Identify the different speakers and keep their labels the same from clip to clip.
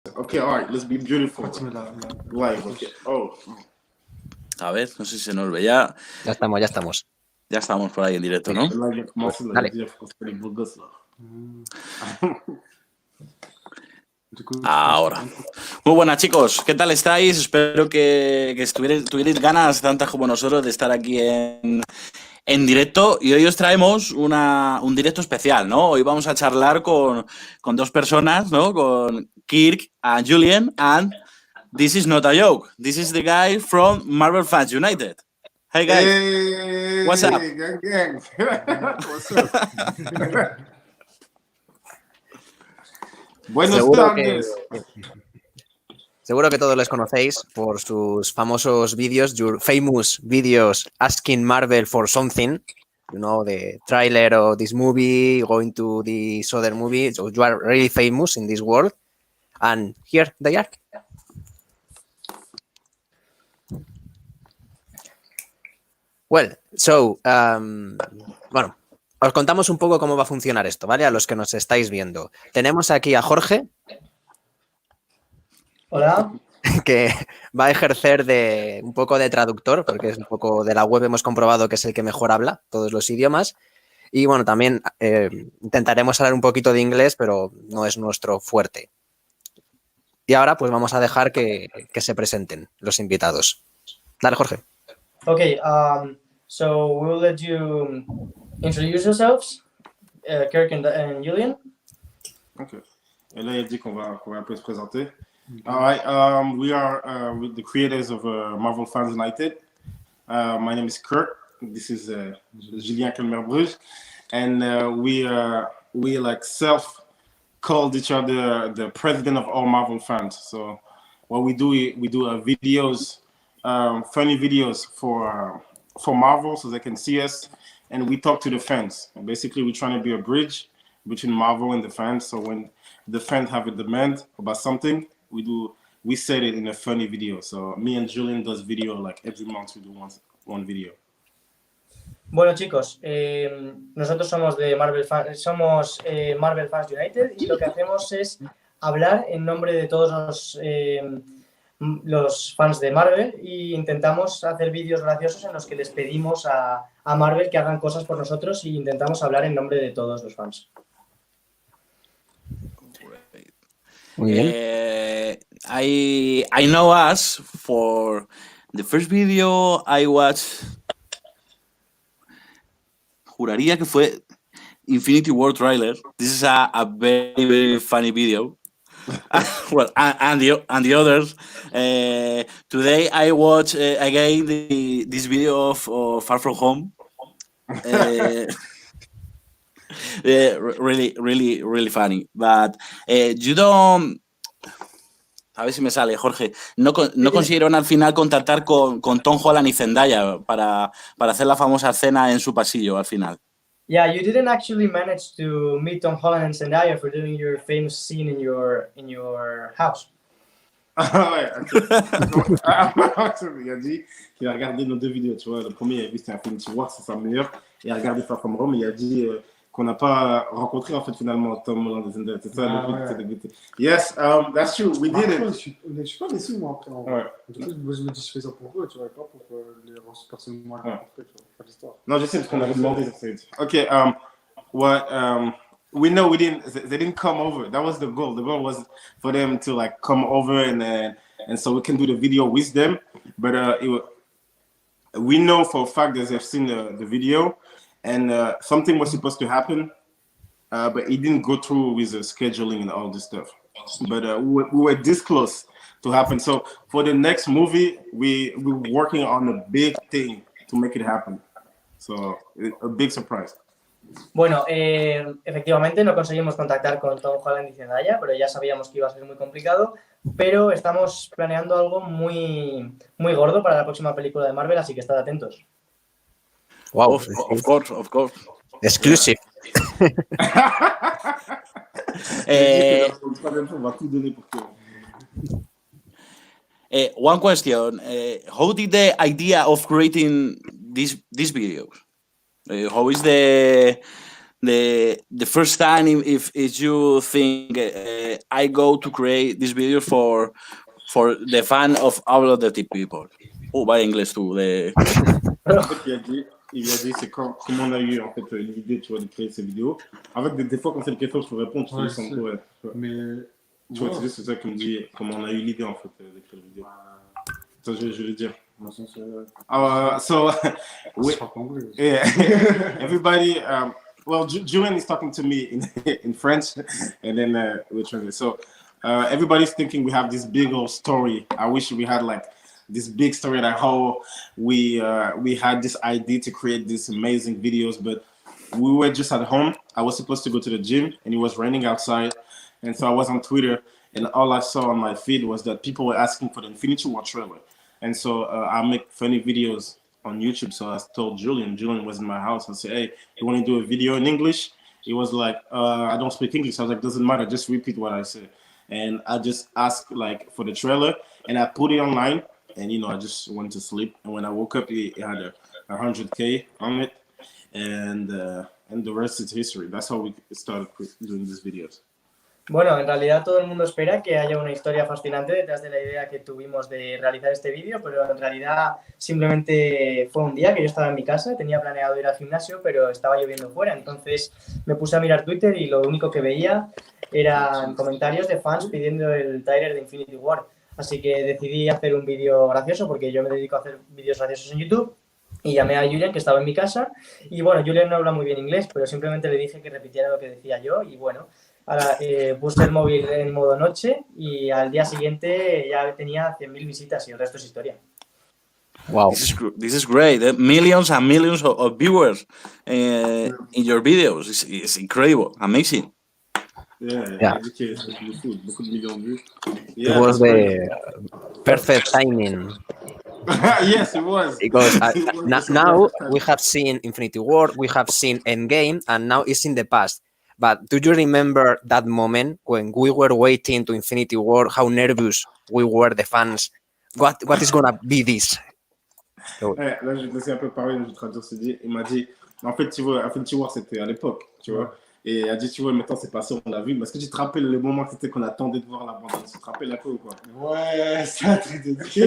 Speaker 1: Okay, all right, let's be beautiful. Live, okay. Oh.
Speaker 2: A ver, no sé si se nos ve ya.
Speaker 3: Ya estamos.
Speaker 2: Ya estamos por ahí en directo, ¿no?
Speaker 3: Dale.
Speaker 2: Ahora. Muy buenas, chicos. ¿Qué tal estáis? Espero que tuvierais ganas, tantas como nosotros, de estar aquí en directo. Y hoy os traemos un directo especial, ¿no? Hoy vamos a charlar con dos personas, ¿no? Con Kirk and Julian. And this is not a joke. This is the guy from Marvel Fans United. Hey, guys.
Speaker 1: Hey,
Speaker 2: What's up?
Speaker 1: Gang. What's up? Buenos tardes.
Speaker 3: Seguro que todos les conocéis por sus famosos vídeos, your famous videos asking Marvel for something, you know, the trailer of this movie, going to this other movie. So you are really famous in this world. And here they are. Well, so, bueno, os contamos un poco cómo va a funcionar esto, ¿vale? A los que nos estáis viendo. Tenemos aquí a Jorge.
Speaker 4: Hola.
Speaker 3: Que va a ejercer de un poco de traductor, porque es un poco de la web, hemos comprobado que es el que mejor habla todos los idiomas. Y bueno, también intentaremos hablar un poquito de inglés, pero no es nuestro fuerte. Y ahora pues vamos a dejar que se presenten los invitados. Dale, Jorge.
Speaker 4: Okay, so we will let you introduce yourselves, Kirk and Julian.
Speaker 1: Okay. Et là, il dit qu'on va un peu se présenter. All right, we are with the creators of Marvel Fans United. My name is Kirk. This is Julien Kelmer-Bruges, and we like self-called each other the president of all Marvel fans. So what we do videos, funny videos for Marvel, so they can see us, and we talk to the fans. And basically, we're trying to be a bridge between Marvel and the fans. So when the fans have a demand about something, we said it in a funny video. So me and Julian does video like every month. We do one video.
Speaker 4: Bueno, chicos, nosotros somos de Marvel Marvel Fans United, y lo que hacemos es hablar en nombre de todos los fans de Marvel, y intentamos hacer vídeos graciosos en los que les pedimos a Marvel que hagan cosas por nosotros, y intentamos hablar en nombre de todos los fans.
Speaker 3: Muy bien.
Speaker 2: I know us for the first video I watched. Juraría que fue Infinity War trailer. This is a very, very funny video. Well, and the others. Today I watched again this video of Far From Home. Really funny. But you don't. A ver si me sale, Jorge. No consiguieron al final contactar con Tom Holland y Zendaya para hacer la famosa escena en su pasillo al final.
Speaker 4: Yeah, you didn't actually manage to meet Tom Holland and Zendaya for doing your famous scene in your house.
Speaker 1: Il a dit qu'il a regardé nos deux vidéos, tu vois. Le premier, il a vu c'était Infinity War, c'est sa meilleure. Il a regardé Far From Home, il a dit qu'on n'a pas rencontré en fait finalement Tom Holland et Zendaya. C'est ça le but. Yes, that's true. We did it.
Speaker 5: Je suis pas déçu moi après.
Speaker 1: Ouais.
Speaker 5: Je me dis je fais ça pour eux, tu vois, pas pour les personnes moins rencontrées, tu vois, pas l'histoire.
Speaker 1: Non, je sais parce qu'on avait demandé. Okay, we know they didn't come over. That was the goal. The goal was for them to like come over and so we can do the video with them. But we know for a fact that they've seen the video, and something was supposed to happen, but it didn't go through with the scheduling and all this stuff. But we were this close to happen. So for the next movie, we're working on a big thing to make it happen. So a big surprise.
Speaker 4: Bueno, efectivamente no conseguimos contactar con Tom Holland y Zendaya, pero ya sabíamos que iba a ser muy complicado, pero estamos planeando algo muy, muy gordo para la próxima película de Marvel, así que estad atentos.
Speaker 3: Wow,
Speaker 2: Of course.
Speaker 3: Exclusive.
Speaker 2: One question. How did the idea of creating these videos? How is the the first time if you think I go to create this video for the fan of all of the people. Oh, va inglés tú.
Speaker 1: En fait, il a dit c'est comment on a eu en fait l'idée, tu vois, de créer ces vidéos. En fait, des fois quand c'est une question, je peux répondre, tu
Speaker 5: Ouais,
Speaker 1: fais juste
Speaker 5: c'est-
Speaker 1: ouais.
Speaker 5: Mais.
Speaker 1: Tu vois, c'est juste ça qui me dit comment on a eu l'idée en fait de créer la vidéo. Ça, je vais le dire.
Speaker 5: Dans le sens,
Speaker 1: So,
Speaker 5: je parle pas anglais.
Speaker 1: yeah, everybody. Well, Julian is talking to me in French, and then we're translating. So, everybody's thinking we have this big old story. I wish we had like this big story that how we had this idea to create these amazing videos, but we were just at home. I was supposed to go to the gym, and it was raining outside, and so I was on Twitter, and all I saw on my feed was that people were asking for the Infinity War trailer. And so I make funny videos on YouTube. So I told Julian was in my house. I said, hey, you want to do a video in English? He was like, I don't speak English. I was like, doesn't matter. Just repeat what I said. And I just asked like for the trailer and I put it online and, I just went to sleep. And when I woke up, it had 100K on it. And the rest is history. That's how we started doing these videos.
Speaker 4: Bueno, en realidad todo el mundo espera que haya una historia fascinante detrás de la idea que tuvimos de realizar este vídeo, pero en realidad simplemente fue un día que yo estaba en mi casa, tenía planeado ir al gimnasio, pero estaba lloviendo fuera, entonces me puse a mirar Twitter y lo único que veía eran comentarios de fans pidiendo el tráiler de Infinity War, así que decidí hacer un vídeo gracioso porque yo me dedico a hacer vídeos graciosos en YouTube. Y llamé a Julian, que estaba en mi casa, y bueno, Julian no habla muy bien inglés, pero simplemente le dije que repitiera lo que decía yo, y bueno, ahora puse el móvil en modo noche, y al día siguiente ya tenía 100.000 visitas, y el resto es historia.
Speaker 3: Wow.
Speaker 2: This is great. Millions and millions of viewers in your videos. It's incredible, amazing.
Speaker 1: Yeah. Beaucoup de millions de vues.
Speaker 3: Yeah, it was the perfect timing.
Speaker 1: Yes, it was.
Speaker 3: Because now we have seen Infinity War, we have seen Endgame, and now it's in the past. But do you remember that moment when we were waiting to Infinity War, how nervous we were, the fans? What is gonna be this?
Speaker 1: Ouais, là, je vais te laisser un peu parler, je vais traduire ce dit. Il m'a dit, en fait, tu vois, Infinity War, c'était à l'époque, tu vois. Et il a dit, tu vois, maintenant c'est passé, on l'a vu. Mais est-ce que tu te rappelles le moment que c'était qu'on attendait de voir la bande? Tu te rappelles un peu ou quoi? Ouais, c'est un truc de fou.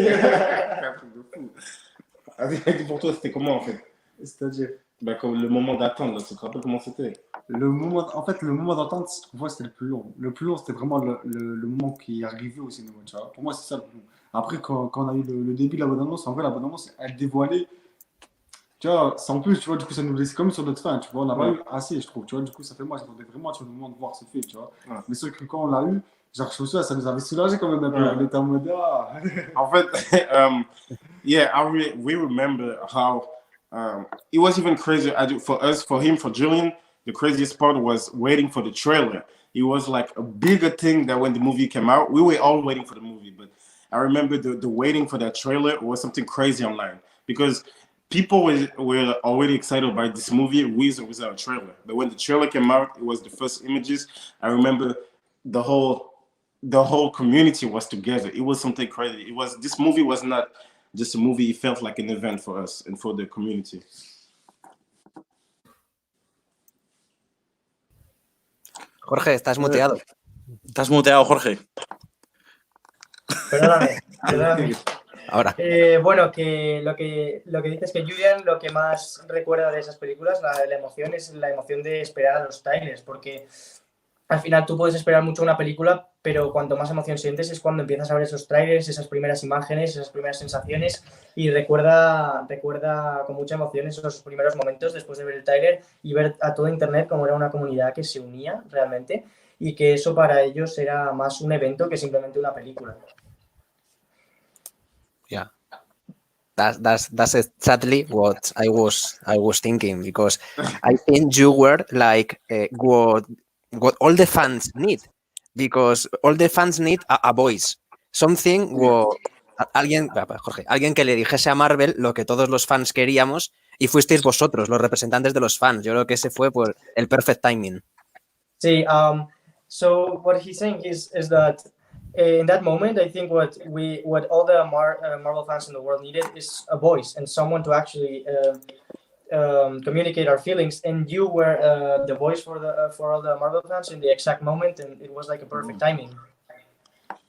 Speaker 1: Un truc de fou. Pour toi, c'était comment en fait?
Speaker 5: C'est-à-dire
Speaker 1: comme le moment d'attente, là, tu te rappelles comment c'était?
Speaker 5: le moment d'attente, pour moi, c'était le plus long. Le plus long, c'était vraiment le moment qui est arrivé au cinéma, tu vois. Pour moi, c'est ça le plus long. Après, quand on a eu le début de la bande-annonce, en vrai, la bande-annonce, elle dévoilait. Tu vois, sans plus, tu vois, du coup, ça nous laissait comme sur notre fin, tu vois. On n'a pas eu assez, je trouve, tu vois. Du coup, ça fait moi, j'attendais vraiment sur le moment de voir ce film, tu vois. Ouais. Mais c'est que quand on l'a eu, genre, je trouve ça nous avait soulagé quand même un peu. On était en mode, ah.
Speaker 1: En fait, yeah, we remember how it was even crazier for us, for him, for Julian. The craziest part was waiting for the trailer. It was like a bigger thing than when the movie came out. We were all waiting for the movie, but I remember the waiting for that trailer was something crazy online because people were already excited by this movie with or without a trailer. But when the trailer came out, it was the first images. I remember the whole community was together. It was something crazy. This movie was not just a movie. It felt like an event for us and for the community.
Speaker 3: Jorge, estás muteado.
Speaker 2: Estás muteado, Jorge.
Speaker 4: Perdóname.
Speaker 3: Ahora.
Speaker 4: Bueno, que lo que dices que Julian lo que más recuerda de esas películas, la emoción, es la emoción de esperar a los trailers, porque al final tú puedes esperar mucho una película, pero cuanto más emoción sientes es cuando empiezas a ver esos trailers, esas primeras imágenes, esas primeras sensaciones, y recuerda con mucha emoción esos primeros momentos después de ver el trailer y ver a todo internet como era una comunidad que se unía realmente y que eso para ellos era más un evento que simplemente una película.
Speaker 3: Yeah, that's exactly what I was thinking, because I think you were like what all the fans need, because all the fans need a voice, something what alguien que le dijese a Marvel lo que todos los fans queríamos y fuisteis vosotros los representantes de los fans. Yo creo que ese fue por el perfect timing.
Speaker 4: Sí, so what he's saying is that in that moment, I think what all the Marvel fans in the world needed is a voice and someone to actually communicate our feelings, and you were the voice for all the Marvel fans in the exact moment, and it was like a perfect timing.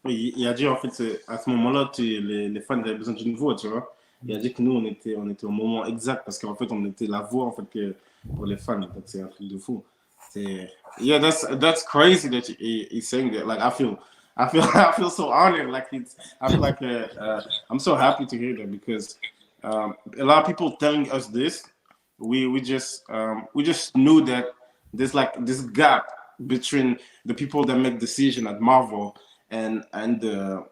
Speaker 1: Oui, il a dit en fait, à ce moment-là, les fans avaient besoin d'une voix, tu vois. Il a dit que nous, on était au moment exact parce qu'en fait, on était la voix en fait pour les fans. Donc c'est un truc de fou. Yeah, that's crazy that he's saying that. Like I feel I feel so honored. Like I feel like I'm so happy to hear that because a lot of people telling us this. We just knew that there's like this gap between the people that make decision at Marvel and the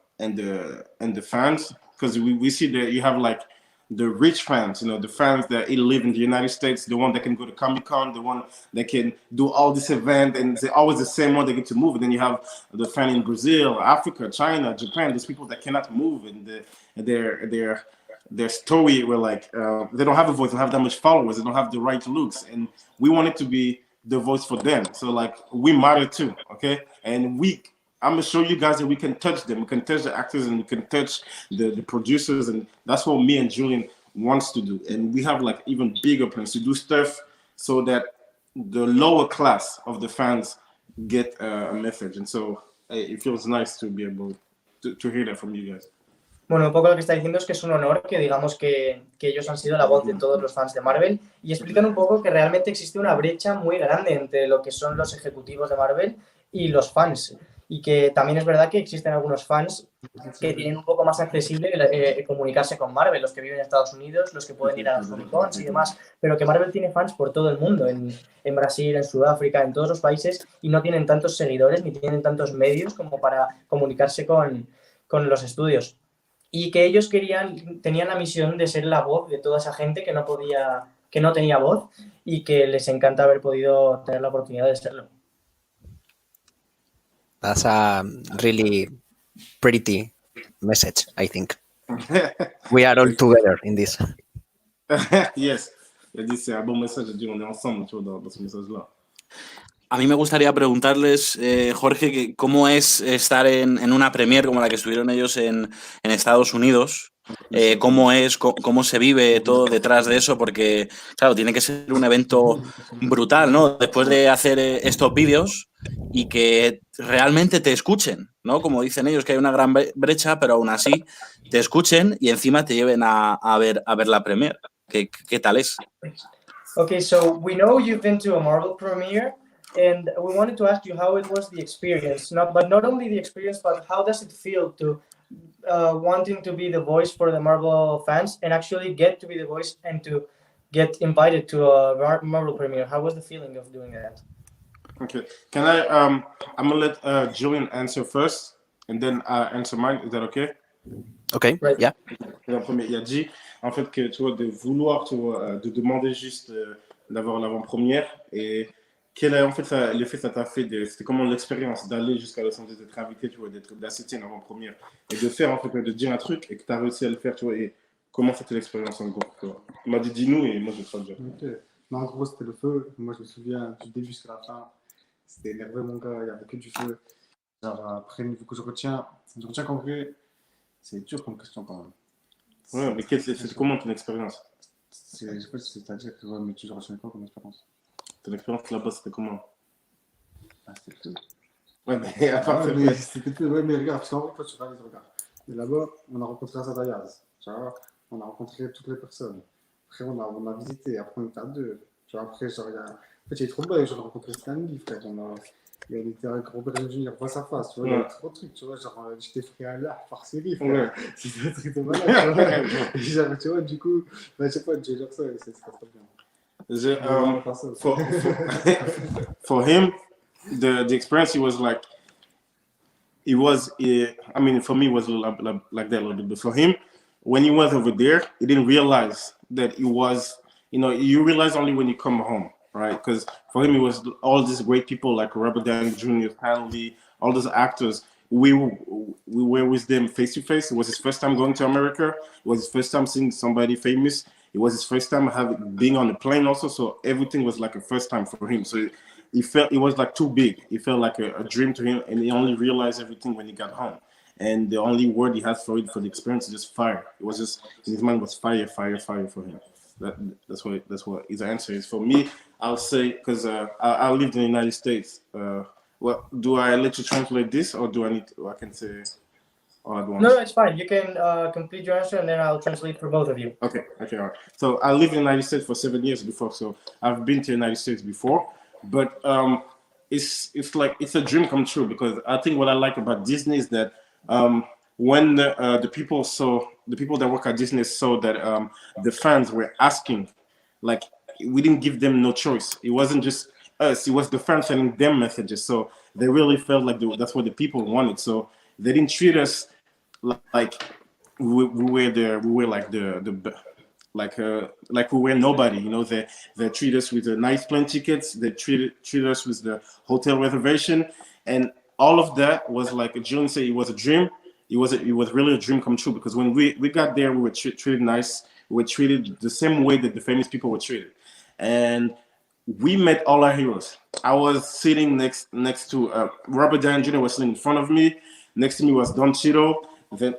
Speaker 1: fans, because we see that you have like the rich fans, you know, the fans that live in the United States, the one that can go to Comic-Con, the one that can do all this event, and they're always the same one they get to move. And then you have the fan in Brazil, Africa, China, Japan, those people that cannot move, and their story were like they don't have a voice, they don't have that much followers, they don't have the right looks, and we wanted to be the voice for them. So like we matter too, okay? And I'm gonna show you guys that we can touch them. We can touch the actors and we can touch the producers, and that's what me and Julian wants to do. And we have like even bigger plans to do stuff so that the lower class of the fans get a message. And so it feels nice to be able to hear that from you guys.
Speaker 4: Bueno, un poco lo que está diciendo es que es un honor que digamos que ellos han sido la voz de todos los fans de Marvel, y explican un poco que realmente existe una brecha muy grande entre lo que son los ejecutivos de Marvel y los fans, y que también es verdad que existen algunos fans que tienen un poco más accesible comunicarse con Marvel, los que viven en Estados Unidos, los que pueden ir a los Comic-Cons y demás, pero que Marvel tiene fans por todo el mundo, en Brasil, en Sudáfrica, en todos los países, y no tienen tantos seguidores ni tienen tantos medios como para comunicarse con los estudios. Y que ellos tenían la misión de ser la voz de toda esa gente que no tenía voz, y que les encanta haber podido tener la oportunidad de serlo.
Speaker 3: That's a really pretty message, I think. We are all together in this.
Speaker 1: Yes. Il dit c'est un bon message de dire on est ensemble, tu vois, dans ce message-là.
Speaker 2: A mí me gustaría preguntarles, Jorge, cómo es estar en una premiere como la que estuvieron ellos en Estados Unidos. Cómo se vive todo detrás de eso, porque, claro, tiene que ser un evento brutal, ¿no? Después de hacer estos vídeos y que realmente te escuchen, ¿no? Como dicen ellos, que hay una gran brecha, pero aún así te escuchen y encima te lleven a ver la premiere. ¿Qué tal es?
Speaker 4: Okay, so we know you've been to a Marvel premiere, and we wanted to ask you how it was the experience. Not only the experience, but how does it feel to wanting to be the voice for the Marvel fans and actually get to be the voice and to get invited to a Marvel premiere? How was the feeling of doing that?
Speaker 1: Okay. Can I'm gonna let Julian answer first, and then answer mine. Is that okay?
Speaker 3: Okay,
Speaker 4: Right.
Speaker 3: yeah.
Speaker 1: En premier, il a dit en fait que tu vois de vouloir, tu vois, de demander juste d'avoir l'avant-première, et quel est en fait l'effet ça t'a fait, c'était comment l'expérience d'aller jusqu'à Los Angeles, d'être invité, tu vois, d'assister à une avant-première et de faire en fait, de dire un truc et que tu as réussi à le faire, tu vois, et comment c'était l'expérience en gros, tu vois. Il m'a dit dis-nous et moi je vais traduire.
Speaker 5: Ok. Mais en gros, c'était le feu. Moi, je me souviens du début jusqu'à la fin. C'était énervé, mon gars. Il n'y avait que du feu. Genre, après, il faut que je retiens qu'en vrai, c'est dur comme question quand même.
Speaker 1: Ouais, mais c'est comment ton expérience?
Speaker 5: C'est-à-dire que, ouais, mais tu retiens quoi comme expérience?
Speaker 1: Ton expérience là-bas, c'était comment?
Speaker 5: Ah, c'était tout.
Speaker 1: Ouais, mais à part
Speaker 5: Ouais, mais c'était tout. Ouais, mais regarde, parce qu'en vrai, toi, tu réalises, regarde. Et là-bas, on a rencontré Azadayaz. Tu vois, on a rencontré toutes les personnes. Après, on a visité. Après, on était à deux. Tu vois, après, genre, en fait, il y a trop de blagues. J'ai rencontré Stanley, frère. On était avec Robert Junior face à face. Tu vois, il y avait trop de trucs. Tu vois, genre, j'étais pris à l'art par série, frère.
Speaker 1: Ouais.
Speaker 5: C'était un truc de malade. Tu vois, et genre, tu vois, du coup, bah, je sais pas, j'ai genre ça, c'est pas très bien.
Speaker 1: For him, the experience, he was like, I mean, for me, it was like that a little bit. But for him, when he was over there, he didn't realize that it was, you know, you realize only when you come home, right? Because for him, it was all these great people like Robert Downey Jr., Stanley, all those actors. We were with them face to face. It was his first time going to America. It was his first time seeing somebody famous. It was his first time being on a plane also. So everything was like a first time for him. So he felt it was like too big. It felt like a dream to him, and he only realized everything when he got home. And the only word he had for the experience is just fire. It was just, in his mind was fire for him. that's what his answer is. For me, I'll say because I lived in the United States. Well, do I let you translate this, or do I need? I can say all at once.
Speaker 4: No, it's fine. You can complete your answer, and then I'll translate for both of you.
Speaker 1: Okay, all right. So I lived in the United States for 7 years before, so I've been to the United States before, but it's like it's a dream come true because I think what I like about Disney is that when the people that work at Disney saw that the fans were asking, like we didn't give them no choice. It wasn't just us; it was the fans sending them messages. So they really felt like that's what the people wanted. So they didn't treat us like we were like like we were nobody, you know. They treat us with the nice plane tickets, they treat us with the hotel reservation, and all of that was like Julian said, it was a dream. It was really a dream come true because when we got there, we were treated nice. We were treated the same way that the famous people were treated, and we met all our heroes. I was sitting next to Robert Downey Jr. was sitting in front of me. Next to me was Don Cheadle. Then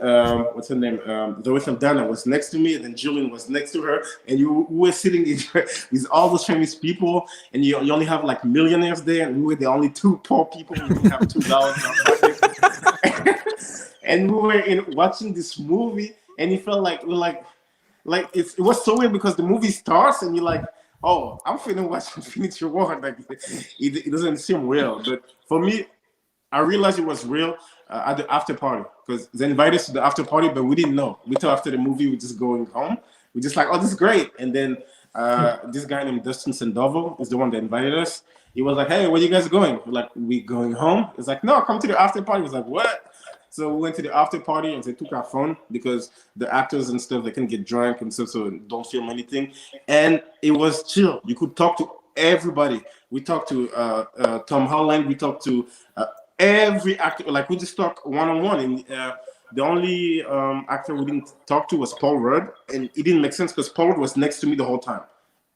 Speaker 1: what's her name? Zoe Saldana was next to me, and then Julian was next to her, and we were sitting with all those famous people, and you only have like millionaires there, and we were the only two poor people who didn't have $2 in our pocket. And we were watching this movie, and it felt like it was so weird because the movie starts, and you're like, oh, I'm finna watch Infinity War. Like it doesn't seem real, but for me, I realized it was real at the after party because they invited us to the after party, but we didn't know. We thought after the movie we're just going home. We're just like, oh, this is great. And then this guy named Dustin Sandoval is the one that invited us. He was like, hey, where you guys going? We're like, we going home? It's like, no, come to the after party. He was like, what? So we went to the after party and they took our phone because the actors and stuff, they can get drunk and stuff, so don't film anything. And it was chill. You could talk to everybody. We talked to Tom Holland. We talked to every actor. Like we just talked one-on-one. And the only actor we didn't talk to was Paul Rudd. And it didn't make sense because Paul Rudd was next to me the whole time.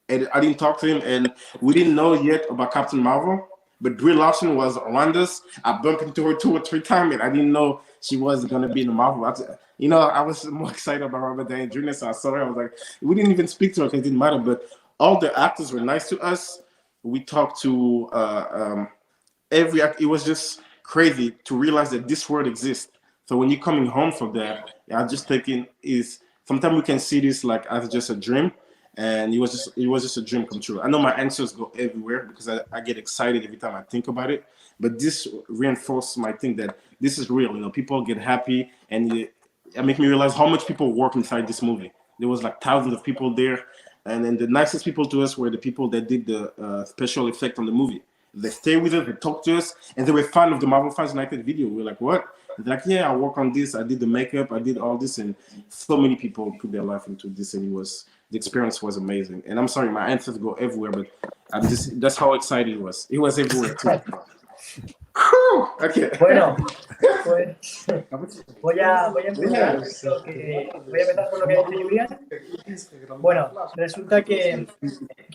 Speaker 1: And I didn't talk to him. And we didn't know yet about Captain Marvel. But Brie Larson was around us. I bumped into her 2 or 3 times, and I didn't know she was going to be in the Marvel. I was more excited about Robert Downey Jr., so I saw her. I was like, we didn't even speak to her because it didn't matter. But all the actors were nice to us. We talked to every actor. It was just crazy to realize that this world exists. So when you're coming home from there, I'm just thinking sometimes we can see this like as just a dream. And it was just a dream come true. I know my answers go everywhere because I get excited every time I think about it. But this reinforced my thing that this is real. You know, people get happy, and it make me realize how much people work inside this movie. There was like thousands of people there, and then the nicest people to us were the people that did the special effect on the movie. They stayed with us, they talked to us, and they were fan of the Marvel Fans United video. We were like, what? They're like, yeah, I work on this. I did the makeup. I did all this, and so many people put their life into this, and the experience was amazing. And I'm sorry, my answers go everywhere, but that's how excited it was. It was everywhere too. Okay.
Speaker 4: Bueno, pues voy a empezar por lo que dice Julian. Bueno, resulta que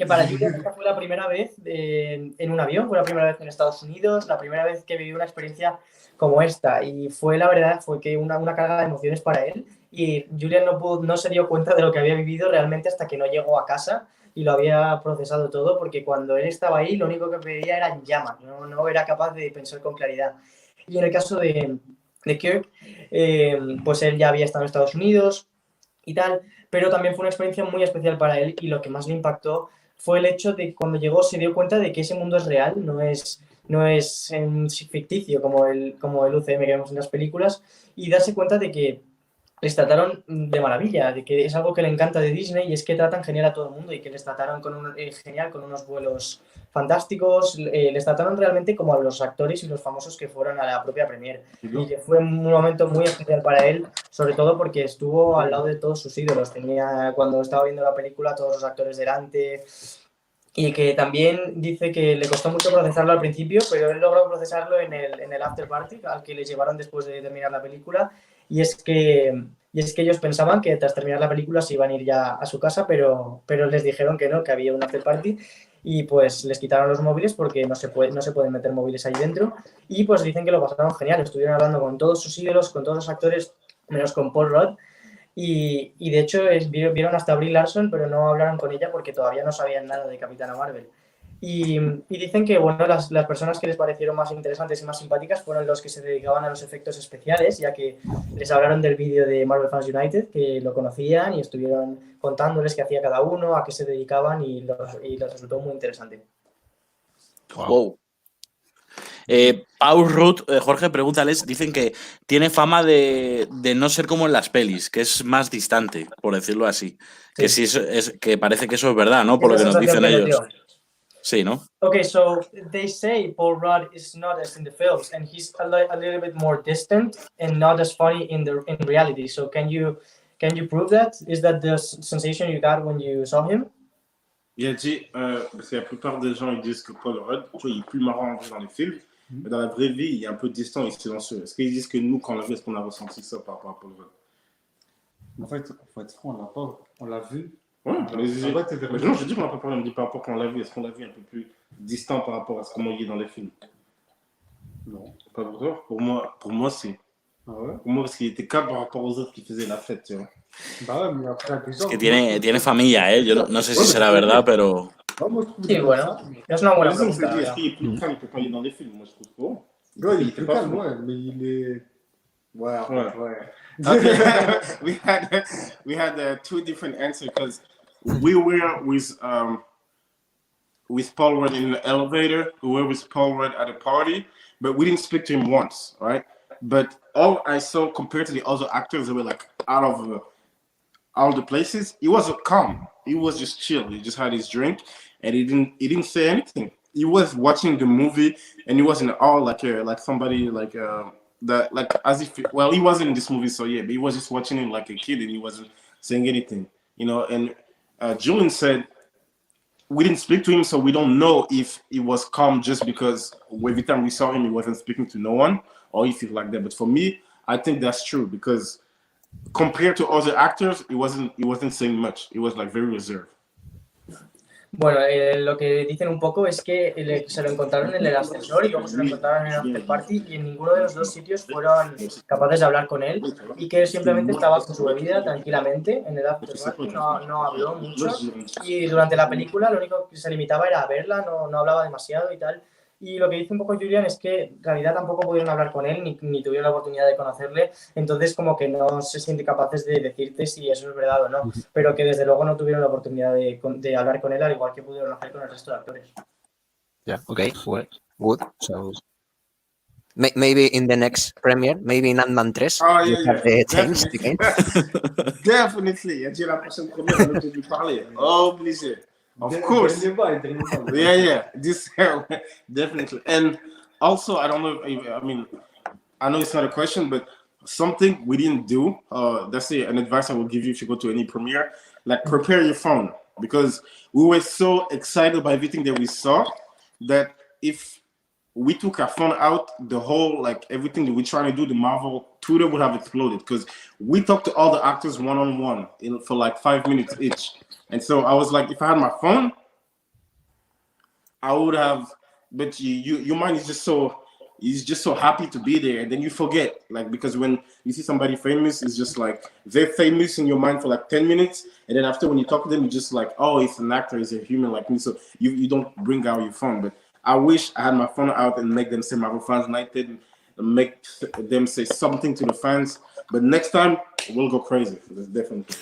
Speaker 4: para Julian esta fue la primera vez en un avión, fue la primera vez en Estados Unidos, la primera vez que vivió una experiencia como esta, y la verdad fue que una carga de emociones para él, y Julian no se dio cuenta de lo que había vivido realmente hasta que no llegó a casa y lo había procesado todo, porque cuando él estaba ahí lo único que veía eran llamas, no era capaz de pensar con claridad. Y en el caso de Kirk, pues él ya había estado en Estados Unidos y tal, pero también fue una experiencia muy especial para él, y lo que más le impactó fue el hecho de que cuando llegó se dio cuenta de que ese mundo es real, no es ficticio como el UCM que vemos en las películas, y darse cuenta de que les trataron de maravilla, de que es algo que le encanta de Disney, y es que tratan genial a todo el mundo y que les trataron genial, con unos vuelos fantásticos, les trataron realmente como a los actores y los famosos que fueron a la propia premiere, y que fue un momento muy especial para él, sobre todo porque estuvo al lado de todos sus ídolos, cuando estaba viendo la película todos los actores delante, y que también dice que le costó mucho procesarlo al principio, pero él logró procesarlo en el after party al que le llevaron después de terminar la película. Y es que ellos pensaban que tras terminar la película se iban a ir ya a su casa, pero les dijeron que no, que había un after party, y pues les quitaron los móviles porque no se pueden meter móviles ahí dentro, y pues dicen que lo pasaron genial, estuvieron hablando con todos sus ídolos, con todos los actores, menos con Paul Rudd, Y de hecho vieron hasta Brie Larson, pero no hablaron con ella porque todavía no sabían nada de Capitana Marvel. Y dicen que bueno, las personas que les parecieron más interesantes y más simpáticas fueron los que se dedicaban a los efectos especiales, ya que les hablaron del vídeo de Marvel Fans United, que lo conocían y estuvieron contándoles qué hacía cada uno, a qué se dedicaban y les resultó muy interesante.
Speaker 2: Wow. Paul Ruth, Jorge, pregúntales, dicen que tiene fama de no ser como en las pelis, que es más distante, por decirlo así.
Speaker 4: Sí.
Speaker 2: Que sí que parece que eso es verdad, ¿no?
Speaker 4: Es
Speaker 2: Por
Speaker 4: la
Speaker 2: lo que nos
Speaker 4: sensación
Speaker 2: dicen
Speaker 4: que nos
Speaker 2: ellos.
Speaker 4: dio.
Speaker 2: Sí, ¿no?
Speaker 4: Okay, so they say Paul Rudd is not as in the films, and he's a little bit more distant and not as funny in reality. So can you prove that? Is that the sensation you got when you saw him?
Speaker 1: Il a dit, parce que la plupart des gens ils disent que Paul Rudd, tu vois, il est plus marrant dans les films, mais dans la vraie vie, il est un peu distant et silencieux. Est-ce qu'ils disent que nous, quand on l'a vu, est-ce qu'on a ressenti ça par rapport à Paul Rudd?
Speaker 5: En fait, faut être franc, on l'a vu.
Speaker 1: Ouais, mais
Speaker 5: non,
Speaker 1: je dis qu'on n'a pas parlé, on me dit par rapport à quand on l'a vu, est-ce qu'on l'a vu un peu plus distant par rapport à ce comment il est dans les films?
Speaker 5: Non.
Speaker 1: Pas pour toi? Pour moi, c'est.
Speaker 5: Ah ouais?
Speaker 1: Pour moi, parce qu'il était calme par rapport aux autres qui faisaient la fête, tu vois.
Speaker 5: Bah ouais, mais après,
Speaker 2: Es que tiene familia, ¿eh? Yo no sé si será verdad, pero...
Speaker 4: Sí, bueno, es una buena pregunta.
Speaker 1: Est-ce qu'il est plus calme que quand il est dans les films? Moi, je trouve pas.
Speaker 5: Ouais, il est plus calme, ouais, mais il est. Ouais.
Speaker 1: Okay. we had two different answers because we were with Paul Rudd in the elevator, we were with Paul Rudd at a party, but we didn't speak to him once, right? But all I saw compared to the other actors that were like out of all the places, he was calm. He was just chill. He just had his drink, and he didn't say anything. He was watching the movie, and he was in awe, like somebody that like as if he wasn't in this movie, so yeah, but he was just watching it like a kid, and he wasn't saying anything, you know. And Julian said we didn't speak to him, so we don't know if he was calm just because every time we saw him, he wasn't speaking to no one, or if he's like that. But for me, I think that's true because compared to other actors, he wasn't saying much. He was like very reserved.
Speaker 4: Bueno, lo que dicen un poco es que se lo encontraron en el ascensor y luego se lo encontraron en el after party y en ninguno de los dos sitios fueron capaces de hablar con él y que simplemente estaba con su bebida tranquilamente en el after party, no habló mucho y durante la película lo único que se limitaba era a verla, no hablaba demasiado y tal. Y lo que dice un poco Julian es que en realidad tampoco pudieron hablar con él ni tuvieron la oportunidad de conocerle, entonces como que no se sienten capaces de decirte si eso es verdad o no, pero que desde luego no tuvieron la oportunidad de hablar con él al igual que pudieron hacer con el resto de actores.
Speaker 3: Yeah, okay, well, good. So maybe in the next premiere, maybe in Ant-Man 3, change the game.
Speaker 1: Definitely. J'ai la prochaine première, on a dû parler. Obligé. Of course. Yeah. This definitely. And also, I don't know. I know it's not a question, but something we didn't do. That's an advice I will give you if you go to any premiere. Like prepare your phone because we were so excited by everything that we saw that if we took our phone out, the whole everything that we're trying to do, the Marvel Twitter would have exploded because we talked to all the actors one-on-one for 5 minutes each. And so I was like, if I had my phone, I would have. But your mind is just so happy to be there, and then you forget, because when you see somebody famous, it's just like they're famous in your mind for 10 minutes, and then after when you talk to them, you're just like, oh, it's an actor, it's a human like me. So you don't bring out your phone. But I wish I had my phone out and make them say Marvel Fans United, and make them say something to the fans. But next time we'll go crazy. Definitely.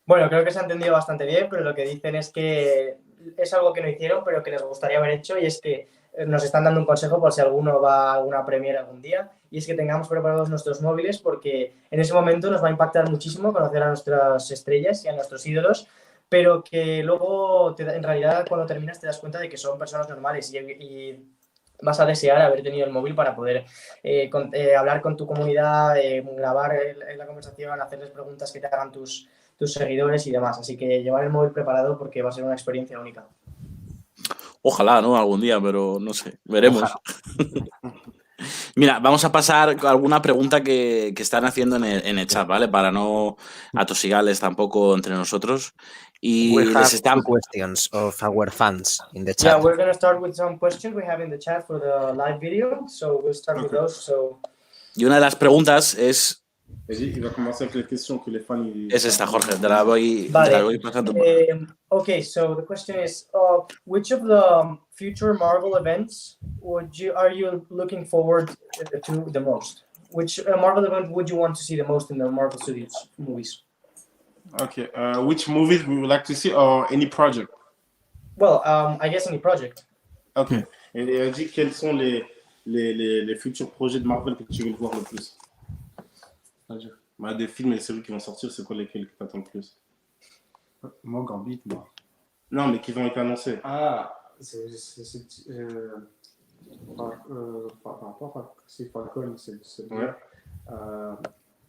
Speaker 4: Bueno, creo que se ha entendido bastante bien, pero lo que dicen es que es algo que no hicieron, pero que les gustaría haber hecho, y es que nos están dando un consejo por si alguno va a alguna premiere algún día, y es que tengamos preparados nuestros móviles, porque en ese momento nos va a impactar muchísimo conocer a nuestras estrellas y a nuestros ídolos, pero que luego, en realidad, cuando terminas te das cuenta de que son personas normales y vas a desear haber tenido el móvil para poder hablar con tu comunidad, grabar la conversación, hacerles preguntas que te hagan tus seguidores y demás. Así que llevar el móvil preparado porque va a ser una experiencia única.
Speaker 2: Ojalá, ¿no? Algún día, pero no sé. Veremos. Mira, vamos a pasar a alguna pregunta que están haciendo en el chat, ¿vale? Para no atosigarles tampoco entre nosotros. Y
Speaker 3: we have
Speaker 2: están...
Speaker 3: questions of our fans in the chat.
Speaker 4: Yeah, we're going to start with some questions we have in the chat for the live video. So we'll start with those.
Speaker 2: Y una de las preguntas es
Speaker 1: Vas-y, il va commencer avec les questions que les fans.
Speaker 2: Es esta, Jorge, te la voy
Speaker 4: Vale.
Speaker 2: pasando.
Speaker 4: Okay, so the question is, which of the future Marvel events are you looking forward to the most? Which Marvel event would you want to see the most in the Marvel Studios movies?
Speaker 1: Okay, which movies we would like to see or any project?
Speaker 4: Well, I guess any project.
Speaker 1: Ok. Et dis quels sont les futurs projets de Marvel que tu veux voir le plus?
Speaker 5: C'est-à-dire,
Speaker 1: Bah, des films et des séries qui vont sortir, c'est quoi lesquels que tu attends le plus?
Speaker 5: moi, Gambit, moi.
Speaker 1: Non, mais qui vont être annoncés.
Speaker 5: Ah, c'est Falcon, c'est bien.
Speaker 1: Ouais.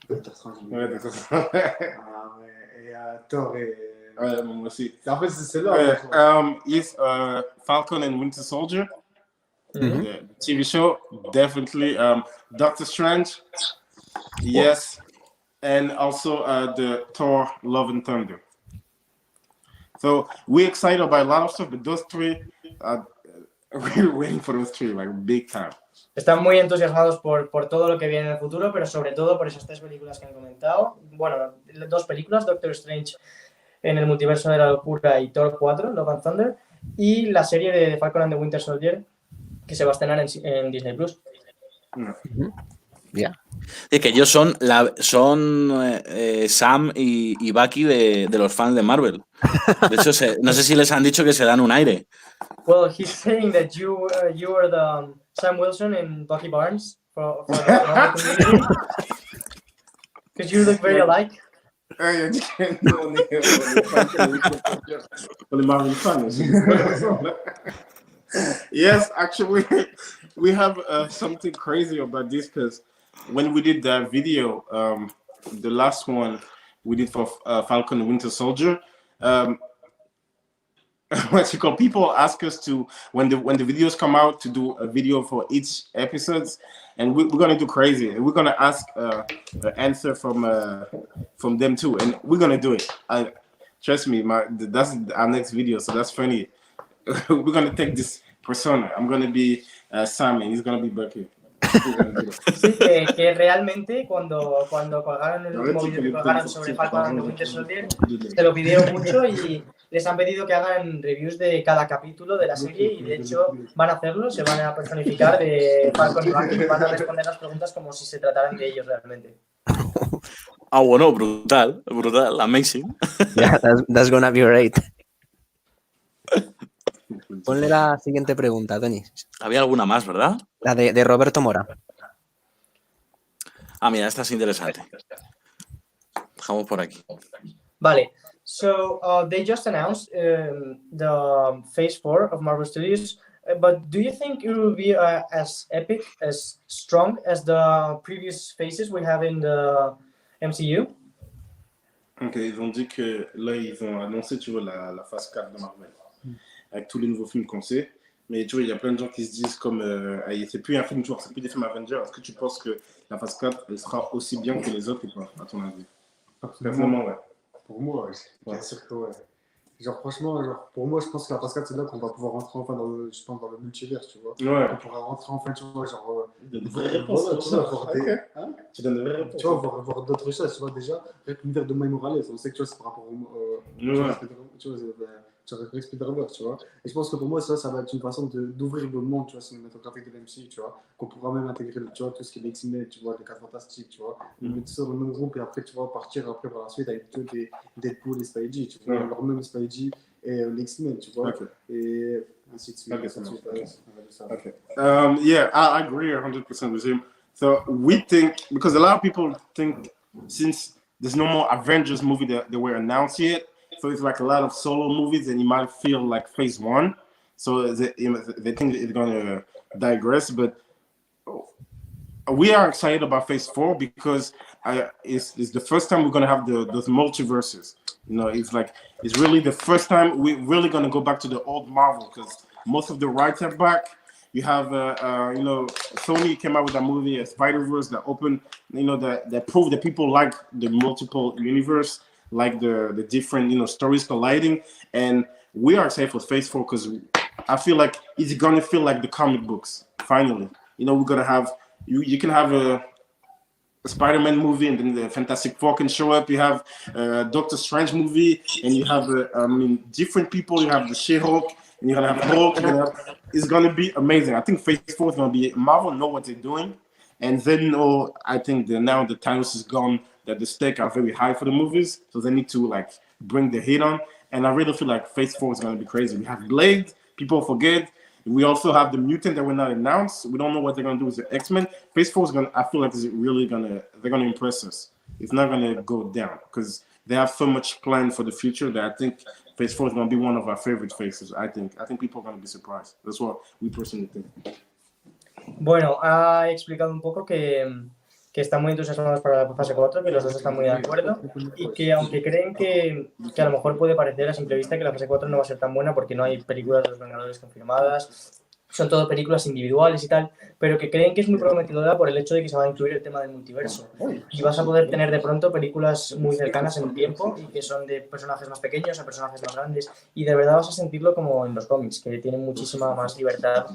Speaker 5: Doctor Strange.
Speaker 1: Ouais, d'accord.
Speaker 5: Ah ouais, et Thor et...
Speaker 1: Ouais, moi aussi.
Speaker 5: En fait, c'est là.
Speaker 1: Yes, Falcon and Winter Soldier,
Speaker 3: Mhm.
Speaker 1: the TV show, definitely. Doctor Strange, yes, and also the Thor: Love and Thunder. So we're excited about a lot of stuff, but those three, we're waiting for those three like big time.
Speaker 4: Están muy entusiasmados por todo lo que viene en el futuro, pero sobre todo por esas 3 películas que han comentado. Bueno, 2 películas, Doctor Strange en el multiverso de la locura y Thor 4, Love and Thunder, y la serie de Falcon and the Winter Soldier que se va a estrenar en Disney Plus.
Speaker 3: Ya.
Speaker 2: Es que ellos son Sam y Bucky de los fans de Marvel. De hecho, no sé si les han dicho que se dan un aire.
Speaker 4: Well, he's saying that you are the Sam Wilson and Bucky Barnes for the Marvel community. Because you look very alike.
Speaker 1: For the Marvel fans. Yes, actually, we have something crazy about this because when we did that video, the last one we did for Falcon and Winter Soldier, what you call, people ask us to when the videos come out to do a video for each episodes, and we're gonna do crazy. We're gonna ask an answer from them too, and we're gonna do it. Trust me, that's our next video, so that's funny. We're gonna take this persona. I'm gonna be Sam, and he's gonna be Bucky.
Speaker 4: Sí, que realmente cuando colgaron el último vídeo que colgaron sobre Falcon and the Winter Soldier, se lo pidieron mucho y les han pedido que hagan reviews de cada capítulo de la serie y de hecho van a hacerlo, se van a personificar de Falcon y Bucky y van a responder las preguntas como si se trataran de ellos realmente.
Speaker 2: Ah, bueno, brutal, amazing.
Speaker 3: Yeah, that's gonna be great. Ponle la siguiente pregunta, Tony.
Speaker 2: Había alguna más, ¿verdad?
Speaker 3: La de Roberto Mora.
Speaker 2: Ah, mira, esta es interesante. Dejamos por aquí.
Speaker 4: Vale. So they just announced the Phase 4 of Marvel Studios, but do you think it will be as epic, as strong as the previous phases we have in the MCU?
Speaker 1: Ok, ils ont dit que là, ils ont annoncé, tu vois, la phase 4 de Marvel, avec tous les nouveaux films qu'on sait. Mais tu vois, il y a plein de gens qui se disent comme, c'est plus un film, tu vois, c'est plus des films Avengers. Est-ce que tu penses que la phase 4, elle sera aussi bien que les autres ou pas, à ton avis? Personnellement, ouais.
Speaker 5: Pour moi, bien sûr que ouais. Genre, franchement, pour moi, je pense que la phase 4, c'est là qu'on va pouvoir rentrer enfin dans le multivers, tu vois.
Speaker 1: Ouais.
Speaker 5: On pourra rentrer enfin, tu vois, genre...
Speaker 1: De vraies réponses.
Speaker 5: Voilà, tu vois, voir des...
Speaker 1: Hein? Tu donnes de vraies réponses.
Speaker 5: Tu vois, voir d'autres choses, tu vois, déjà, avec l'univers de Miles Morales, on sait que, tu vois, c'est par rapport au... tu vois, tu vois, Spider-Man, tu vois. Et je pense que pour moi, ça va être une façon d'ouvrir le monde, tu vois, cinématographique de l'MCU, tu vois, qu'on pourra même intégrer, tu vois, tout ce qui est X-Men, tu vois, les 4 Fantastiques, tu vois, mettre ça dans le même groupe et après, tu vois, partir après par la suite avec tous des Deadpool et Spidey, tu vois, leur même Spidey et les X-Men, tu vois, et ainsi de suite.
Speaker 1: Okay. Yeah, I agree 100% with him. So we think, because a lot of people think since there's no more Avengers movie that they were announced yet, so it's like a lot of solo movies and it might feel like phase 1. So they think it's going to digress, but we are excited about phase 4 because it's the first time we're going to have those multiverses. You know, it's really the first time we're really going to go back to the old Marvel because most of the rights are back. You have, Sony came out with that movie, Spider-Verse, that opened, that proved that people like the multiple universe, like the different, stories colliding. And we are excited for phase 4 because I feel like it's going to feel like the comic books, finally. We're going to have, you can have Spider-Man movie, and then the Fantastic Four can show up. You have Doctor Strange movie, and you have different people. You have the She-Hulk, and you're gonna have Hulk. It's gonna be amazing. I think Phase 4 is gonna be Marvel know what they're doing, and then I think now the Thanos is gone, that the stakes are very high for the movies, so they need to like bring the heat on. And I really feel like Phase 4 is gonna be crazy. We have Blade. People forget. We also have the mutant that we're not announced. We don't know what they're gonna do with the X-Men. Phase 4 is gonna. I feel like they're gonna impress us. It's not gonna go down because they have so much planned for the future that I think Phase 4 is gonna be one of our favorite phases. I think people are gonna be surprised. That's what we personally think.
Speaker 4: Bueno, ha explicado un poco que están muy entusiasmados para la fase 4, que los dos están muy de acuerdo y que aunque creen que a lo mejor puede parecer a simple vista que la fase 4 no va a ser tan buena porque no hay películas de los Vengadores confirmadas, son todo películas individuales y tal, pero que creen que es muy prometedora por el hecho de que se va a incluir el tema del multiverso y vas a poder tener de pronto películas muy cercanas en tiempo y que son de personajes más pequeños a personajes más grandes y de verdad vas a sentirlo como en los cómics, que tienen muchísima más libertad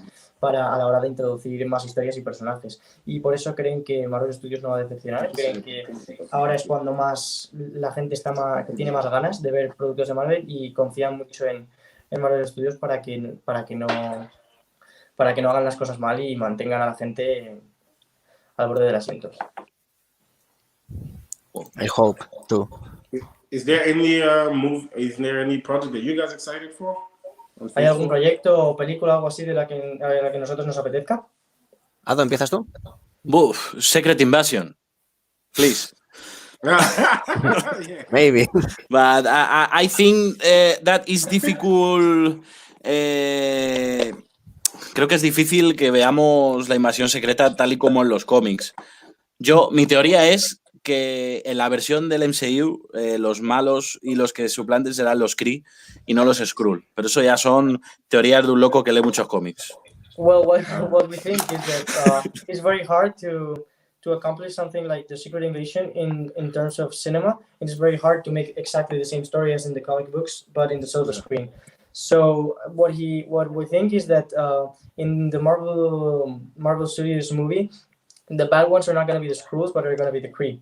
Speaker 4: a la hora de introducir más historias y personajes. Y por eso creen que Marvel Studios no va a decepcionar. Creen que ahora es cuando más la gente que tiene más ganas de ver productos de Marvel y confían mucho en Marvel Studios para que no hagan las cosas mal y mantengan a la gente al borde del asiento.
Speaker 3: I hope too.
Speaker 1: Is there any project that you guys excited for?
Speaker 4: ¿Hay algún proyecto o película o algo así de la que nosotros nos apetezca?
Speaker 3: Ado, ¿empiezas tú?
Speaker 2: Secret Invasion, please.
Speaker 3: Maybe.
Speaker 2: But I think that is difficult. Creo que es difícil que veamos la invasión secreta tal y como en los cómics. Mi teoría es que en la versión del MCU los malos y los que suplanten serán los Kree y no los Skrull. Pero eso ya son teorías de un loco que lee muchos cómics.
Speaker 4: Well, what we think is that it's very hard to accomplish something like the Secret Invasion in terms of cinema. It's very hard to make exactly the same story as in the comic books, but in the silver screen. So what we think is that in the Marvel Studios movie, the bad ones are not going to be the Skrulls, but are going to be the Kree.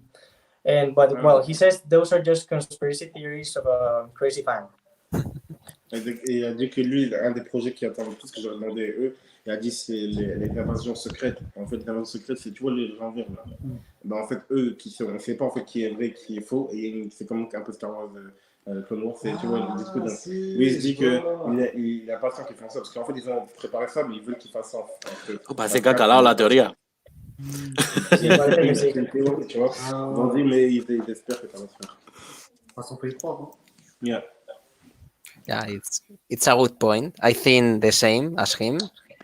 Speaker 4: Well, he says those are just conspiracy theories of a crazy fan.
Speaker 1: Il a dit que lui, un des projets qui attend le plus, que j'aurais demandé à eux, il a dit c'est les invasions secrètes. En fait, l'invasion secrète, c'est tu vois les envers là. Ben, en fait, eux, on ne sait pas en fait qui est vrai, qui est faux, et c'est comme un peu Star Wars. Clone Wars, tu vois le discours oui, il se dit qu'il n'a pas le temps qu'ils font ça, parce qu'en fait, ils ont préparé ça, mais ils veulent qu'ils fassent ça.
Speaker 2: Parece que ha calado la teoría.
Speaker 4: Sí, parece que sí.
Speaker 1: Tu vois, on dit, mais ils espèrent que ça va se faire.
Speaker 5: Façon Phase 3, quoi.
Speaker 1: Yeah.
Speaker 3: Yeah, it's a good point. I think the same as him.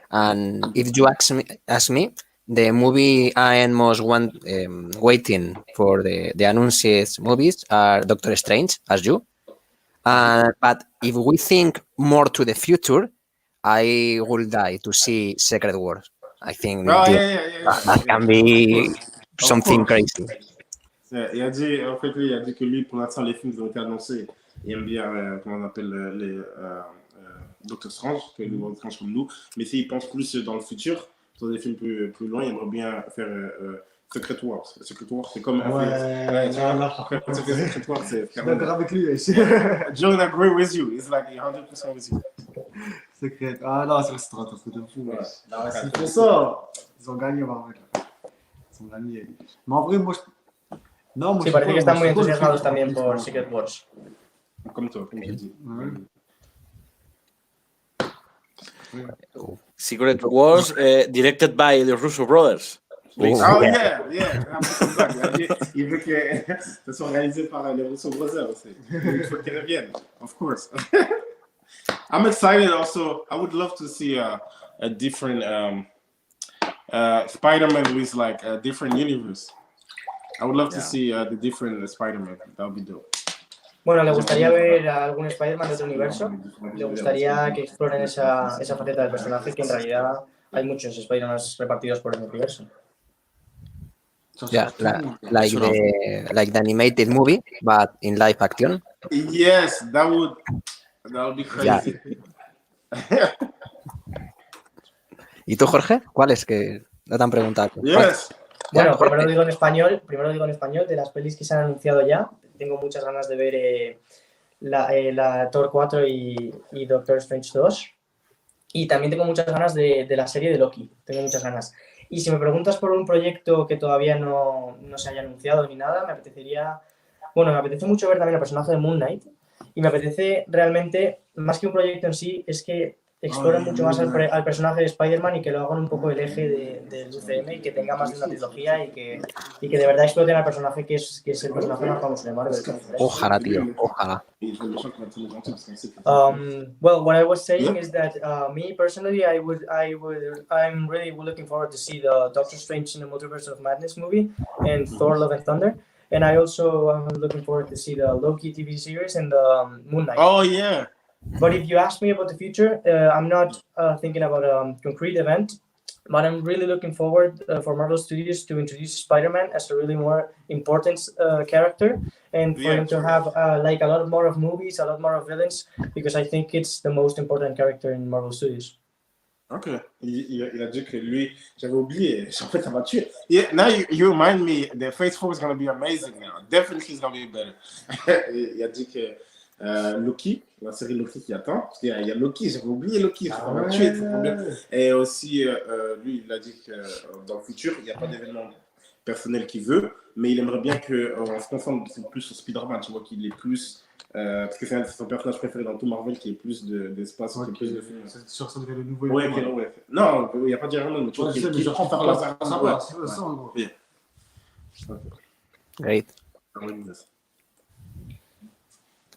Speaker 3: And if you ask me, the movie I am most waiting for the announced movies are Doctor Strange, as you. But if we think more to the future, I will die to see Secret Wars. I think that can be something crazy.
Speaker 1: Il a dit que lui, pour l'instant, les films qui ont été annoncés, il aime bien, comment on appelle, les Doctor Strange, que les Doctor Strange comme nous. Mais s'il pense plus dans le futur, sur des films plus loin, il aimerait bien faire Secret Wars. Secret Wars, c'est comme Secret Wars, c'est
Speaker 5: Je suis d'accord avec lui.
Speaker 1: John agree with you. It's like 100% with you.
Speaker 5: Secret. Ah non, c'est un truc de fou. S'ils font ça, ils ont gagné, Marvel. Ils ont gagné. Mais en vrai, moi,
Speaker 4: sí, parece que están muy entusiasmados también por Secret Wars.
Speaker 1: Comme toi, comme j'ai dit.
Speaker 2: Secret Wars, directed by the Russo Brothers.
Speaker 1: Oh yeah. Il veut que ce soit réalisé par les Russo Brothers aussi. Il faut qu'ils reviennent, of course. I'm excited also. I would love to see a different Spider-Man with like a different universe. I would love to see the different Spider-Man. That would be dope.
Speaker 4: Bueno, le gustaría ver a algún Spider-Man de otro universo. Le gustaría que exploren esa faceta del personaje, que en realidad hay muchos Spider-Man repartidos por el universo.
Speaker 3: Yeah, like the animated movie, but in live action.
Speaker 1: Yes, that would be crazy.
Speaker 3: Yeah. ¿Y tú, Jorge? ¿Cuál es que no te han preguntado?
Speaker 1: Yes.
Speaker 4: Bueno, primero lo digo en español, de las pelis que se han anunciado ya. Tengo muchas ganas de ver la Thor 4 y Doctor Strange 2. Y también tengo muchas ganas de la serie de Loki. Tengo muchas ganas. Y si me preguntas por un proyecto que todavía no se haya anunciado ni nada, me apetece mucho ver también el personaje de Moon Knight. Y me apetece realmente, más que un proyecto en sí, es que exploren mucho más al personaje de Spider-Man y que lo hagan un poco el eje del UCM y que tenga más de una trilogía y que de verdad exploten al personaje que es el personaje más famoso de Marvel.
Speaker 3: Ojalá, tío, ojalá.
Speaker 4: Well, what I was saying is that me personally, I'm really looking forward to see the Doctor Strange in the Multiverse of Madness movie and Thor: Love and Thunder, and I also am looking forward to see the Loki TV series and the Moon Knight.
Speaker 1: Oh yeah.
Speaker 4: But if you ask me about the future, I'm not thinking about a concrete event, but I'm really looking forward for Marvel Studios to introduce Spider-Man as a really more important character, and for him to have like a lot more of movies, a lot more of villains, because I think it's the most important character in Marvel Studios.
Speaker 1: Ok. Il a dit que lui, j'avais oublié. En fait, ça m'a tué. Yeah, now you remind me that Phase 4 is going to be amazing now. Definitely it's going to be better. Il a dit que Loki, la série Loki qui attend. Il y a Loki, j'avais oublié Loki. Ça m'a tué, c'est trop bien. Et aussi, lui, il a dit que dans le futur, il n'y a pas d'événement personnel qu'il veut, mais il aimerait bien qu'on se concentre plus sur Spider-Man, tu vois, qu'il est plus. Parce que c'est son personnage préféré dans tout Marvel qui est plus d'espace, qui est plus de films.
Speaker 5: C'est sûr, ça devient le nouveau.
Speaker 1: Ouais. Non, il n'y a pas de mais tu vois, qui prend par la
Speaker 5: ça va, c'est ça en gros.
Speaker 3: Great.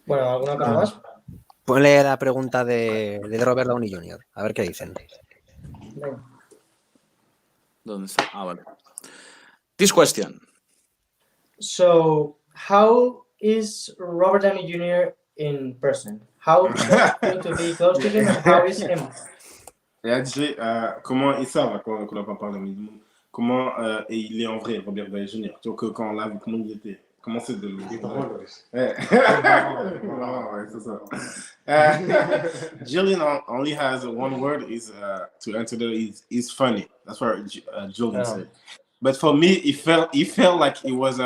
Speaker 4: Bueno, ¿alguna cosa más?
Speaker 3: Ponle la pregunta de Robert Downey Jr. A ver qué dicen.
Speaker 4: Venga.
Speaker 2: ¿Dónde está? Ah, vale. This question.
Speaker 4: So, how is Robert Downey Jr. in person? How does it feel to be close to him, and how is him?
Speaker 1: Il a dit comment, et ça va, qu'on n'a pas parlé, mais comment il est en vrai, Robert Downey Jr. Donc, quand on l'a vu, comment il était. Comment c'est de
Speaker 5: Il est drôle,
Speaker 1: ouais, c'est ça. Julian only has one word is to answer that is funny. That's what Julian said. But for me, it felt like it was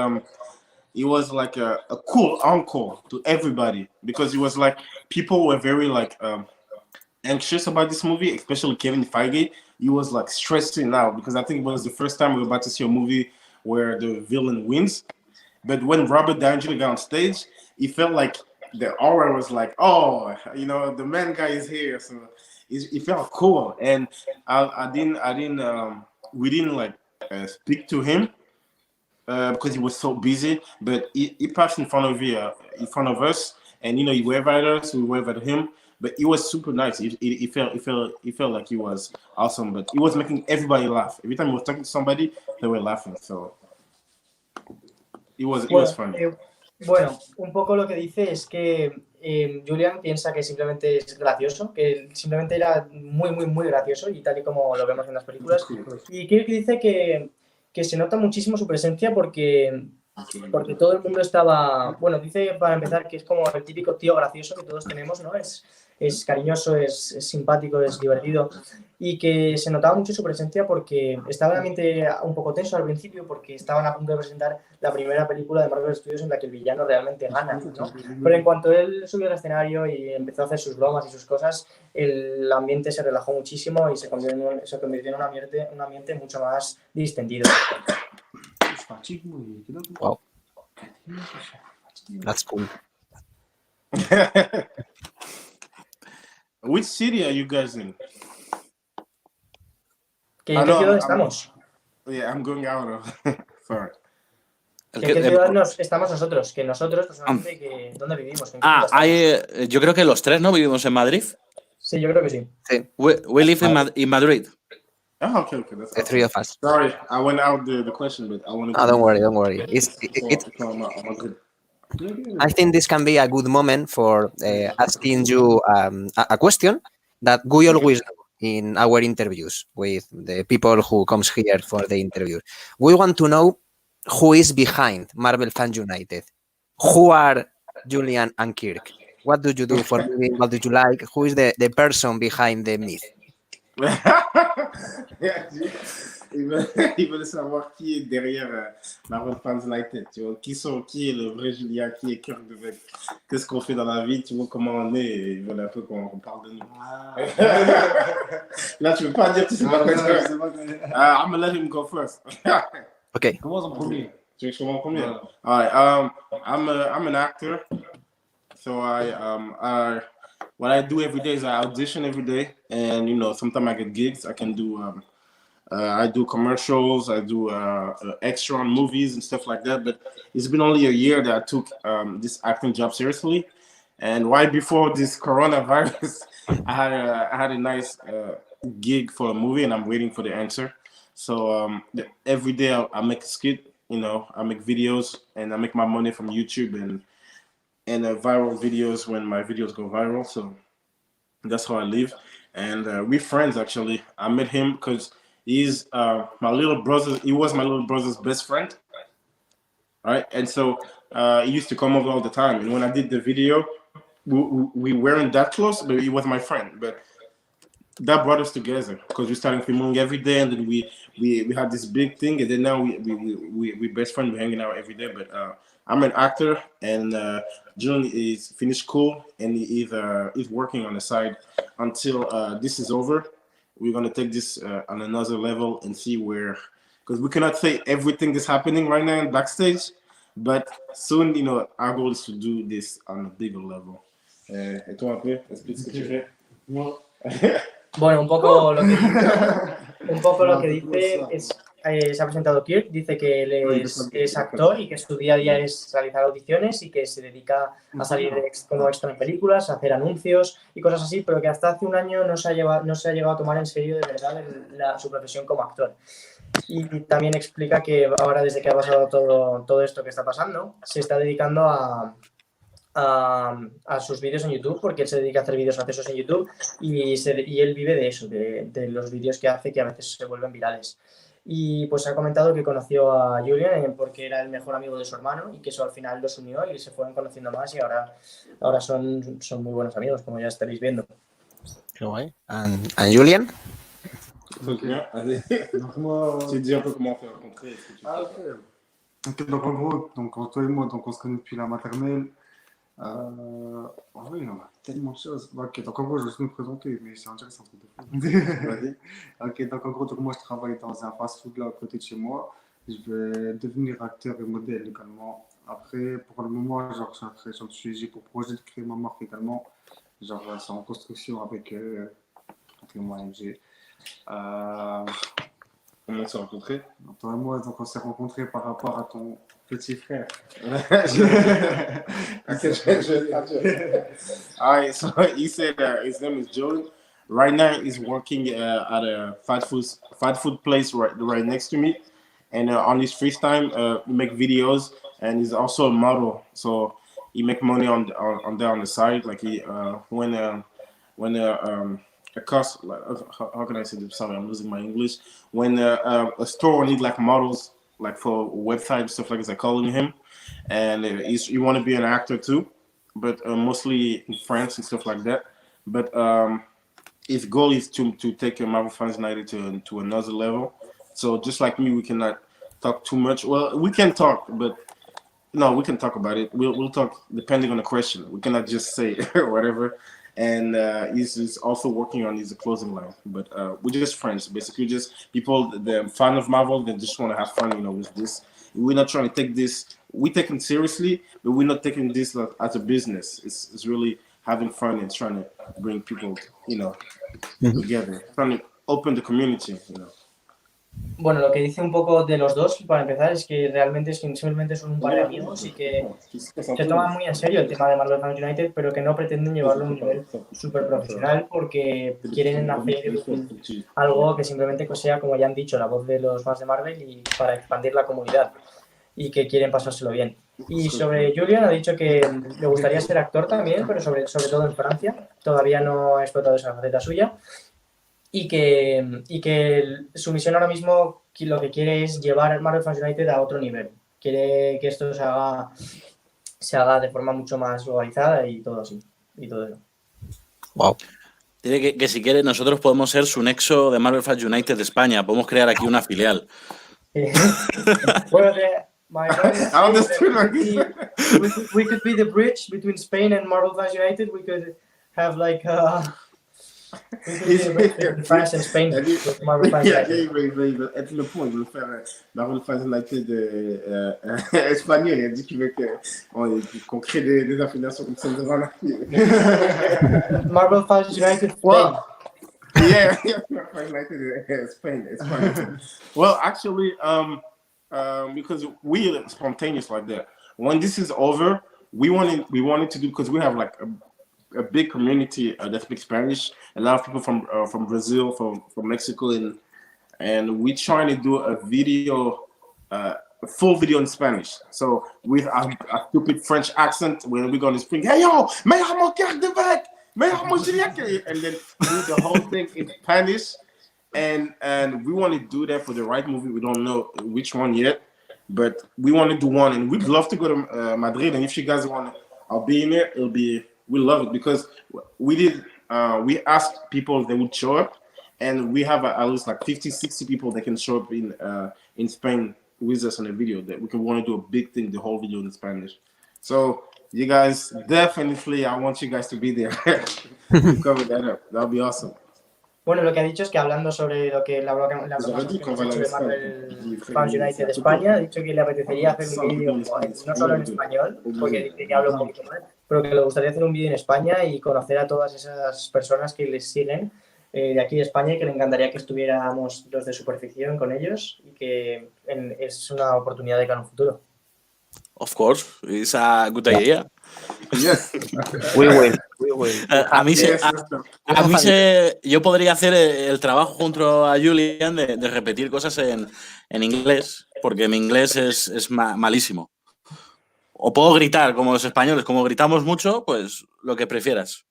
Speaker 1: like a cool encore to everybody, because it was like people were very like anxious about this movie, especially Kevin Feige. He was like stressing out because I think it was the first time we were about to see a movie where the villain wins. But when Robert Downey Jr. got on stage, it felt like the aura was like, oh, you know, the main guy is here. So it felt cool. And we didn't like speak to him because he was so busy. But he passed in front of us, and you know, he waved at us, we waved at him. But it was super nice. It felt like he was awesome. But he was making everybody laugh. Every time he was talking to somebody, they were laughing. So. It was funny.
Speaker 4: Bueno, un poco lo que dice es que Julian piensa que simplemente es gracioso, que simplemente era muy, muy, muy gracioso, y tal y como lo vemos en las películas. Y Kirk dice que se nota muchísimo su presencia porque todo el mundo estaba... Bueno, dice para empezar que es como el típico tío gracioso que todos tenemos, ¿no? Es cariñoso, es simpático, es divertido, y que se notaba mucho su presencia porque estaba el ambiente un poco tenso al principio porque estaban a punto de presentar la primera película de Marvel Studios en la que el villano realmente gana, ¿no? Pero en cuanto él subió al escenario y empezó a hacer sus bromas y sus cosas, el ambiente se relajó muchísimo y se convirtió en un ambiente mucho más distendido.
Speaker 3: Wow. That's cool.
Speaker 1: Which city are you guys in?
Speaker 4: ¿En qué ciudad estamos?
Speaker 1: Yeah, I'm going out of. Sorry.
Speaker 4: ¿En qué ciudad estamos nosotros? Que nosotros, personalmente, ¿dónde vivimos?
Speaker 2: Yo creo que los tres, ¿no? Vivimos en Madrid.
Speaker 4: Sí, yo creo que sí.
Speaker 2: We live in Madrid.
Speaker 1: Oh, okay. That's
Speaker 3: The three of us.
Speaker 1: Sorry, I went out the question, but I wanted to...
Speaker 3: Don't worry. I think this can be a good moment for asking you a question that we always do in our interviews with the people who comes here for the interview. We want to know who is behind Marvel Fans United. Who are Julian and Kirk? What do you do for living? What do you like? Who is the person behind the myth?
Speaker 1: ils veulent savoir qui est derrière Marvel Fans United, tu vois, qui est le vrai Julien, qui est Kirk Devec, qu'est-ce qu'on fait dans la vie, tu vois, comment on est, et ils veulent un peu qu'on parle de nous. Là, tu veux pas dire, tu sais pas quoi dire. I'm gonna let him go first.
Speaker 3: Ok.
Speaker 5: Commence en premier.
Speaker 1: Tu veux que je commence en premier?
Speaker 5: Voilà.
Speaker 1: All right, I'm an actor, so what I do every day is I audition every day, and you know, sometimes I get gigs. I do commercials, I do extra on movies and stuff like that. But it's been only a year that I took this acting job seriously. And right before this coronavirus, I had a nice gig for a movie, and I'm waiting for the answer. So every day I make a skit, you know, I make videos, and I make my money from YouTube and viral videos when my videos go viral. So that's how I live. And we're friends, actually. I met him because he's my little brother. He was my little brother's best friend, right? And so he used to come over all the time. And when I did the video, we weren't that close, but he was my friend. But that brought us together because we started filming every day, and then we had this big thing, and then now we best friends. We're hanging out every day. But I'm an actor, and June is finished school, and he's working on the side until this is over. We're gonna take this on another level and see where, because we cannot say everything is happening right now in backstage, but soon, you know, our goal is to do this on a bigger level. Et toi, un peu, explique ce que tu fais.
Speaker 4: Bueno, un poco lo que dice es, se ha presentado Kirk, dice que él es actor y que su día a día es realizar audiciones y que se dedica a salir como extra en películas, a hacer anuncios y cosas así, pero que hasta hace un año no se ha llegado a tomar en serio de verdad su profesión como actor. Y también explica que ahora, desde que ha pasado todo esto que está pasando, se está dedicando a sus vídeos en YouTube, porque él se dedica a hacer vídeos graciosos en YouTube y él vive de eso, de los vídeos que hace, que a veces se vuelven virales. Y pues ha comentado que conoció a Julian porque era el mejor amigo de su hermano y que eso al final los unió y se fueron conociendo más y ahora son muy buenos amigos, como ya estaréis viendo.
Speaker 3: Qué guay. ¿And Julian?
Speaker 1: Donc,
Speaker 5: Donc moi,
Speaker 1: tu dis un peu comment on s'est rencontrés.
Speaker 5: ok, donc en gros, donc, toi et moi, donc, on se connaît depuis la maternelle. En vrai, il y en a tellement de choses. Ok, donc en gros, je vais juste me présenter, mais c'est un truc de fou.
Speaker 1: Vas-y.
Speaker 5: Ok, donc en gros, donc, moi, je travaille dans un fast-food là à côté de chez moi. Je vais devenir acteur et modèle également. Après, pour le moment, genre, j'ai pour projet de créer ma marque également. Genre, c'est en construction avec moi et MG.
Speaker 1: Comment on s'est rencontrés?
Speaker 5: Toi et moi, donc, on s'est rencontrés par rapport à ton petit frère.
Speaker 1: All right, so he said his name is Jordan. Right now, he's working at a fast food place right next to me, and on his free time, he make videos, and he's also a model. So he make money on there on the side. Like when a cost, like, how can I say this? Sorry, I'm losing my English. When a store need like models, like for website stuff like this, they're calling him, and he want to be an actor too, but mostly in France and stuff like that. But his goal is to take Marvel Fans United to another level. So just like me, we cannot talk too much. Well, we can talk, but no, we can talk about it. We'll talk depending on the question. We cannot just say whatever. And he's also working on his closing line. But we're just friends, basically, just people that are fan of Marvel that just want to have fun, you know, with this. We're not trying to take this. We take it seriously, but we're not taking this as a business. It's really having fun and trying to bring people, you know, together, trying to open the community, you know.
Speaker 4: Bueno, lo que dice un poco de los dos, para empezar, es que realmente simplemente son un par de amigos y que se toman muy en serio el tema de Marvel Fans United, pero que no pretenden llevarlo a un nivel súper profesional porque quieren hacer algo que simplemente sea, como ya han dicho, la voz de los fans de Marvel y para expandir la comunidad y que quieren pasárselo bien. Y sobre Julian ha dicho que le gustaría ser actor también, pero sobre todo en Francia. Todavía no ha explotado esa faceta suya. Y que su misión ahora mismo lo que quiere es llevar Marvel Fans United a otro nivel. Quiere que esto se haga de forma mucho más globalizada y todo así. Y todo eso.
Speaker 3: Wow.
Speaker 2: Dile que si quiere nosotros podemos ser su nexo de Marvel Fans United de España. Podemos crear aquí una filial.
Speaker 4: Well, my brother
Speaker 1: I understood what you
Speaker 4: said we could be the bridge between Spain and Marvel Fans United. We could have like we could be the bridge between France and Spain with Marvel Fans United.
Speaker 1: Il veut être le pont, il veut faire Marvel Fans United espagnol. Il a dit qu'il veut qu'on crée des affiliations comme ça devant la
Speaker 4: Marvel Fans United Spain.
Speaker 1: Well, yeah, Marvel Fans United Spain. Well, actually, because we're spontaneous like that. When this is over, we wanted to do, because we have like a big community that speaks Spanish. A lot of people from Brazil, from Mexico, and we're trying to do a video, a full video in Spanish. So with a stupid French accent, where we're going to speak, hey yo, me llamo Cardevec, me llamo Juliette, and then do the whole thing in Spanish. And we want to do that for the right movie. We don't know which one yet, but we want to do one, and we'd love to go to Madrid. And if you guys want, I'll be in it. We love it, because we asked people if they would show up, and we have at least like 50, 60 people that can show up in Spain with us on a video. That we can want to do a big thing, the whole video in Spanish. So you guys, definitely, I want you guys to be there to cover that up. That'll be awesome.
Speaker 4: Bueno, lo que ha dicho es que hablando sobre lo que la broma que hemos hecho de Marvel Fans United de España, ha dicho que le apetecería hacer un vídeo no solo en español, porque dice que habla un poquito mal, pero que le gustaría hacer un vídeo en España y conocer a todas esas personas que les siguen de aquí de España, y que le encantaría que estuviéramos los de Superficción con ellos, y que es una oportunidad de cara a un futuro.
Speaker 2: Of course, it's a good idea.
Speaker 1: Yes.
Speaker 3: We will.
Speaker 2: Yo podría hacer el trabajo junto a Julian de repetir cosas en inglés, porque mi inglés es malísimo. O puedo gritar como los españoles, como gritamos mucho, pues lo que prefieras.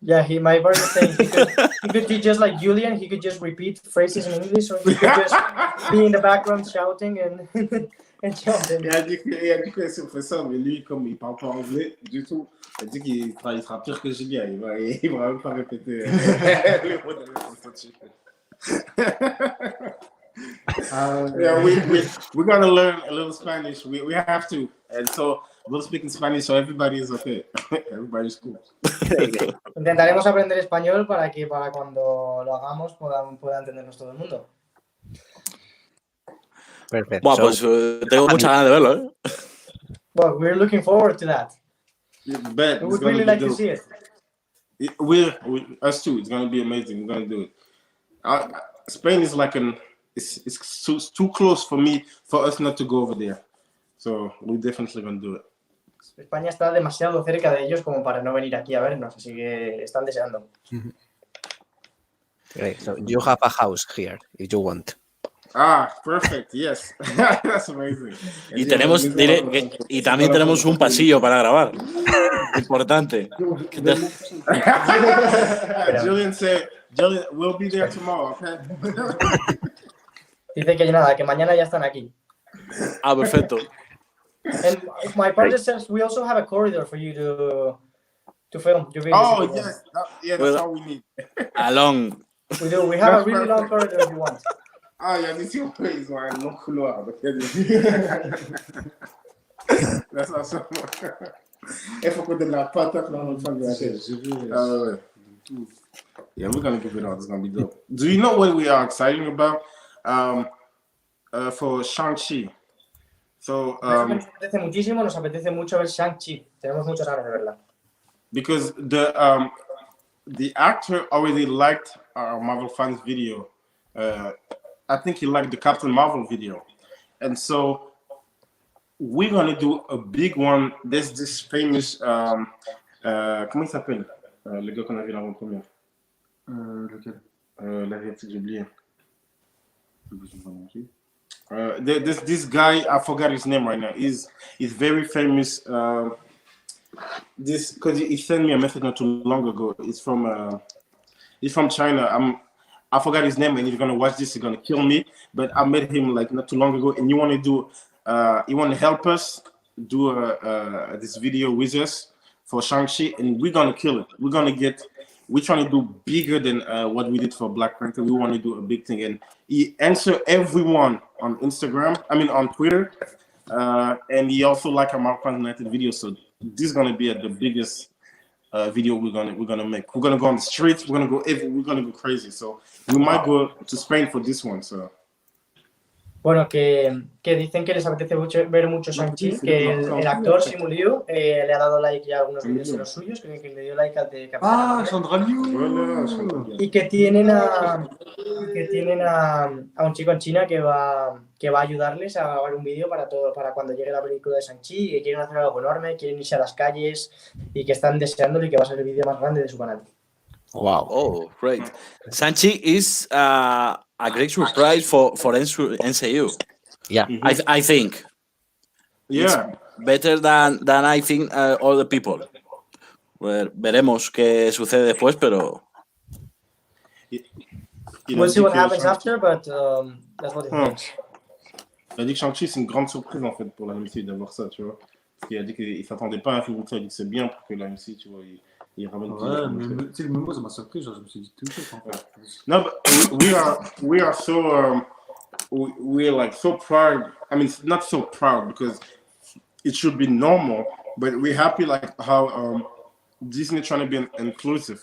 Speaker 4: Yeah, my brother is saying he could be just like Julian. He could just repeat phrases in English, or he could just be in the background shouting and chanting.
Speaker 1: Il a dit que c'est professeur, mais lui, comme il parle pas anglais du tout, il a dit qu'il sera pire que Julien. Il va même pas répéter les mots de Yeah, we're gonna learn a little Spanish. We have to, and so we'll speak in Spanish, so everybody is okay. Everybody's cool.
Speaker 4: Intentaremos aprender español para que para cuando lo hagamos pueda entendernos todo el mundo.
Speaker 3: Perfecto.
Speaker 2: Bueno, pues tengo muchas ganas de verlo, ¿eh?
Speaker 4: Well, we're looking forward to that.
Speaker 1: But
Speaker 4: We would really like to see it.
Speaker 1: Us too. It's gonna be amazing. We're gonna do it. Spain is like it's too close for us not to go over there. So we're definitely gonna do it.
Speaker 4: España está demasiado cerca de ellos como para no venir aquí a vernos, así que están deseando.
Speaker 3: Great. So you have a house here if you want.
Speaker 1: Perfect. Yes. That's amazing.
Speaker 2: Y también tenemos un pasillo para grabar. Importante.
Speaker 1: Julian said, we'll be there tomorrow, okay?
Speaker 4: Dice que nada, que mañana ya están aquí.
Speaker 2: Perfecto.
Speaker 4: And my partner says we also have a corridor for you to film your videos.
Speaker 1: Oh, yes. That's all we need.
Speaker 2: Along.
Speaker 4: We do. We have a really long corridor if you want.
Speaker 1: Il y a des surprises, ouais, un long couloir. That's awesome. Il faut qu'on donne la patate dans notre famille. Yeah, we're going to give it all. It's going to be dope. Do you know what we are excited about for Shang-Chi? So,
Speaker 4: Nos apetece mucho ver Shang-Chi. Tenemos muchas ganas de verla.
Speaker 1: Because the actor already liked our Marvel fans video. I think he liked the Captain Marvel video. And so we're going to do a big one. There's this famous... comment il s'appelle le gars qu'on a vu l'avant-première?
Speaker 5: Lequel?
Speaker 1: L'asiatique, j'ai oublié. There's this guy, I forgot his name right now. He's very famous. This because he sent me a message not too long ago. He's from China. I forgot his name, and if you're gonna watch this, he's gonna kill me. But I met him like not too long ago, and you want to help us do this video with us for Shang-Chi, and we're gonna kill it. We're gonna get we're trying to do bigger than what we did for Black Panther. We want to do a big thing, and he answered everyone on Instagram. I mean on Twitter, and he also liked our Marvel Fans United video. So this is gonna be the biggest video we're gonna make. We're gonna go on the streets. We're gonna go crazy. So we might go to Spain for this one. So.
Speaker 4: Bueno, que dicen que les apetece ver mucho Shang-Chi, que el actor Simu Liu le ha dado like ya a algunos vídeos de los suyos, que le dio like al de Capitán
Speaker 5: Ah,
Speaker 4: Marvel,
Speaker 5: Chandra Liu.
Speaker 4: y que tienen a un chico en China que va a ayudarles a grabar un vídeo para cuando llegue la película de Shang-Chi, que quieren hacer algo enorme, quieren irse a las calles y que están deseándolo y que va a ser el vídeo más grande de su canal.
Speaker 3: Wow.
Speaker 2: Oh, great. Shang-Chi is a great surprise for NCU.
Speaker 3: Yeah.
Speaker 2: I think.
Speaker 1: Yeah.
Speaker 2: It's better than I think all the people. Veremos qué sucede después, pero...
Speaker 4: We'll see what happens after, but that's what it means.
Speaker 1: Il a dit que Shang-Chi, c'est une grande surprise en fait pour la MC d'avoir ça, tu vois. Parce qu'il a dit qu'il ne s'attendait pas à un film comme ça. Il dit que c'est bien pour que la MC, tu vois, il ramène
Speaker 5: Ouais, mais tu sais, même moi, ça m'a surpris. Genre, je me suis dit tout de suite, en fait.
Speaker 1: No, but we are so we're like so proud. I mean, not so proud because it should be normal, but we're happy like how Disney trying to be inclusive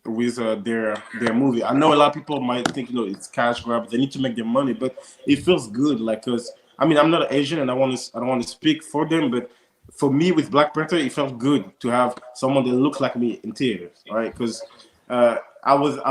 Speaker 1: with their movie. I know a lot of people might think it's cash grab. They need to make their money, but it feels good. Like, cause I mean, I'm not Asian, and I don't want to speak for them, but for me with Black Panther, it felt good to have someone that looks like me in theaters, right? Because I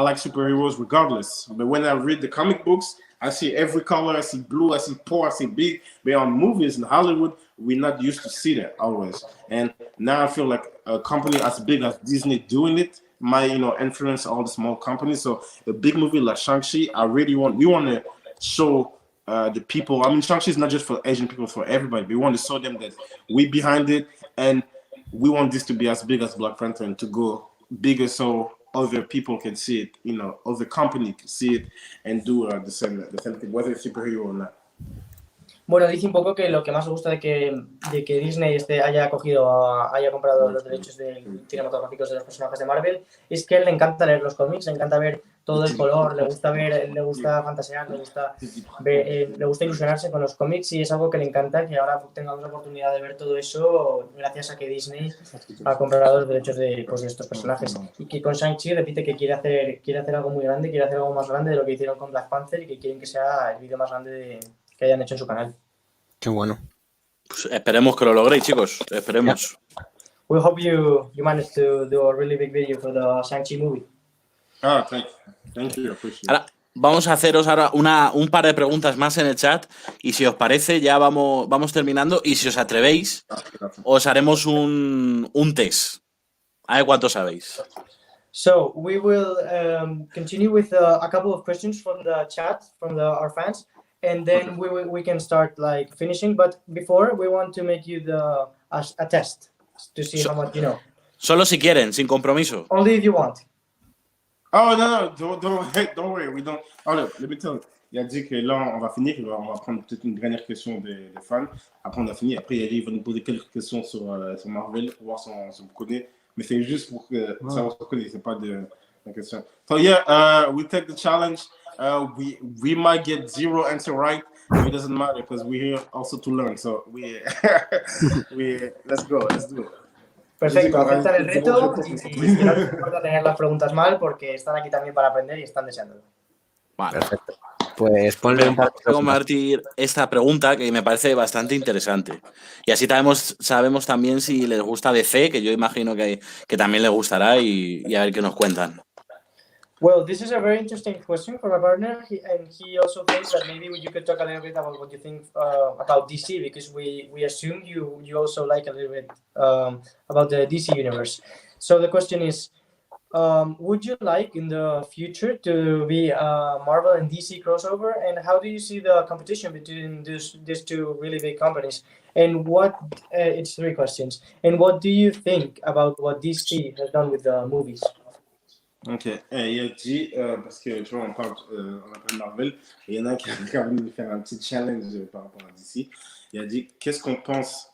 Speaker 1: like superheroes regardless, but when I read the comic books, I see every color. I see blue. I see poor. I see big. But on movies in Hollywood, we're not used to see that always. And now I feel like a company as big as Disney doing it might, influence all the small companies. So a big movie like Shang-Chi, we want to show the people. I mean, Shang-Chi is not just for Asian people, for everybody. We want to show them that we behind it, and we want this to be as big as Black Panther and to go bigger so other people can see it, other company can see it and do the same thing, whether it's superhero or not.
Speaker 4: Bueno, dice un poco que lo que más le gusta de que Disney haya comprado los derechos cinematográficos de los personajes de Marvel es que a él le encanta leer los cómics, le encanta ver todo el color, le gusta fantasear, le gusta ilusionarse con los cómics y es algo que le encanta que ahora tengamos la oportunidad de ver todo eso gracias a que Disney ha comprado los derechos de estos personajes. Y que con Shang-Chi repite que quiere hacer algo muy grande, quiere hacer algo más grande de lo que hicieron con Black Panther y que quieren que sea el vídeo más grande que hayan hecho en su canal.
Speaker 3: Qué bueno.
Speaker 2: Pues esperemos que lo logréis, chicos. Esperemos.
Speaker 4: Yeah. We hope you manage to do a really big video for the Shang-Chi movie.
Speaker 1: Ah, thank you. Appreciate it.
Speaker 2: Ahora vamos a haceros ahora un par de preguntas más en el chat y si os parece ya vamos terminando y si os atrevéis os haremos un test. A ver cuánto sabéis.
Speaker 4: So we will continue with a couple of questions from the chat from our fans. And then we can start like finishing, but before we want to make you a test to see how much you know.
Speaker 2: Solo si quieren, sin compromiso.
Speaker 4: Only if you want.
Speaker 1: Oh no, don't worry, we don't. Oh no, let me tell you. Il a dit que là on va finir, on va prendre peut-être une dernière question des fans. Après on a fini. Après il va nous poser quelques questions sur Marvel pour voir si on connaît. Mais c'est juste pour que ça on se connaît, c'est pas de la question. So yeah, we take the challenge. We might get zero answer right, but it doesn't matter because we're here also to learn. So let's go, let's do it.
Speaker 4: Perfecto, aceptan el reto y no les importa tener las preguntas mal porque están aquí también para aprender y están deseándolo.
Speaker 2: Vale.
Speaker 3: Perfecto. Pues ponle un par de
Speaker 2: Voy a compartir esta pregunta que me parece bastante interesante. Y así sabemos también si les gusta DC, que yo imagino que también les gustará y a ver qué nos cuentan.
Speaker 4: Well, this is a very interesting question for my partner, and he also thinks that maybe you could talk a little bit about what you think about DC, because we assume you also like a little bit about the DC universe. So the question is, would you like in the future to be a Marvel and DC crossover, and how do you see the competition between these two really big companies? And it's 3 questions. And what do you think about what DC has done with the movies?
Speaker 1: Ok, il a dit, parce que tu vois, on parle Marvel, et il y en a un qui a voulu nous faire un petit challenge par rapport à DC. Il a dit, qu'est-ce qu'on pense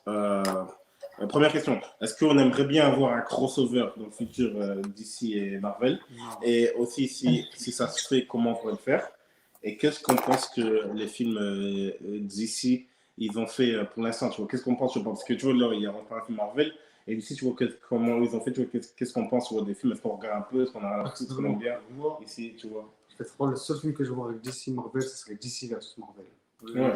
Speaker 1: Première question, est-ce qu'on aimerait bien avoir un crossover dans le futur DC et Marvel? Et aussi, si ça se fait, comment on pourrait le faire? Et qu'est-ce qu'on pense que les films DC, ils ont fait pour l'instant, tu vois? Qu'est-ce qu'on pense, parce que tu vois, là, il y a encore un film Marvel, et d'ici, tu vois, comment ils ont fait, tu vois, qu'est-ce qu'on pense sur des films? Est-ce qu'on regarde un peu? Est-ce qu'on a un truc qu'on aime bien? Ici, tu vois.
Speaker 5: Le seul film que je vois avec DC Marvel, ce serait DC versus Marvel.
Speaker 1: Ouais.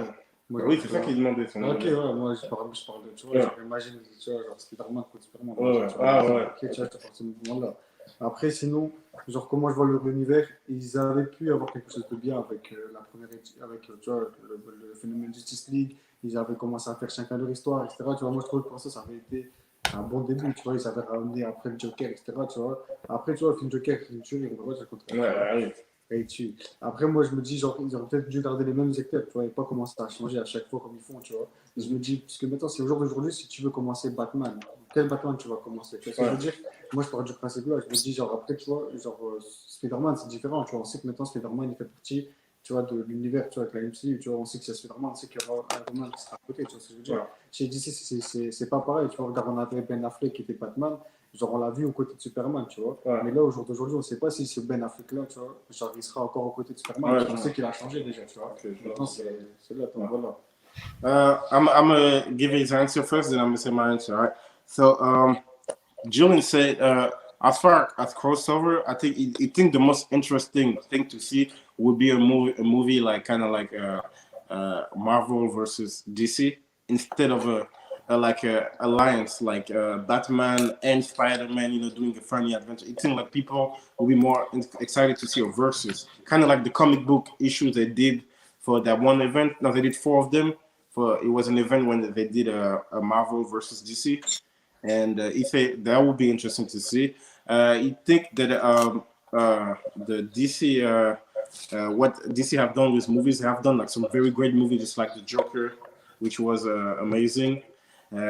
Speaker 5: Moi,
Speaker 1: Oui, c'est ça qu'il demandait.
Speaker 5: Ok, ouais, moi je parle de, tu vois, j'imagine, tu vois, genre Spider-Man contre Superman.
Speaker 1: Ouais,
Speaker 5: tu vois, ok, tu vois, à partir de ce moment-là. Après, sinon, genre, comment je vois l'univers, ils avaient pu avoir quelque chose de bien avec la première, avec, tu vois, le phénomène Justice League, ils avaient commencé à faire chacun leur histoire, etc. Tu vois, moi je trouve que pour ça avait été un bon début, tu vois, ils avaient ramené après le Joker, etc. Tu vois, après, tu vois, le film Joker, il va ça contre. Après, moi, je me dis, genre, ils auraient peut-être dû garder les mêmes acteurs, tu vois, et pas commencer à changer à chaque fois comme ils font, tu vois. Et je me dis, parce que maintenant, c'est au jour d'aujourd'hui, si tu veux commencer Batman, quel Batman tu vas commencer? Tu vois ce que je veux dire? Moi, je pars du principe là, je me dis, genre, après, tu vois, genre, Spider-Man, c'est différent, tu vois. On sait que maintenant, Spider-Man, il fait partie, tu vois, de l'univers, tu vois, avec la MCU, tu vois. On sait que c'est Spider-Man, on sait qu'il y aura Iron Man qui sera à côté, tu vois ce que je veux dire? Chez DC, c'est pas pareil, tu vois. Regarde, on avait Ben Affleck qui était Batman. Genre, on l'a vu aux côtés de Superman, tu vois. Mais là, au jour d'aujourd'hui, on ne sait pas si ce Ben Affleck-là, tu vois, genre, il sera encore aux côtés de Superman. On sait qu'il a changé déjà, tu vois. Maintenant, c'est là, voilà.
Speaker 1: I'm gonna give his answer first, then I'm gonna say my answer. All right. So, Julian said, as far as crossover, I think the most interesting thing to see would be a movie like kind of like Marvel versus DC instead of a alliance like Batman and Spider-Man, you know, doing a funny adventure. It seems like people will be more excited to see a versus, kind of like the comic book issues they did for that one event. Now they did 4 of them. It was an event when they did a Marvel versus DC, and he said that would be interesting to see. He think that the DC what DC have done with movies, they have done like some very great movies, just like the Joker, which was amazing.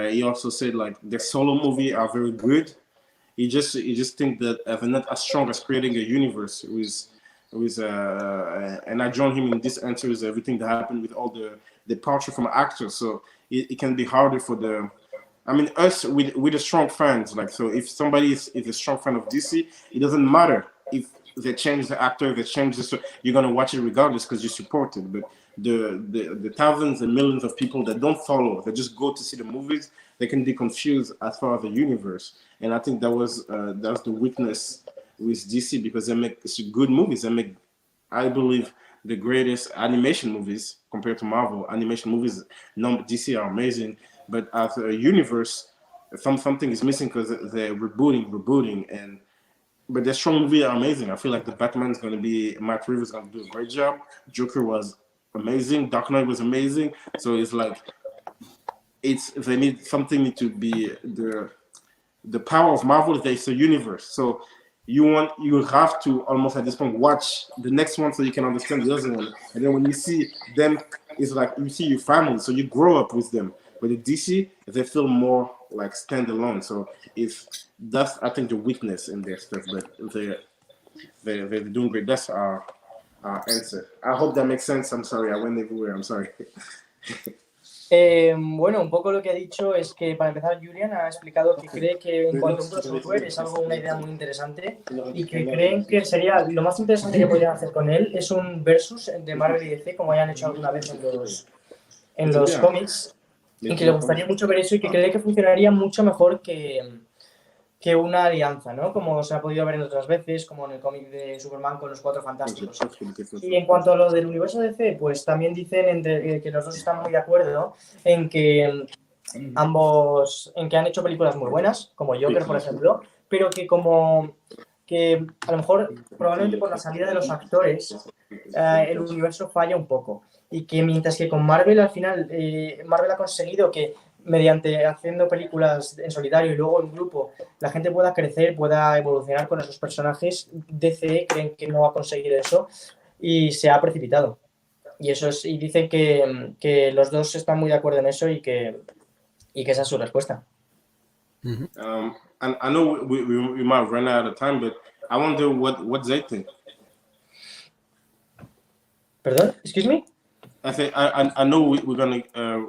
Speaker 1: He also said like the solo movie are very good. He just think that they're not as strong as creating a universe with and I join him in this answer is everything that happened with all the departure from actors. So it can be harder for the. I mean, us with the strong fans. Like, so if somebody is a strong fan of DC, it doesn't matter if they change the actor, they change the. You're gonna watch it regardless because you support it. But the thousands and millions of people that don't follow, that just go to see the movies, they can be confused as far as the universe. And I think that's the weakness with DC because they make good movies. They make, I believe, the greatest animation movies compared to Marvel. Animation movies, DC are amazing, but as a universe, something is missing because they're rebooting, and but the strong movie are amazing. I feel like the Batman's going to be, Matt Reeves is going to do a great job. Joker was amazing. Dark Knight was amazing. So it's like, they need something to be the power of Marvel is that it's a universe. So you have to almost at this point watch the next one so you can understand the other one. And then when you see them, it's like you see your family, so you grow up with them. But the DC, they feel more like standalone. So that's I think the weakness in their stuff, but they're doing great. That's our answer. I hope that makes sense. I'm sorry, I went everywhere. I'm sorry.
Speaker 4: Bueno, un poco lo que ha dicho es que, para empezar, Julian ha explicado que cree que en cuanto a un crossover es una idea muy interesante y que creen que sería lo más interesante que podrían hacer con él es un versus de Marvel y DC, como hayan hecho alguna vez en los cómics, y que le gustaría mucho ver eso y que cree que funcionaría mucho mejor que una alianza, ¿no? Como se ha podido ver en otras veces, como en el cómic de Superman con los 4 Fantásticos. Y en cuanto a lo del universo DC, pues también dicen que los dos están muy de acuerdo en que en que han hecho películas muy buenas, como Joker, por ejemplo, pero que a lo mejor, probablemente por la salida de los actores, el universo falla un poco. Y que mientras que con Marvel, al final, Marvel ha conseguido que mediante haciendo películas en solitario y luego en grupo, la gente pueda crecer, pueda evolucionar con esos personajes. DC creen que no va a conseguir eso y se ha precipitado. Y dicen que los dos están muy de acuerdo en eso y que esa es su respuesta.
Speaker 1: And I know we might run out of time, but I wonder what they think.
Speaker 4: ¿Perdón? Excuse me?
Speaker 1: I think I know we're gonna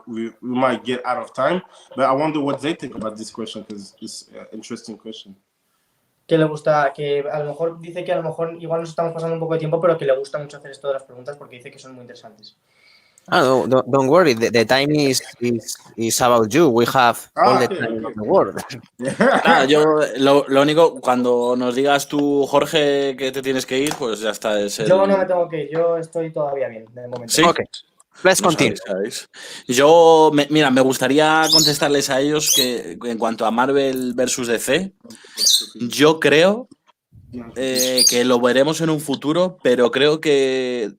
Speaker 1: we might get out of time, but I wonder what they think about this question because it's an interesting question.
Speaker 4: Que le gusta, que a lo mejor dice que a lo mejor igual nos estamos pasando un poco de tiempo, pero que le gusta mucho hacer esto de las preguntas porque dice que son muy interesantes.
Speaker 3: No, don't worry. The time is about you. We have all the time in the world.
Speaker 2: Nada, yo lo único, cuando nos digas tú, Jorge, que te tienes que ir, pues ya está.
Speaker 4: Yo no me tengo que ir, yo estoy todavía bien de momento.
Speaker 2: ¿Sí?
Speaker 3: Ok. Let's
Speaker 2: No
Speaker 3: continue.
Speaker 2: sabéis. Yo, mira, me gustaría contestarles a ellos que en cuanto a Marvel versus DC, yo creo que lo veremos en un futuro, pero creo que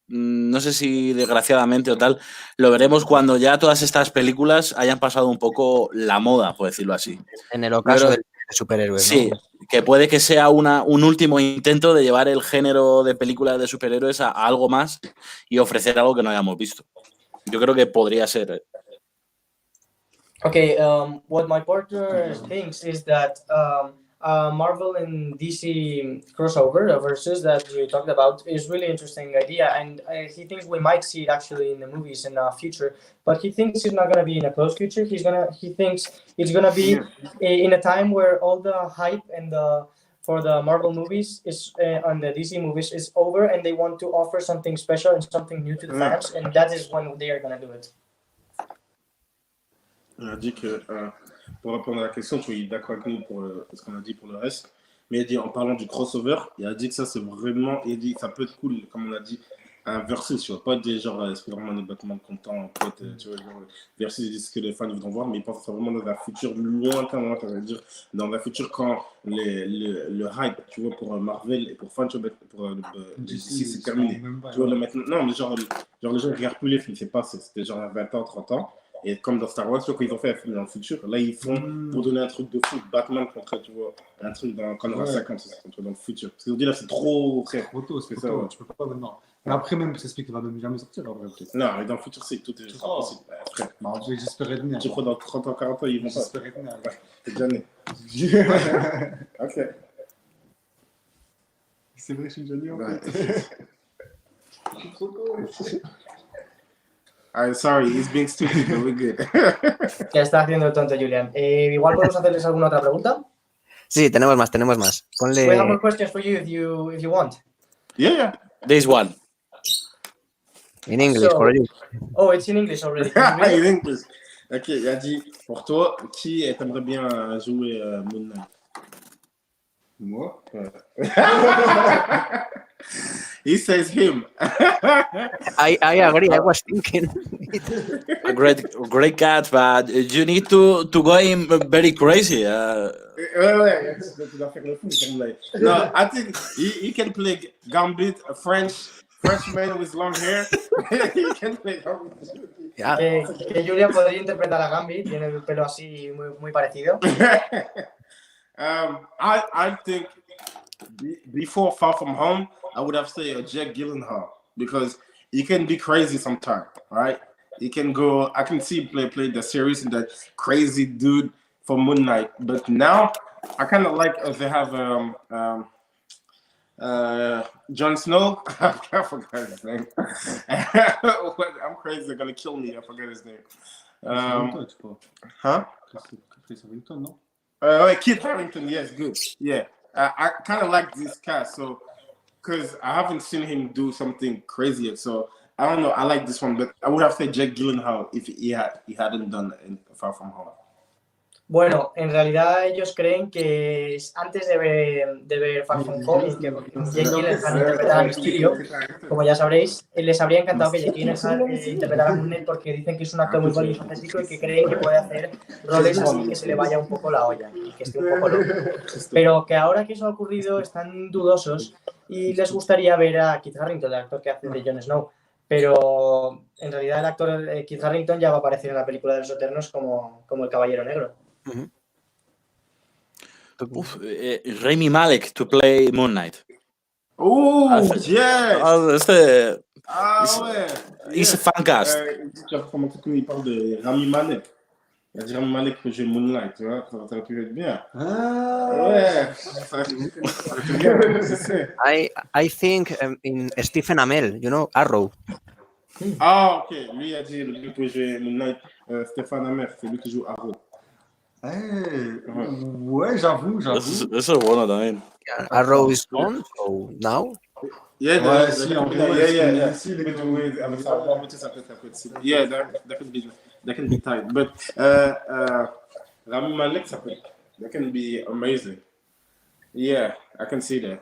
Speaker 2: no sé si desgraciadamente o tal, lo veremos cuando ya todas estas películas hayan pasado un poco la moda, por decirlo así.
Speaker 3: En el ocaso de superhéroes,
Speaker 2: sí,
Speaker 3: ¿no?
Speaker 2: que puede que sea un último intento de llevar el género de películas de superhéroes a algo más y ofrecer algo que no hayamos visto. Yo creo que podría ser.
Speaker 4: Okay, what my partner thinks is that Marvel and DC crossover versus that you talked about is really interesting idea, and he thinks we might see it actually in the movies in the future. But he thinks it's not going to be in a close future. He thinks it's going to be in a time where all the hype and for the Marvel movies is on the DC movies is over, and they want to offer something special and something new to the fans, and that is when they are going to do it.
Speaker 1: Il a dit que, pour répondre à la question, tu vois, il est d'accord avec nous pour ce qu'on a dit pour le reste. Mais il a dit, en parlant du crossover, il a dit que ça, c'est vraiment. Il a dit, ça peut être cool, comme on a dit, un versus, tu vois, pas des genre Spider-Man et Batman content, peut-être, tu vois, genre, versus, il dit ce que les fans voudront voir, mais il pense que c'est vraiment dans un futur lointain, ça veut dire, dans un futur quand le hype, tu vois, pour Marvel et pour fans, tu vois, pour DC, c'est terminé. Tu vois, là, maintenant, non, mais genre les gens ne regardent plus les films, c'est passé, c'était genre à 20 ans, 30 ans. Et comme dans Star Wars, tu vois, quand ils ont fait un film dans le futur, là, ils font pour donner un truc de fou. Batman contre, tu vois, un truc quand on aura 50, c'est dans le futur. Parce qu'ils dit là, c'est trop
Speaker 5: tôt, c'est
Speaker 1: ça, ouais.
Speaker 5: Tu peux pas maintenant. Mais après, même, c'est expliqué qu'il va même jamais sortir, en vrai, peut-être.
Speaker 1: Non, mais dans le futur, c'est tout est possible. Après,
Speaker 5: j'espérais venir.
Speaker 1: Tu crois dans 30 ans, 40 ans, ils vont pas.
Speaker 5: J'espérais venir.
Speaker 1: C'est déjà né. Ok.
Speaker 5: C'est vrai, je suis déjà né, en fait. Je suis trop con.
Speaker 1: I'm sorry, he's being stupid, but we're good.
Speaker 4: Ya está haciendo el tonto, Julian. Igual podemos hacerles alguna otra pregunta.
Speaker 3: Sí, tenemos más. Ponle...
Speaker 4: We have more questions for you if you want.
Speaker 1: Yeah.
Speaker 2: This one.
Speaker 3: In English, for you.
Speaker 4: Oh, it's in English already.
Speaker 1: In English. Ok, il a dit, pour toi, qui t'aimerais bien jouer Moon Knight? Moi? He says him.
Speaker 3: I agree. I was thinking.
Speaker 2: A great cat, but you need to go in very crazy.
Speaker 1: Ouais, tu dois faire le fou. No, I think he can play Gambit, a Frenchman with long hair. He can play Gambit.
Speaker 3: Yeah.
Speaker 4: Que Julian podría interpretar a Gambit, tiene el pelo así muy parecido.
Speaker 1: I think before Far From Home, I would have said Jack Gyllenhaal because he can be crazy sometimes, right? He can go. I can see him play the series and that crazy dude for Moon Knight. But now, I kind of like they have Jon Snow. I forgot his name. I'm crazy. They're gonna kill me. I forgot his name. Huh?
Speaker 5: Chris Harrington, no?
Speaker 1: Kit Harington. Yes, good. Yeah. I kind of like this cast, so because I haven't seen him do something crazy yet, so I don't know. I like this one, but I would have said Jack Gyllenhaal if he hadn't done Far From Home.
Speaker 4: Bueno, en realidad ellos creen que antes de ver Far From Home y que Jake Gyllenhaal interpretara a Mysterio, como ya sabréis, les habría encantado que Jake Gyllenhaal interpretara a Moon Knight porque dicen que es un actor muy polifacético y que creen que puede hacer roles así que se le vaya un poco la olla y que esté un poco loco. Pero que ahora que eso ha ocurrido están dudosos y les gustaría ver a Kit Harington, el actor que hace de Jon Snow. Pero en realidad el actor Kit Harington ya va a aparecer en la película de los Eternos como el Caballero Negro.
Speaker 2: Rami Malek to play Moon Knight.
Speaker 1: Oh, yes!
Speaker 2: He's a fan cast.
Speaker 1: Il parle de Rami Malek. Il a dit Rami Malek peut jouer Moon Knight, tu vois, ça aurait pu être bien. Ouais.
Speaker 3: I think in Stephen Amell, you know, Arrow.
Speaker 1: Ah, ok. Lui a dit, lui que j'ai Moon Knight, Stéphane Amer, c'est lui qui joue Arrow.
Speaker 5: Ouais, j'avoue.
Speaker 2: Eso es bueno también.
Speaker 3: Arrow is gone, so now.
Speaker 1: Yeah,
Speaker 5: Ouais, si, en vrai, ouais,
Speaker 1: yeah.
Speaker 5: si, il est
Speaker 1: With,
Speaker 5: quand même-
Speaker 1: with, avec sa voix, ça peut être. Yeah, that can be tight. But Rami Malek, that can be amazing. Yeah, I can see that.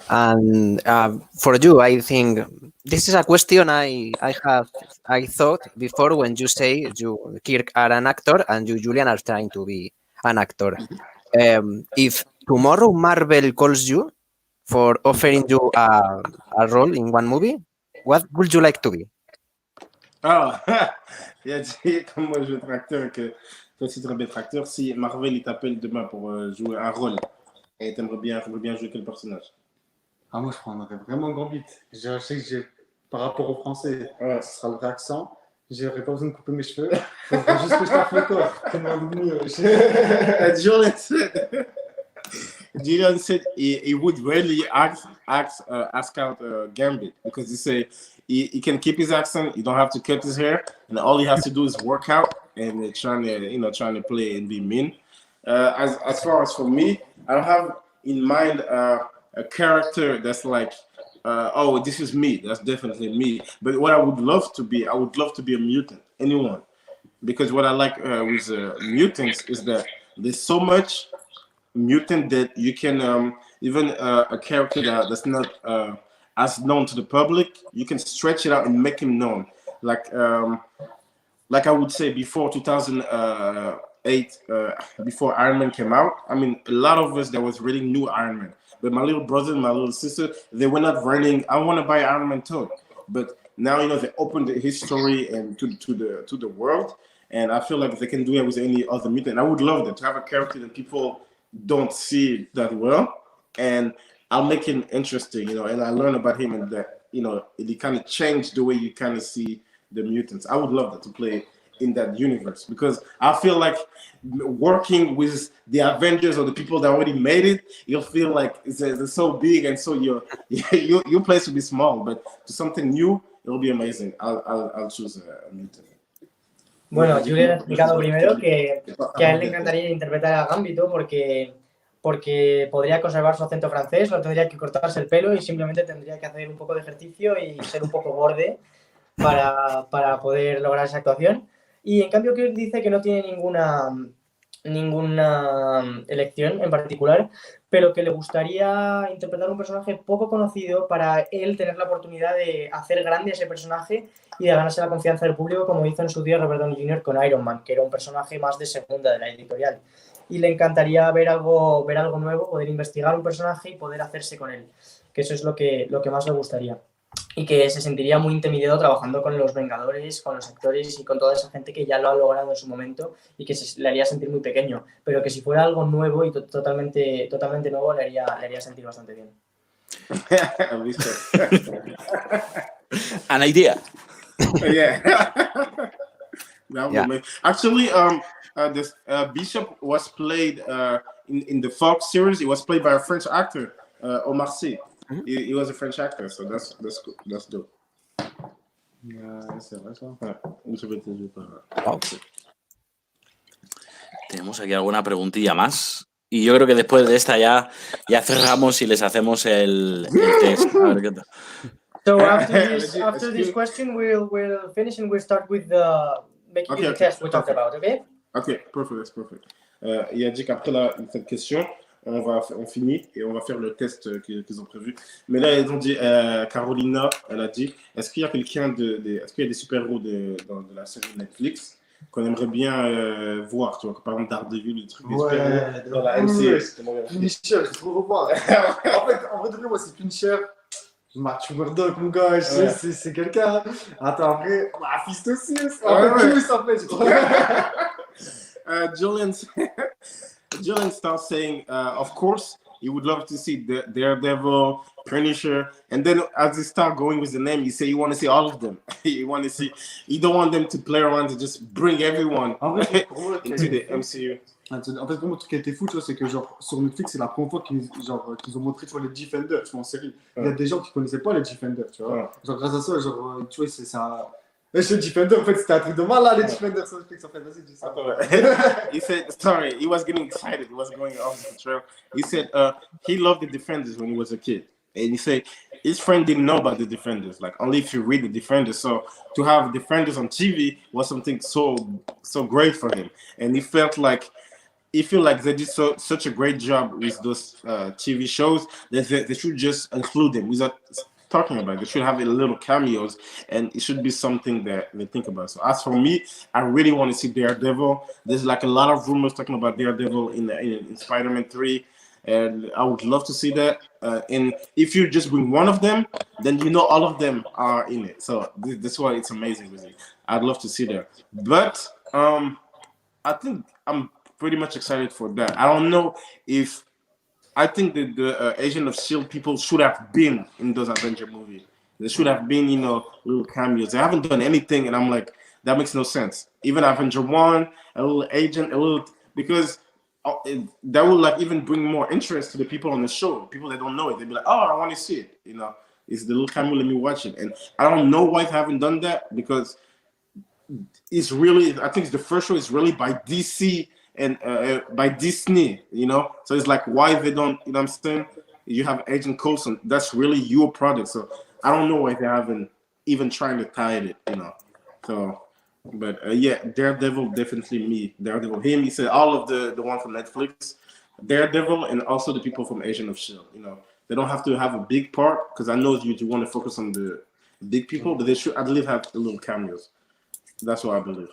Speaker 3: And for you, I think this is a question I thought before when you say you Kirk are an actor and you Julian are trying to be an actor. If tomorrow Marvel calls you for offering you a role in one movie, what would you like to be?
Speaker 1: Ah, il a dit, comme moi je veux être acteur, que toi aussi tu aimerais bien être acteur. Si Marvel il t'appelle demain pour jouer un rôle, et t'aimerais bien jouer quel personnage?
Speaker 5: Ah, moi, je prendrais vraiment Gambit. Je sais que par rapport au français,
Speaker 1: Ouais.
Speaker 5: ce sera le vrai accent. J'aurais pas besoin de couper mes cheveux. Il faudrait juste que je tape le corps. Comment mieux.
Speaker 1: Julian said he would really ask out Gambit because he said he can keep his accent. He don't have to cut his hair, and all he has to do is work out and trying to play and be mean. As far as for me, I don't have in mind a character that's like, oh, this is me. That's definitely me. But what I would love to be a mutant. Anyone. Because what I like with mutants is that there's so much mutant that you can even a character that's not as known to the public, you can stretch it out and make him known. Like I would say before 2008, before Iron Man came out, I mean, a lot of us that was really new Iron Man. But my little brother and my little sister, they were not running. I want to buy Iron Man too, but now they opened his story and to the world, and I feel like they can do it with any other mutant. I would love that to have a character that people don't see that well, and I'll make him interesting, and I learn about him, and that it kind of changed the way you kind of see the mutants. I would love that to play in that universe because I feel like working with the Avengers or the people that already made it, you'll feel like it's so big and so your place will be small, but to something new, it'll be amazing. I'll choose a mutant.
Speaker 4: Bueno, Julian ha explicado primero que a él le encantaría interpretar a Gambito porque podría conservar su acento francés, no tendría que cortarse el pelo y simplemente tendría que hacer un poco de ejercicio y ser un poco borde para poder lograr esa actuación. Y en cambio Kirk dice que no tiene ninguna elección en particular, pero que le gustaría interpretar un personaje poco conocido para él tener la oportunidad de hacer grande ese personaje y de ganarse la confianza del público, como hizo en su día Robert Downey Jr. con Iron Man, que era un personaje más de segunda de la editorial. Y le encantaría ver algo nuevo, poder investigar un personaje y poder hacerse con él, que eso es lo que más le gustaría. Y que se sentiría muy intimidado trabajando con los Vengadores, con los actores y con toda esa gente que ya lo ha logrado en su momento y que le haría sentir muy pequeño, pero que si fuera algo nuevo y totalmente nuevo le haría sentir bastante bien.
Speaker 2: An idea.
Speaker 1: Yeah.
Speaker 3: Yeah.
Speaker 1: Actually, this Bishop was played in the Fox series. It was played by a French actor, Omar Sy. He was a French actor, so that's cool. That's dope.
Speaker 5: C'est vrai ça.
Speaker 3: Wow.
Speaker 2: Tenemos aquí alguna preguntilla más. Y yo creo que después de esta ya cerramos y les hacemos el test. A ver qué tal.
Speaker 4: So after this question, we'll finish and we'll start with making the test we talked about, okay?
Speaker 1: Okay, perfect, that's perfect. Il a dit qu'après cette question, on finit et on va faire le test qu'ils ont prévu. Mais là, ils ont dit, Carolina, elle a dit, est-ce qu'il y a est-ce qu'il y a des super-héros de la série Netflix qu'on aimerait bien voir, tu vois, par exemple Daredevil, des trucs des super-héros dans la MCU.
Speaker 5: Punisher, je trop revoir. En vrai, de vrai, moi, c'est Punisher. Matthew Murdock, mon gars, je sais, c'est quelqu'un. Attends, après, Fist aussi. Tout ça fait.
Speaker 1: Julian starts saying, of course, he would love to see Daredevil, Punisher, and then as you start going with the name, you say you want to see all of them. You want to see, you don't want them to play around to just bring everyone
Speaker 5: En vrai, pour moi,
Speaker 1: into the MCU.
Speaker 5: en fait, pour moi, le truc qui a été fou, tu vois, c'est que genre, sur Netflix, c'est la première fois qu'ils ont montré, tu vois, les Defenders, tu vois, en série. Il y a des gens qui connaissaient pas les Defenders, tu vois.
Speaker 1: Ouais.
Speaker 5: Genre, grâce à ça, genre, tu vois, c'est un... Mais ce Defender, en fait, c'était un truc de malade, les Defenders sur Netflix, en fait, vas-y, dis ça.
Speaker 1: He said, sorry, he was getting excited. He was going off the trail. He said he loved the Defenders when he was a kid. And he said his friend didn't know about the Defenders, like only if you read the Defenders. So to have Defenders on TV was something so great for him. And he felt like they did such a great job with those TV shows that they should just include them without talking about it. They should have a little cameos, and it should be something that they think about. So as for me, I really want to see Daredevil. There's like a lot of rumors talking about Daredevil in Spider-Man 3, and I would love to see that. And if you just bring one of them, then you know all of them are in it. So that's why it's amazing with it. I'd love to see that. But I think I'm pretty much excited for that. I don't know if I think that the Agent of S.H.I.E.L.D. people should have been in those Avenger movies. They should have been, little cameos. They haven't done anything, and I'm like, that makes no sense. Even Avenger 1, a little agent, because that will like even bring more interest to the people on the show. People that don't know it, they'll be like, oh, I want to see it. It's the little cameo, let me watch it. And I don't know why they haven't done that, because it's really, I think it's the first show is really by DC and by Disney, so it's like why they don't, what I'm saying? You have Agent Coulson, that's really your product, so I don't know why they haven't even trying to tie it, so, but yeah, Daredevil, definitely me, Daredevil, him, he said all of the one from Netflix, Daredevil, and also the people from Agent of S.H.I.E.L.D., they don't have to have a big part, because I know you want to focus on the big people, but they should at least have the little cameos. That's what I believe.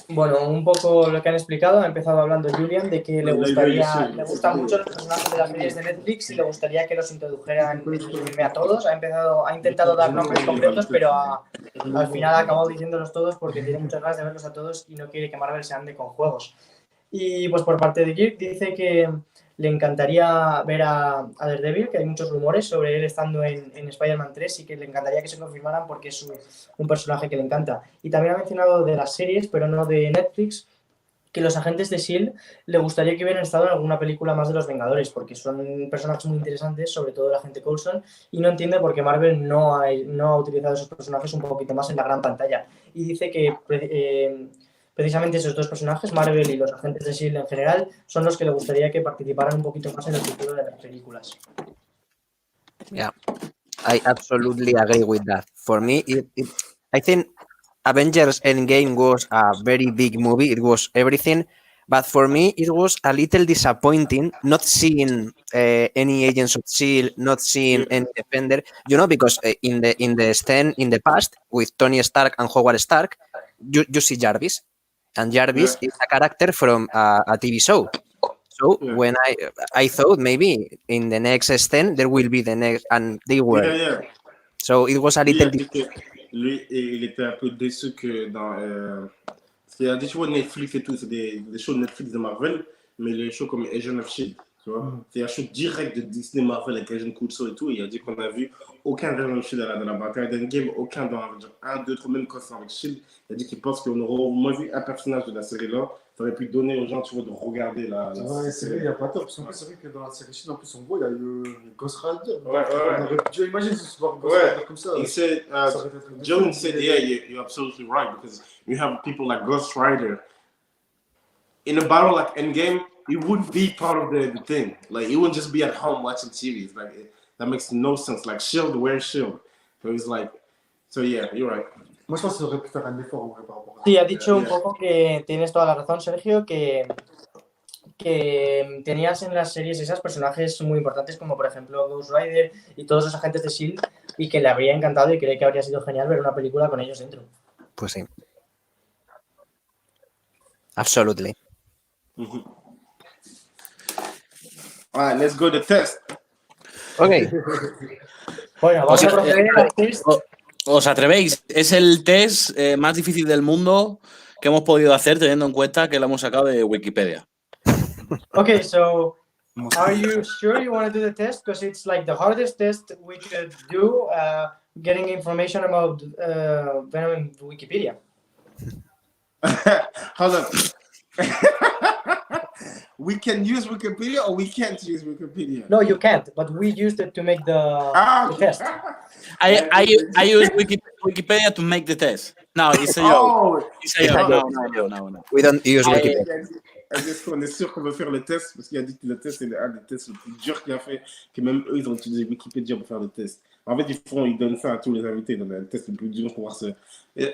Speaker 4: Bueno, un poco lo que han explicado, ha empezado hablando Julian de que le gustan mucho los personajes de las series de Netflix y le gustaría que los introdujeran a todos. Ha intentado dar nombres concretos, pero al final ha acabado diciéndolos todos porque tiene muchas ganas de verlos a todos y no quiere que Marvel se ande con juegos. Y pues por parte de Kirk dice que le encantaría ver a Daredevil, que hay muchos rumores sobre él estando en Spider-Man 3 y que le encantaría que se confirmaran porque es un personaje que le encanta. Y también ha mencionado de las series, pero no de Netflix, que los agentes de S.H.I.E.L.D. le gustaría que hubieran estado en alguna película más de los Vengadores, porque son personajes muy interesantes, sobre todo el agente Coulson, y no entiende por qué Marvel no ha utilizado esos personajes un poquito más en la gran pantalla. Y dice que precisamente esos dos personajes, Marvel y los agentes de S.H.I.E.L.D. en general, son los que le gustaría que participaran un poquito más en el futuro de las películas.
Speaker 3: Yeah, I absolutely agree with that. For me, I think Avengers Endgame was a very big movie. It was everything. But for me, it was a little disappointing not seeing any Agents of S.H.I.E.L.D., not seeing any Defender, because in the past, with Tony Stark and Howard Stark, you see Jarvis. And Jarvis is a character from a TV show. So when I thought maybe in the next stand there will be the next, and they were. So it was a little.
Speaker 1: Lui, il était un peu déçu que dans. Il y a des shows de Netflix et tout, c'est des shows de Netflix de Marvel, mais les shows comme Agent of S.H.I.E.L.D., tu vois. C'est un show direct de Disney Marvel avec Agent Coulson et tout. Il a dit qu'on a vu aucun Agent of S.H.I.E.L.D. dans la bataille d'Endgame, aucun dans Avenger 1, 2, 3, même quand c'est avec S.H.I.E.L.D. Il a dit qu'il pense qu'on aurait au moins vu un personnage de la série là. Ça aurait pu donner aux gens, tu vois, de regarder la
Speaker 5: ouais, c'est vrai, il n'y a pas tort. Parce qu'en plus, c'est vrai que dans la série Chine, en plus, on voit, il y a eu Ghost Rider.
Speaker 1: Ouais.
Speaker 5: On aurait pu imaginer ce soir Ghost Rider comme ça.
Speaker 1: He said, Joan said, yeah, you're absolutely right, because you have people like Ghost Rider. In a battle like Endgame, he would be part of the thing. Like, he wouldn't just be at home watching TV. Like, that makes no sense. Like, S.H.I.E.L.D., where's S.H.I.E.L.D.? So he's like, so yeah, you're right.
Speaker 5: Moi, je pense qu'il aurait pu faire un effort en vrai par rapport à ça.
Speaker 4: Sí, ha dicho un poco que tienes toda la razón, Sergio, que tenías en las series esas personajes muy importantes como por ejemplo Ghost Rider y todos los agentes de S.H.I.E.L.D. y que le habría encantado y cree que habría sido genial ver una película con ellos dentro.
Speaker 3: Pues sí. Absolutely.
Speaker 1: All right, let's go to test.
Speaker 3: Ok.
Speaker 4: Bueno, vamos a proceder al test.
Speaker 2: ¿Os atrevéis? Es el test más difícil del mundo que hemos podido hacer teniendo en cuenta que lo hemos sacado de Wikipedia.
Speaker 4: Okay, so Are you sure you want to do the test? Because it's like the hardest test we could do, getting information about Venom in Wikipedia.
Speaker 1: Hold on. We can use Wikipedia or we can't use Wikipedia?
Speaker 4: No, you can't, but we used it to make the test.
Speaker 2: I use Wikipedia to make the test. No, it's a joke.
Speaker 1: Oh,
Speaker 2: It's a joke. No.
Speaker 3: We don't use Wikipedia.
Speaker 1: Est-ce qu'on est sûr qu'on veut faire le test? Parce qu'il a dit que le test est un des tests les plus durs qu'il a fait, que même eux, ils ont utilisé Wikipédia pour faire le test. En fait, ils donnent ça à tous les invités, ils donnent un test le plus dur pour voir ce...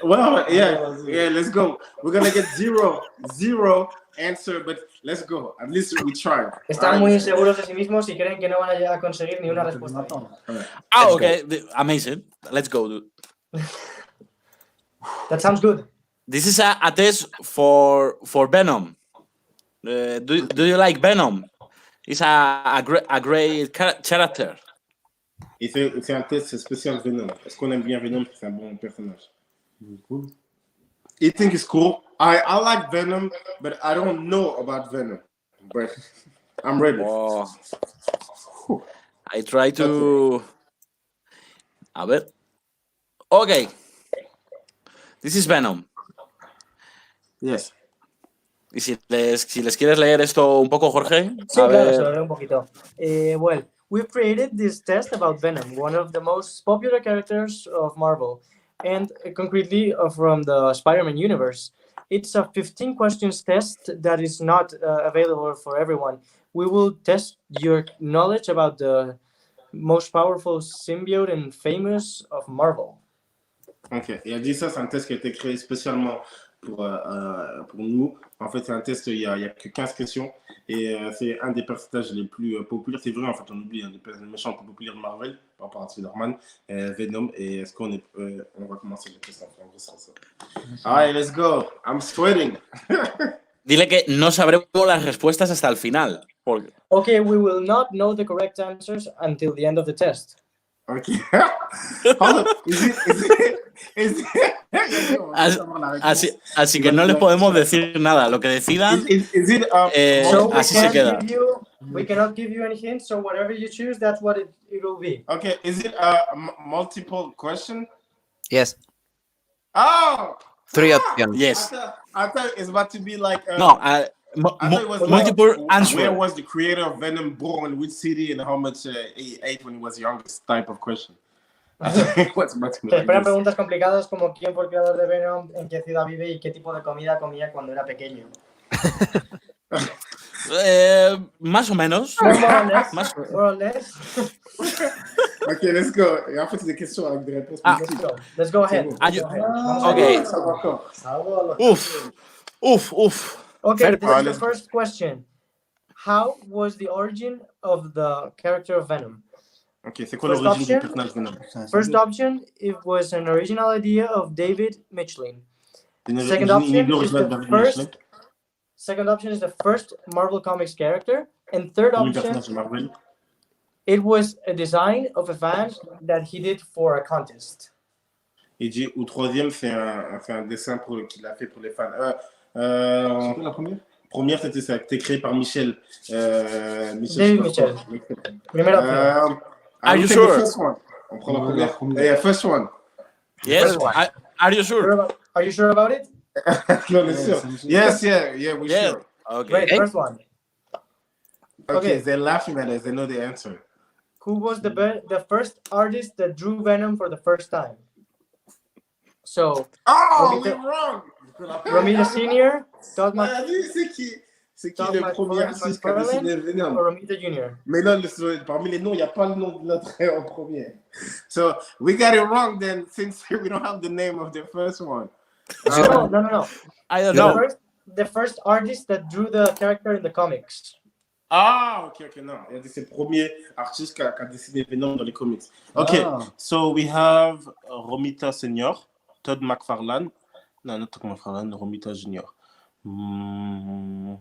Speaker 1: Well, yeah, let's go. We're gonna get zero answer, but let's go. At least we tried.
Speaker 4: Están muy inseguros de sí mismos y creen que no van a llegar a conseguir ni una respuesta.
Speaker 2: Ah, okay. Amazing. Let's go, dude.
Speaker 4: That sounds good.
Speaker 2: This is a test for Venom. Do you like Venom? It's a great character.
Speaker 1: Et c'est un test spécial Venom. Est-ce qu'on aime bien Venom? C'est un bon personnage.
Speaker 5: Cool.
Speaker 1: You think it's cool? I like Venom, but I don't know about Venom. But I'm ready.
Speaker 2: Oh. I try to... A ver. Okay. This is Venom.
Speaker 1: Yes.
Speaker 2: Y si les quieres leer esto un poco, Jorge.
Speaker 4: Sí,
Speaker 2: A
Speaker 4: claro,
Speaker 2: ver.
Speaker 4: se lo leo un poquito. Well, we've created this test about Venom, one of the most popular characters of Marvel, and concretely from the Spider-Man universe. It's a 15 questions test that is not available for everyone. We will test your knowledge about the most powerful symbiote and famous of Marvel.
Speaker 1: Ok. Il a dit ça, c'est un test qui a été créé spécialement pour nous. En fait, c'est un test, il y a que 15 questions. Et c'est un des personnages les plus populaires. C'est vrai, en fait, on oublie un des méchants les plus populaires de Marvel par rapport à Spider-Man, Venom. Et est-ce qu'on on va commencer le test en gros sans ça. Alright, let's go. I'm sweating.
Speaker 2: Dile que no sabremos las respuestas hasta el final. Porque...
Speaker 4: Okay, we will not know the correct answers until the end of the test.
Speaker 1: Okay. Hold on. Is it
Speaker 2: Así que no les podemos decir nada. Lo que decidan,
Speaker 4: So
Speaker 2: así se queda.
Speaker 4: We cannot give you any hints, so whatever you choose, that's what it will be.
Speaker 1: Okay, is it a multiple question?
Speaker 3: Yes.
Speaker 1: Oh!
Speaker 3: 3 options.
Speaker 2: Yes.
Speaker 1: I thought it's about to be like...
Speaker 2: No,
Speaker 1: I thought it was
Speaker 2: multiple
Speaker 1: like,
Speaker 2: answer.
Speaker 1: Where was the creator of Venom born, which city, and how much he ate when he was youngest type of question. What's about to be
Speaker 4: Se
Speaker 1: like
Speaker 4: esperan
Speaker 1: this.
Speaker 4: preguntas complicadas como quién fue el creador de Venom, en qué ciudad vive y qué tipo de comida comía cuando era pequeño.
Speaker 2: Más o menos.
Speaker 4: More or less.
Speaker 1: Ok, let's go. Et en fait, c'est des questions avec des réponses.
Speaker 4: Let's go ahead.
Speaker 2: Okay. Oof.
Speaker 4: Okay, this is the
Speaker 1: let's-
Speaker 4: first question. How was the origin of the character of Venom?
Speaker 1: Ok, c'est quoi
Speaker 4: First
Speaker 1: l'origine du
Speaker 4: option?
Speaker 1: personnage Venom?
Speaker 4: First option, it was an original idea of David Michelin. Second
Speaker 1: Une
Speaker 4: option
Speaker 1: idée
Speaker 4: is
Speaker 1: originale
Speaker 4: the
Speaker 1: de David
Speaker 4: first.
Speaker 1: Michelin.
Speaker 4: Second option is the first Marvel Comics character, and third
Speaker 1: Premier
Speaker 4: option,
Speaker 1: personnage de Marvel.
Speaker 4: it was a design of a fan that he did for a contest.
Speaker 1: Et dit, ou troisième, c'est un dessin qu'il a fait pour les fans.
Speaker 5: C'est quoi la première?
Speaker 1: Première, c'était créé par Michel.
Speaker 4: David Michel. Primera opción.
Speaker 2: Are you
Speaker 1: take
Speaker 2: sure?
Speaker 1: the first one. On prend la
Speaker 5: Ouais,
Speaker 1: première.
Speaker 5: la première.
Speaker 1: Yeah, first one.
Speaker 2: Yes. Are you sure?
Speaker 4: Are you sure about it?
Speaker 1: Non, on est sûr.
Speaker 5: c'est Michel.
Speaker 1: Yes, we're
Speaker 2: Yeah.
Speaker 1: sure.
Speaker 2: Okay.
Speaker 4: Great, first one.
Speaker 1: Okay, they're laughing at us. They know the answer.
Speaker 4: Who was the first artist that drew Venom for the first time? So,
Speaker 1: Oh,
Speaker 4: Okay.
Speaker 1: we're wrong.
Speaker 4: Romita Sr., Todd
Speaker 1: C'est qui le premier artiste qui a dessiné Venom?
Speaker 4: or Romita Jr.?
Speaker 1: Mais là, parmi les noms, il n'y a pas le nom de l'autre en premier. So, we got it wrong then, since we don't have the name of the first one.
Speaker 4: No.
Speaker 2: I don't know.
Speaker 4: The first artist that drew the character in the comics.
Speaker 1: Ah, ok, non. Il a dit c'est le premier artiste qui a dessiné Venom dans les comics. Ok, so we have Romita Senior, Todd McFarlane. Non, not Todd McFarlane, Romita Junior.
Speaker 5: Je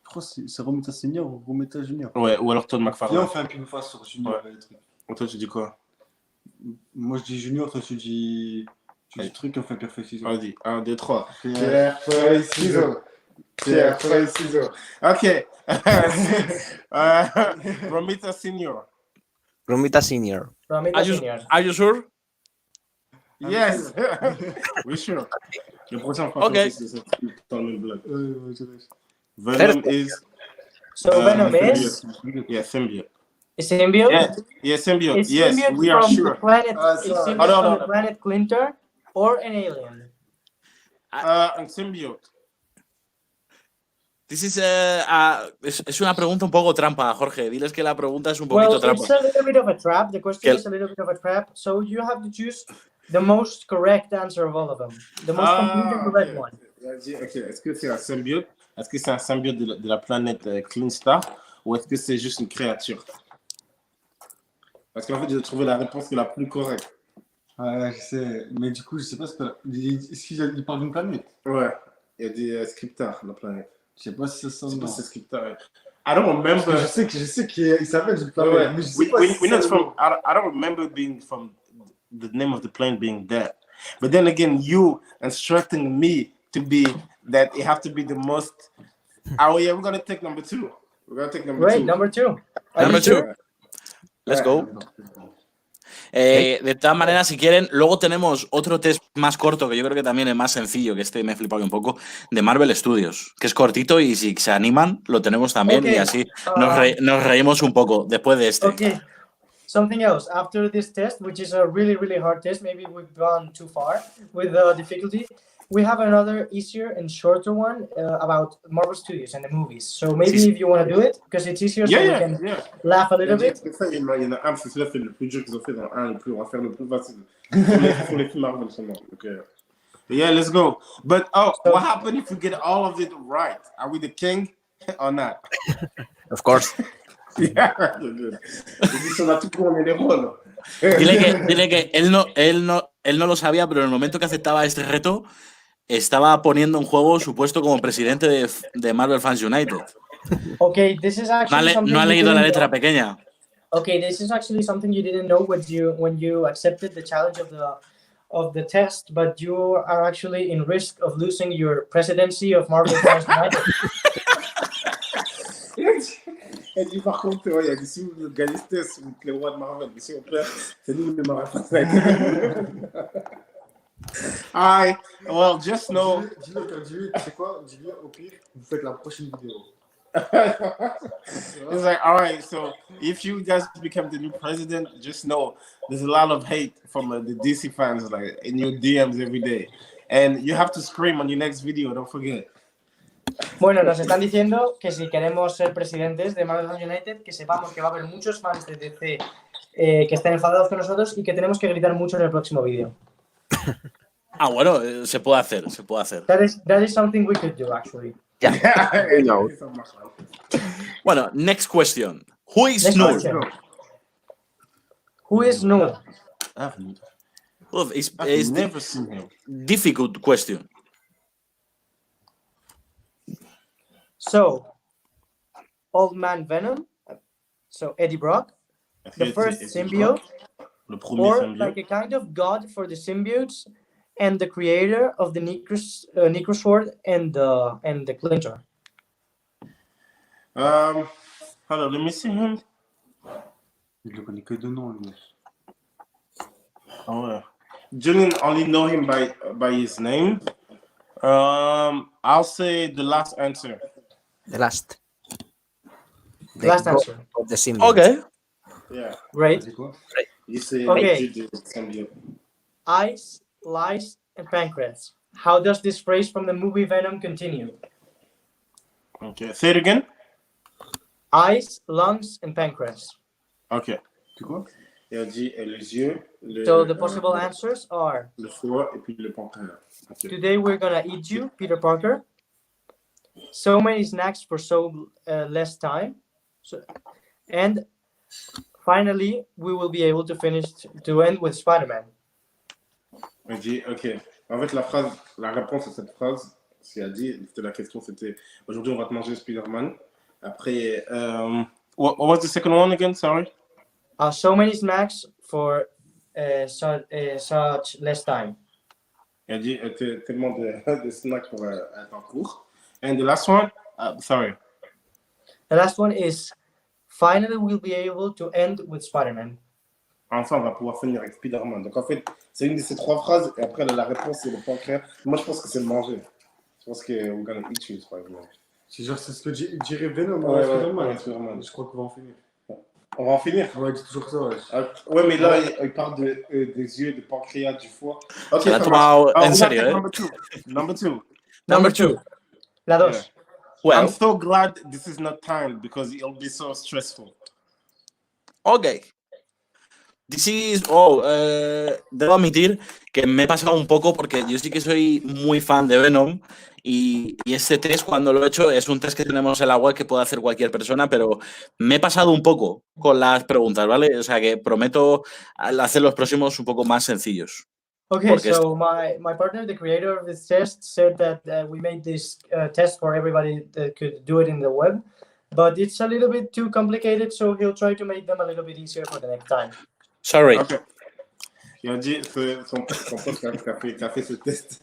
Speaker 5: crois que c'est Romita Senior ou Romita Junior.
Speaker 1: Ouais, ou alors Todd
Speaker 5: Viens,
Speaker 1: McFarlane.
Speaker 5: on fait un pile face sur Junior.
Speaker 1: Ouais.
Speaker 5: Les trucs.
Speaker 1: Toi, tu dis quoi?
Speaker 5: Moi, je dis Junior, toi, tu dis truc, on fait pierre, feuille, ciseaux.
Speaker 1: Vas-y, 1, 2, 3.
Speaker 5: Pierre,
Speaker 1: feuille, ciseaux. Pierre, feuille, ciseaux. Ok, Romita Senior.
Speaker 3: Rumita Senior.
Speaker 4: Ramita Senior.
Speaker 2: Are you sure?
Speaker 1: Yes. We're sure. Le prochain,
Speaker 2: Okay.
Speaker 1: c'est dans le blog.
Speaker 5: je laisse.
Speaker 1: Venom is.
Speaker 4: So Venom is
Speaker 1: symbiote. Yeah, symbiote.
Speaker 4: a symbiote.
Speaker 1: Yeah, symbiote.
Speaker 4: Is
Speaker 1: Yes,
Speaker 4: symbiote
Speaker 1: we are
Speaker 4: from
Speaker 1: sure.
Speaker 4: the planet?
Speaker 5: Ah,
Speaker 4: Is
Speaker 5: ça.
Speaker 4: symbiote
Speaker 1: Oh, no,
Speaker 4: from
Speaker 1: no,
Speaker 4: the
Speaker 1: no.
Speaker 4: planet Clinton or an alien?
Speaker 1: Un symbiote.
Speaker 2: This is es una pregunta un poco trampa, Jorge. Diles que la pregunta es un poquito
Speaker 4: Well,
Speaker 2: trampa.
Speaker 4: it's a little bit of a trap. The question
Speaker 2: Que-
Speaker 4: is a little bit of a trap. So you have to choose the most correct answer of all of them. The most complete and correct
Speaker 1: ok.
Speaker 4: one.
Speaker 1: Ok. Est-ce que c'est un symbiote? Est-ce que c'est un symbiote de la planète Clean Star ou est-ce que c'est juste une créature? Parce qu'en fait, j'ai trouvé la réponse qui est la plus correcte.
Speaker 5: Ouais, je sais. Mais du coup, je sais pas ce que. Est-ce qu'il parle d'une planète?
Speaker 1: Ouais. Il y a des scripteurs, la planète.
Speaker 5: Je sais pas si c'est ça
Speaker 1: Je sais
Speaker 5: ou
Speaker 1: pas
Speaker 5: non.
Speaker 1: si c'est scripteur. I don't
Speaker 5: Parce que
Speaker 1: remember.
Speaker 5: je sais qu'il s'appelle d'une planète.
Speaker 1: Ouais.
Speaker 5: Mais je sais
Speaker 1: We
Speaker 5: pas si
Speaker 1: know
Speaker 5: c'est
Speaker 1: it's from. I don't remember being from the name of the plane being that. But then again, you instructing me to be that it have to be the most. Oh yeah, we're gonna take number 2. We're gonna take number
Speaker 4: Great,
Speaker 1: 2.
Speaker 4: number 2. Are
Speaker 2: Number
Speaker 4: you
Speaker 2: 2.
Speaker 4: sure?
Speaker 2: Let's go. De todas maneras, si quieren, luego tenemos otro test más corto, que yo creo que también es más sencillo, que este me he flipado un poco, de Marvel Studios, que es cortito y si se animan, lo tenemos también
Speaker 4: Okay.
Speaker 2: y así nos reímos un poco después de este.
Speaker 4: Okay. Something else. After this test, which is a really, really hard test, maybe we've gone too far with the difficulty. We have another easier and shorter one about Marvel Studios and the movies. So maybe if you want to do it, because it's easier, so we can laugh a little bit.
Speaker 1: Ça, il y en a un, c'est celui-là, c'est le plus dur qu'ils ont fait dans un, le plus, on va faire le plus facile. Pour les films Marvel seulement. Okay. Yeah, let's go. But what happened if we get all of it right? Are we the king or not?
Speaker 3: Of course.
Speaker 1: Yeah. On a tout tourné les rôles.
Speaker 2: Dile que él no lo sabía, pero en el momento que aceptaba este reto, estaba poniendo en juego su puesto como presidente de Marvel Fans United.
Speaker 4: Okay, this is actually something
Speaker 2: No ha
Speaker 4: you
Speaker 2: leído la
Speaker 4: didn't
Speaker 2: letra
Speaker 4: know.
Speaker 2: pequeña.
Speaker 4: Okay, this is actually something you didn't know when you accepted the challenge of the test, but you are actually in risk of losing your presidency of Marvel Fans United.
Speaker 1: Elle dit par contre, il a dit si vous gagnez ce test, vous êtes les rois de Marvel. Mais si on perd, c'est nous les Marvel. Alright, well, just know.
Speaker 5: Dis-le, tu sais quoi? Dis-le, au pire, vous faites la prochaine vidéo.
Speaker 1: It's like, all right, so if you guys become the new president, just know there's a lot of hate from the DC fans, like in your DMs every day, and you have to scream on your next video. Don't forget.
Speaker 4: Bueno, nos están diciendo que si queremos ser presidentes de Marvel Fans United, que sepamos que va a haber muchos fans de DC que estén enfadados con nosotros y que tenemos que gritar mucho en el próximo vídeo.
Speaker 2: Ah, bueno, se puede hacer, se puede hacer.
Speaker 4: That is something we could do, actually.
Speaker 3: No.
Speaker 2: Bueno, next question. Who is
Speaker 4: Next
Speaker 2: Noor?
Speaker 4: question. Who is Noor?
Speaker 2: Well, it's
Speaker 1: Never seen him.
Speaker 2: difficult question.
Speaker 4: So, Old Man Venom, so Eddie Brock, the first symbiote,
Speaker 1: Le premier
Speaker 4: or
Speaker 1: symbiote.
Speaker 4: like a kind of god for the symbiotes, and the creator of the Necrosword and the Clincher.
Speaker 1: Hold on, let me see him.
Speaker 5: Il le connaît que de nom, lui.
Speaker 1: Oh, yeah. Julian only know him by his name. I'll say the last answer.
Speaker 3: The last.
Speaker 4: Last answer.
Speaker 3: Of the symbiote.
Speaker 2: Okay.
Speaker 1: Yeah.
Speaker 4: Great.
Speaker 5: C'est quoi?
Speaker 1: You say
Speaker 4: Okay.
Speaker 1: the symbiote.
Speaker 4: Eyes, lice, and pancreas. How does this phrase from the movie Venom continue?
Speaker 1: Okay. Say it again.
Speaker 4: Eyes, lungs, and pancreas.
Speaker 1: Okay.
Speaker 5: C'est quoi?
Speaker 1: Il a dit les yeux,
Speaker 4: So the possible answers are:
Speaker 1: le foie et puis le pancréas. Okay.
Speaker 4: today we're gonna eat you, Peter Parker. So many snacks for so less time. And finally, we will be able to end with Spider-Man.
Speaker 1: Il dit, ok. En fait, la réponse à cette phrase, ce qu'il a dit, c'était la question, c'était aujourd'hui on va te manger Spider-Man. Après, what was the second one again? Sorry.
Speaker 4: So many snacks for such less time.
Speaker 1: Il a dit tellement de snacks pour un temps court. And the last one, sorry.
Speaker 4: The last one is finally we'll be able to end with Spider-Man.
Speaker 1: Enfin, on va pouvoir finir avec Spider-Man. Donc, en fait, c'est une de ces 3 phrases. Et après, la réponse, c'est le pancréas. Moi, je pense que c'est le manger. Je pense que we're gonna eat you, Spider-Man.
Speaker 5: C'est genre, c'est ce que dirait Venom.
Speaker 1: Ouais,
Speaker 5: Spider-Man.
Speaker 1: Spider-Man.
Speaker 5: Je crois qu'on va en finir.
Speaker 1: On va en finir.
Speaker 5: Ouais, c'est toujours ça. Ouais.
Speaker 1: Ouais, mais là, il parle des yeux, de pancréas, du foie. Ok,
Speaker 2: Se la ha
Speaker 1: ça
Speaker 2: tomado
Speaker 1: marche.
Speaker 2: en serio, ¿eh?
Speaker 1: Number two.
Speaker 2: Number 2.
Speaker 4: La 2.
Speaker 2: Well,
Speaker 1: I'm so glad this is not timed because it'll be so stressful.
Speaker 2: okay. Debo admitir que me he pasado un poco porque yo sí que soy muy fan de Venom y este test cuando lo he hecho es un test que tenemos en la web que puede hacer cualquier persona, pero me he pasado un poco con las preguntas, ¿vale? O sea que prometo hacer los próximos un poco más sencillos.
Speaker 4: Okay,
Speaker 2: Porque
Speaker 4: so my partner, the creator of this test, said that we made this test for everybody that could do it in the web, but it's a little bit too complicated, so he'll try to make them a little bit easier for the next time.
Speaker 2: Sorry.
Speaker 1: Ok. Il a dit, son pote qui a fait ce test,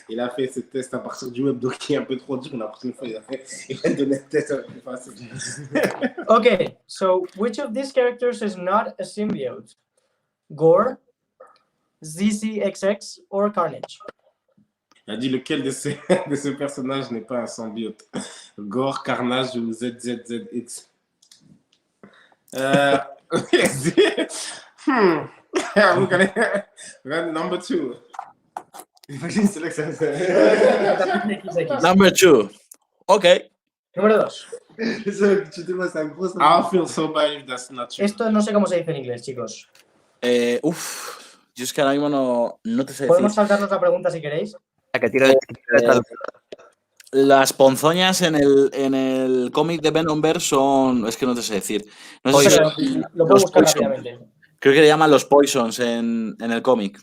Speaker 1: il a fait ce test à partir du web, donc il est un peu trop dur. La prochaine fois, il a donné le test un peu plus facile.
Speaker 4: Okay, so which of these characters is not a symbiote? Gore, ZZXX, or Carnage?
Speaker 1: Il a dit lequel de ces personnages n'est pas un symbiote. Gore, Carnage ou ZZZX. We're gonna number 2.
Speaker 5: Imagine, c'est là que ça.
Speaker 2: Number 2. Ok.
Speaker 4: Número 2.
Speaker 5: Tu te vois, c'est un gros.
Speaker 1: I'll feel so bad if that's not true.
Speaker 4: Esto no sé cómo se dice en inglés, chicos.
Speaker 2: Yo es que ahora mismo no te sé
Speaker 4: Podemos
Speaker 2: decir.
Speaker 4: saltarnos la pregunta si queréis.
Speaker 3: La que tiro de traductor.
Speaker 2: Las ponzoñas en el cómic de Venomverse son... Es que no te sé decir. No sé si
Speaker 4: Pero
Speaker 2: son
Speaker 4: lo puedo
Speaker 2: los
Speaker 4: buscar
Speaker 2: Poison.
Speaker 4: rápidamente.
Speaker 2: Creo que le llaman los Poisons en el cómic.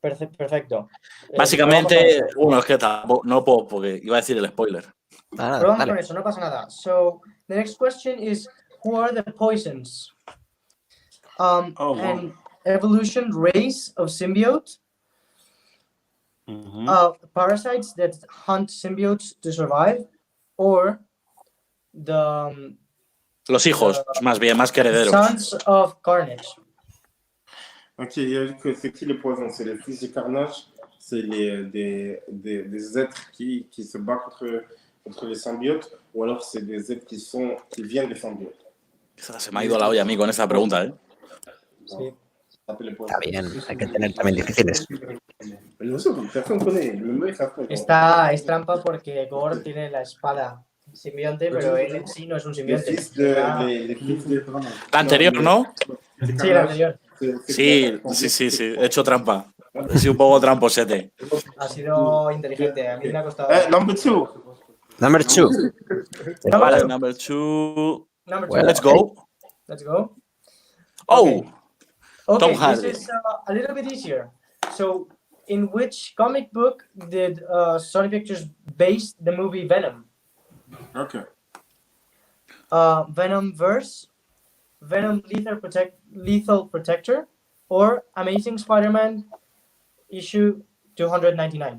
Speaker 4: Perfecto.
Speaker 2: Básicamente, bueno, es que no puedo porque iba a decir el spoiler.
Speaker 3: Nada,
Speaker 4: Probamos
Speaker 3: dale.
Speaker 4: con eso, no pasa nada. So, the next question is, who are the poisons?
Speaker 1: Oh, wow.
Speaker 4: An evolution race of symbiote, parasites that hunt symbiotes to survive, or the
Speaker 2: Los hijos, más bien, más que herederos.
Speaker 4: sons of Carnage.
Speaker 1: Ok, il a dit que c'est qui les poisons? C'est les fils de Carnage, c'est des êtres qui se battent contre les symbiotes, ou alors c'est des êtres qui viennent des symbiotes.
Speaker 2: Se me ha ido la olla a mí con esta pregunta, ¿eh?
Speaker 4: Sí.
Speaker 3: Está bien, hay que tener también difíciles.
Speaker 1: Personne connaît, le mec ça fait.
Speaker 4: Es trampa porque Gore tiene la espada simbionte, pero él en sí no es un
Speaker 1: Les
Speaker 4: simbionte.
Speaker 1: fils de
Speaker 2: La anterior, ¿no?
Speaker 4: Sí, el anterior.
Speaker 2: Sí. He hecho trampa. He sido un poco tramposete.
Speaker 4: Ha sido inteligente. A mí me ha costado.
Speaker 1: Number 2.
Speaker 3: Number 2.
Speaker 2: Vale, number 2.
Speaker 4: Number
Speaker 3: Well,
Speaker 4: two.
Speaker 2: Let's go.
Speaker 4: Let's go.
Speaker 2: Oh,
Speaker 4: Okay,
Speaker 2: Tom
Speaker 4: this
Speaker 2: Hardy.
Speaker 4: is a little bit easier. So, in which comic book did Sony Pictures base the movie Venom?
Speaker 1: Ok.
Speaker 4: Venomverse, Venom Lethal Protector, or Amazing Spider-Man issue 299?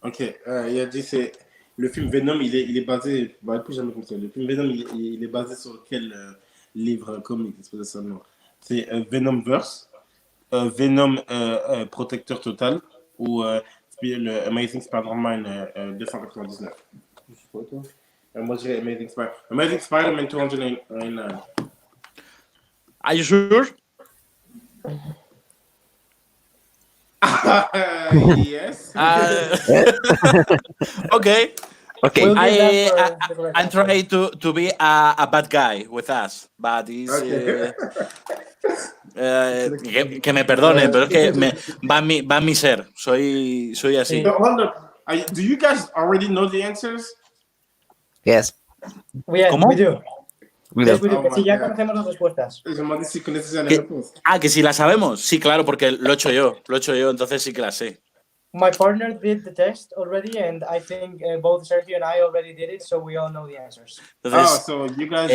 Speaker 1: Ok, il a dit c'est le film Venom, il est basé, bah plus jamais comme ça. Le film Venom, il est basé sur quel livre comique, c'est ça non? C'est Venomverse, Venom Protecteur Total ou le Amazing Spider-Man 299. Je sais pas toi. Moi je dirais Amazing Spider-Man 299.
Speaker 2: Are you sure?
Speaker 1: Yes.
Speaker 2: Okay.
Speaker 3: Okay.
Speaker 4: We'll give that for the correct
Speaker 2: I'm
Speaker 4: answer.
Speaker 2: trying to be a bad guy with us, but it's,
Speaker 1: Okay.
Speaker 2: que me perdonen, pero es que va en mi ser. Soy así.
Speaker 1: So, hold up. Do you guys already know the answers?
Speaker 3: Yes.
Speaker 2: ¿Cómo?
Speaker 4: We do.
Speaker 3: We
Speaker 4: Yes,
Speaker 3: do.
Speaker 4: we do.
Speaker 1: Oh
Speaker 4: Que
Speaker 1: my
Speaker 4: si ya
Speaker 1: God.
Speaker 4: conocemos las respuestas.
Speaker 1: Je me demandais si connaissais la
Speaker 2: ¿Qué?
Speaker 1: réponse.
Speaker 2: Que si la sabemos. Sí, claro, porque lo he hecho yo, entonces sí que la sé.
Speaker 4: My partner did the test already, and I think both Sergio and I already did it, so we all know the answers.
Speaker 2: Entonces,
Speaker 1: So you guys,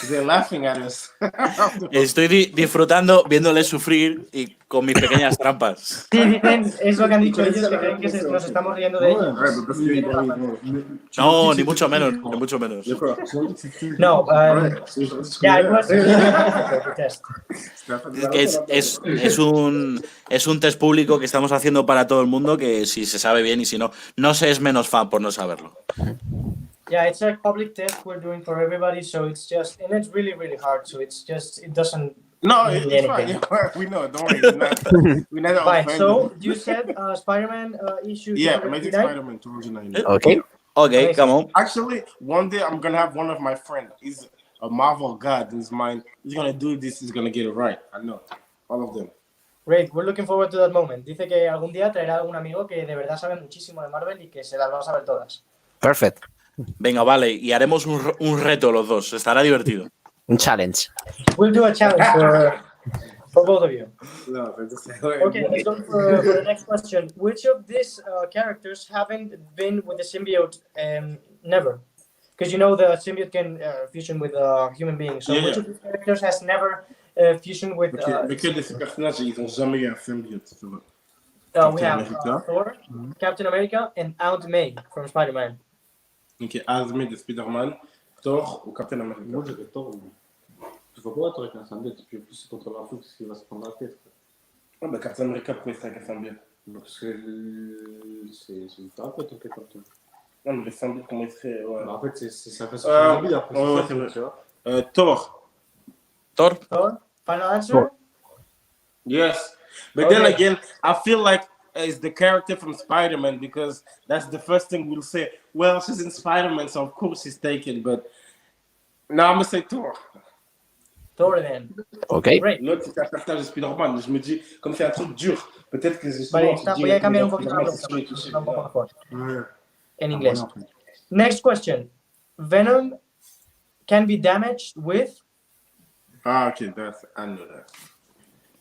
Speaker 1: they're laughing at us.
Speaker 2: estoy disfrutando viéndole sufrir y con mis pequeñas trampas.
Speaker 4: Sí, dicen, es lo que han dicho ellos, que creen que nos estamos riendo de ellos.
Speaker 1: Ouais, mais parce que
Speaker 2: No, ni mucho menos, ni mucho menos.
Speaker 4: No, yeah, it was the test.
Speaker 2: Es un test público que estamos haciendo para todo el mundo, que si se sabe bien y si no, no se es menos fan por no saberlo.
Speaker 4: Yeah, it's a public test we're doing for everybody, so it's just, and it's really, really hard, so it's just, it doesn't
Speaker 1: No,
Speaker 4: mean
Speaker 1: it's fine.
Speaker 4: anything.
Speaker 1: Yeah, we know. Don't worry. We're not
Speaker 4: Fine,
Speaker 1: offended.
Speaker 4: so you said Spider-Man issue
Speaker 1: Yeah,
Speaker 4: 299?
Speaker 1: Amazing Spider-Man 299.
Speaker 3: Ok.
Speaker 2: Ok, come on.
Speaker 1: Actually, one day I'm gonna have one of my friends. He's a Marvel god in his mind. He's gonna do this. He's gonna get it right. I know. All of them.
Speaker 4: Great, we're looking forward to that moment. Dice que algún día traerá algún amigo que de verdad sabe muchísimo de Marvel y que se las va a saber todas.
Speaker 3: Perfect.
Speaker 2: Venga, vale, y haremos un reto los dos. Estará divertido.
Speaker 3: Un challenge.
Speaker 4: We'll do a challenge for both of you.
Speaker 1: No, but just
Speaker 4: Okay, let's go for the next question. Which of these characters haven't been with the symbiote never? Because you know the symbiote can fusion with a human being. So
Speaker 1: Yeah,
Speaker 4: which
Speaker 1: yeah.
Speaker 4: of these characters has never fusioned with...
Speaker 1: Mais que de ces personnages, ils ont jamais eu un symbiote.
Speaker 4: we
Speaker 1: Captain
Speaker 4: have
Speaker 1: America.
Speaker 4: Thor, Captain America, and Aunt May from Spider-Man.
Speaker 1: Ok, Azmi de Spider-Man, Thor ou Captain America.
Speaker 5: Moi, j'aurais tort. Tu vois pas, toi, avec un symbiote, puis en plus, c'est contre la foule, parce qu'il va se prendre la tête.
Speaker 1: Oh, bah Captain America, pourquoi c'est avec un symbiote?
Speaker 5: Parce que c'est une thérapeute, en quelque sorte.
Speaker 1: Non, mais le symbiote, comment il serait? Ouais.
Speaker 5: En fait, c'est ça fait sa vie après.
Speaker 1: Ouais, c'est vrai. Thor.
Speaker 2: Thor.
Speaker 4: Thor, final answer?
Speaker 3: Thor.
Speaker 1: Yes. But
Speaker 4: Okay.
Speaker 1: then again, I feel like it's the character from Spider-Man because that's the first thing we'll say. Well, she's in Spider-Man, so of course she's taken. But now I'm going to say Thor.
Speaker 4: Thor then.
Speaker 3: Ok.
Speaker 4: Great.
Speaker 1: L'autre, c'est un personnage de Spider-Man. Je me dis, comme c'est un truc dur, peut-être que
Speaker 4: Vale,
Speaker 1: justement,
Speaker 4: voy a cambiar un poquito la
Speaker 1: Spider-Man, c'est sûr,
Speaker 4: pregunta, un poco mejor,
Speaker 5: Ouais.
Speaker 4: en inglés.
Speaker 5: Ah, ouais,
Speaker 4: Next question. Venom can be damaged with...
Speaker 1: Ah, ok, I know that.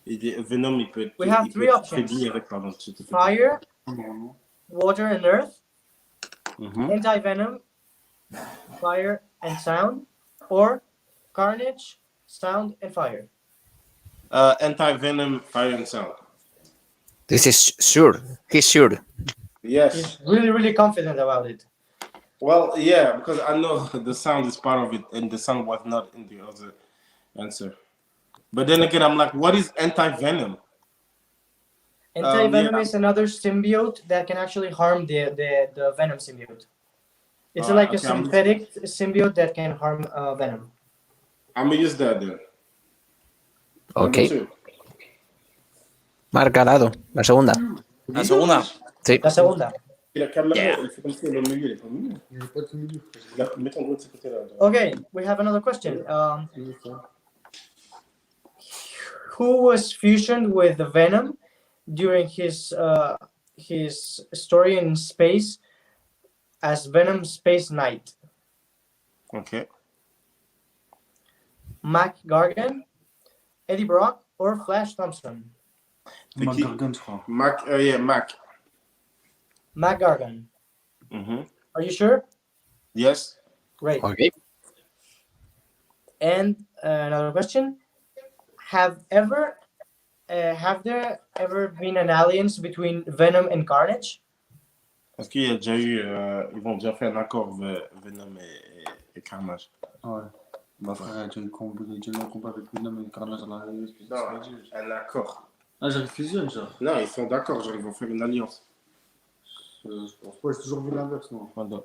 Speaker 1: Venom, il peut être,
Speaker 4: We have
Speaker 1: il peut
Speaker 4: three
Speaker 1: être
Speaker 4: options.
Speaker 1: faibli avec, pardon.
Speaker 4: Fire,
Speaker 5: non.
Speaker 4: water and earth,
Speaker 1: Mhm.
Speaker 4: anti-venom, fire and sound, or carnage, sound and fire.
Speaker 1: Anti-venom, fire and sound.
Speaker 3: This is sure. He's sure.
Speaker 1: Yes.
Speaker 4: He's really, really confident about it.
Speaker 1: Well, yeah, because I know the sound is part of it, and the sound was not in the other answer. But then again, I'm like, what is anti-venom?
Speaker 4: Anti-venom
Speaker 1: yeah.
Speaker 4: is another symbiote that can actually harm the venom symbiote. It's
Speaker 1: Ah,
Speaker 4: like
Speaker 1: okay,
Speaker 4: a synthetic symbiote that can harm venom.
Speaker 1: I'm gonna use that then.
Speaker 3: Ok.
Speaker 1: Number two.
Speaker 3: Marca dado. La segunda.
Speaker 2: La segunda.
Speaker 3: Sí.
Speaker 4: La segunda.
Speaker 1: Et la caméra,
Speaker 2: Yeah.
Speaker 1: elle fait comme si elle est au milieu, elle est pas au milieu.
Speaker 5: Il n'est pas tout milieu.
Speaker 1: Mets ton doigt de ce côté-là.
Speaker 4: Okay, we have another question. Who was fusioned with the venom during his story in space as Venom Space Knight?
Speaker 1: Ok.
Speaker 4: Mac Gargan, Eddie Brock, or Flash Thompson?
Speaker 1: C'est qui?
Speaker 5: McGurgan, je crois.
Speaker 1: Mac, yeah, Mac.
Speaker 4: Mac Gargan.
Speaker 1: Mhm.
Speaker 4: Are you sure?
Speaker 1: Yes.
Speaker 4: Great.
Speaker 3: Ok.
Speaker 4: And another question: Have there ever been an alliance between Venom and Carnage?
Speaker 1: Parce qu'il y a déjà eu, ils ont déjà fait un accord Venom et Carnage.
Speaker 5: Ouais. Ma frère a déjà eu un combat avec Venom et Carnage à la
Speaker 1: Non, un accord.
Speaker 5: Ah, j'arrive fusionne, genre.
Speaker 1: Non, ils sont d'accord, genre, ils vont faire une alliance.
Speaker 5: Je pense pas, j'ai toujours vu l'inverse, non.
Speaker 1: Pardon.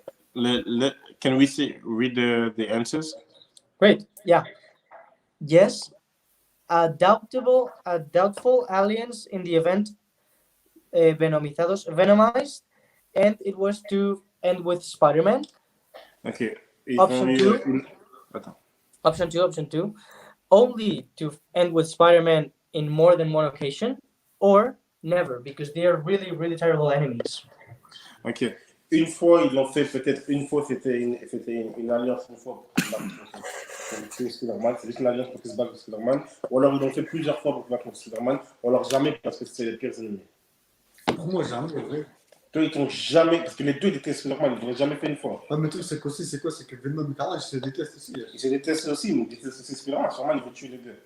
Speaker 1: Can we read the answers?
Speaker 4: Great. Yeah. Yes. A doubtful alliance in the event venomized, and it was to end with Spider-Man.
Speaker 1: Ok. Ils
Speaker 4: Option
Speaker 1: ont eu
Speaker 4: two.
Speaker 1: Attends.
Speaker 4: Option two, only to end with Spider-Man in more than one occasion, or never, because they are really, really terrible enemies.
Speaker 1: Ok. Une fois, ils l'ont fait, peut-être une fois, c'était une alliance, une fois pour tuer Spider-Man. C'est juste une alliance pour qu'ils se battent contre Spider-Man. Ou alors, ils l'ont fait plusieurs fois pour se battre contre Spider-Man. Ou alors, jamais parce que c'est les pires ennemis.
Speaker 5: Pour moi, jamais, en vrai.
Speaker 1: Toi, ils t'ont jamais. Parce que les deux, ils détestent Spider-Man. Ils l'ont jamais fait une fois.
Speaker 5: Ah, mais le truc, c'est qu'aussi, c'est quoi? C'est que Venom et Carnage se détestent aussi.
Speaker 1: Ils se détestent aussi, mais ils détestent aussi Spider-Man. Sûrement, ils vont tuer les deux.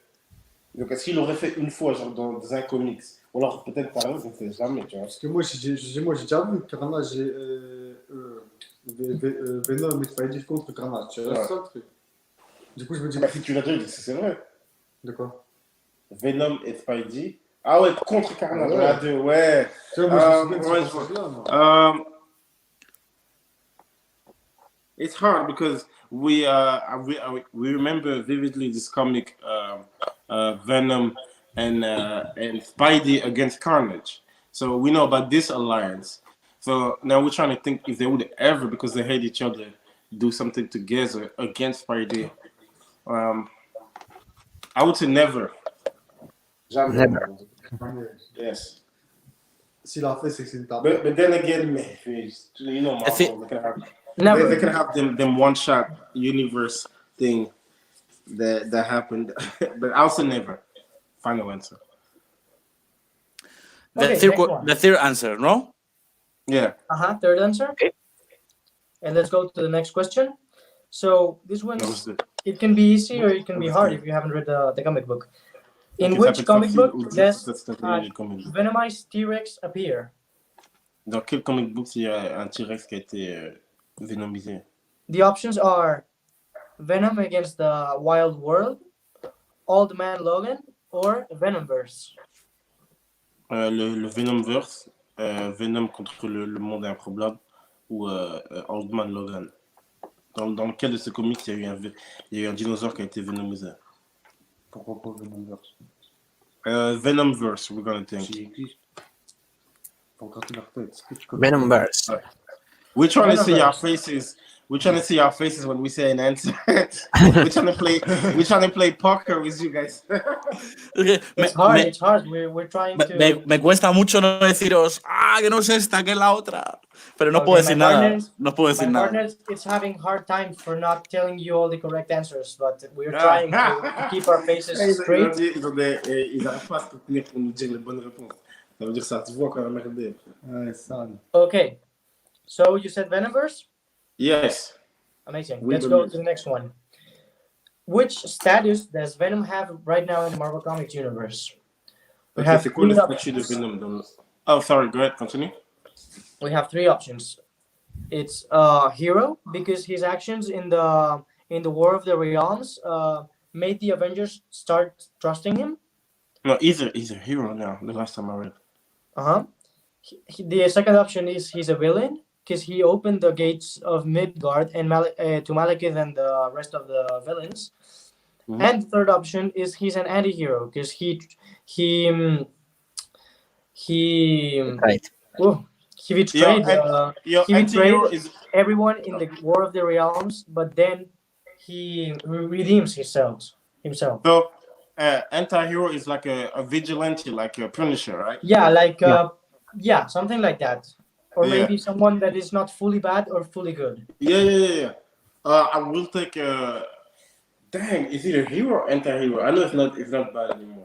Speaker 1: Donc, est-ce qu'il l'aurait fait une fois, genre dans un comics? Ou alors, peut-être par exemple, il ne fait jamais, tu vois.
Speaker 5: Parce que moi, j'ai déjà vu Carnage et Venom et Spidey contre Carnage. Tu vois,
Speaker 1: Ouais.
Speaker 5: c'est ça le truc. Du coup, je me dis,
Speaker 1: Bah, si tu l'as déjà dit, c'est vrai.
Speaker 5: de quoi?
Speaker 1: Venom et Spidey. Ah ouais, contre Carnage.
Speaker 5: Ouais.
Speaker 1: Ouais. À deux, ouais.
Speaker 5: Tu vois, moi, je me souviens de
Speaker 1: Ouais,
Speaker 5: ce
Speaker 1: je vois.
Speaker 5: passage-là, moi.
Speaker 1: It's hard because we remember vividly this comic Venom and Spidey against Carnage. So we know about this alliance. So now we're trying to think if they would ever, because they hate each other, do something together against Spidey. I would say never. Jamais.
Speaker 3: Never.
Speaker 1: Yes.
Speaker 5: S'il a fait, c'est que c'est une table.
Speaker 1: But then again, man, you know,
Speaker 2: I think-
Speaker 1: Marvel, they can have
Speaker 4: Never.
Speaker 1: they can have them one shot universe thing that happened. But I'll say never. Final answer.
Speaker 4: Okay, next one.
Speaker 2: The third answer, no?
Speaker 1: Yeah.
Speaker 4: Third answer.
Speaker 3: Okay.
Speaker 4: And let's go to the next question. So this one,
Speaker 1: That was the
Speaker 4: it can be easy or it can be hard if you haven't read the comic book. In
Speaker 1: Ok, ça
Speaker 4: which
Speaker 1: peut être
Speaker 4: comic
Speaker 1: facile
Speaker 4: book
Speaker 1: ou dur,
Speaker 4: does
Speaker 1: ça, c'est intelligent, comic book.
Speaker 4: Venomized T-Rex appear?
Speaker 1: Dans quel comic book il y a un T-Rex qui a été vénomisé?
Speaker 4: The options are Venom Against the Wild World, Old Man Logan, or Venomverse.
Speaker 1: Le Venomverse, Venom contre le monde improbable ou Old Man Logan. Dans lequel de ces comics il y a eu un dinosaure qui a été vénomisé?
Speaker 5: Pourquoi pas Venomverse?
Speaker 1: Venomverse, we're gonna think.
Speaker 5: J'y existe. Faut gratter leur tête. Est-ce que tu
Speaker 3: Venomverse.
Speaker 1: We're trying to see our
Speaker 4: Venomverse.
Speaker 1: faces. We're trying to see our faces when we say an answer. we're trying to play poker with you guys.
Speaker 4: It's hard. It's hard. We're trying to.
Speaker 2: Me cuesta mucho no deciros, que no es esta, que es la otra. Pero no
Speaker 4: Okay,
Speaker 2: puedo decir
Speaker 4: my
Speaker 2: nada.
Speaker 4: partners-
Speaker 2: No puedo decir
Speaker 4: My
Speaker 2: nada.
Speaker 4: partner is having hard time for not telling you all the correct answers, but we're trying to keep our faces straight.
Speaker 1: Ils n'arrivent pas à se contenir pour nous dire les bonnes réponses. Ça veut dire que ça se voit quand même merdé.
Speaker 5: Ouais, ça.
Speaker 4: Okay, so you said Venomverse?
Speaker 1: Yes.
Speaker 4: Amazing.
Speaker 1: We
Speaker 4: Let's go
Speaker 1: believe.
Speaker 4: to the next one. Which status does Venom have right now in the Marvel Comics universe? We
Speaker 1: Ok,
Speaker 4: have
Speaker 1: c'est quoi le
Speaker 4: three
Speaker 1: statut de
Speaker 4: options.
Speaker 1: Venom dans le... Oh, sorry, go ahead, continue.
Speaker 4: We have three options. It's hero because his actions in the War of the Realms made the Avengers start trusting him.
Speaker 1: No, he's a hero now, the last time I read.
Speaker 4: The second option is he's a villain because he opened the gates of Midgard and to Malekith and the rest of the villains.
Speaker 1: Mhm.
Speaker 4: And the third option is he's an anti-hero because he
Speaker 3: Right.
Speaker 4: betrayed
Speaker 1: Your
Speaker 4: he
Speaker 1: anti-hero
Speaker 4: betrayed
Speaker 1: is...
Speaker 4: everyone in the War of the Realms, but then he redeems himself.
Speaker 1: So, anti-hero is like a vigilante, like a Punisher, right?
Speaker 4: Yeah, like something like that, or
Speaker 1: Yeah.
Speaker 4: maybe someone that is not fully bad or fully good.
Speaker 1: Yeah. I will take... Dang, is it a hero or anti-hero? I know it's not bad anymore.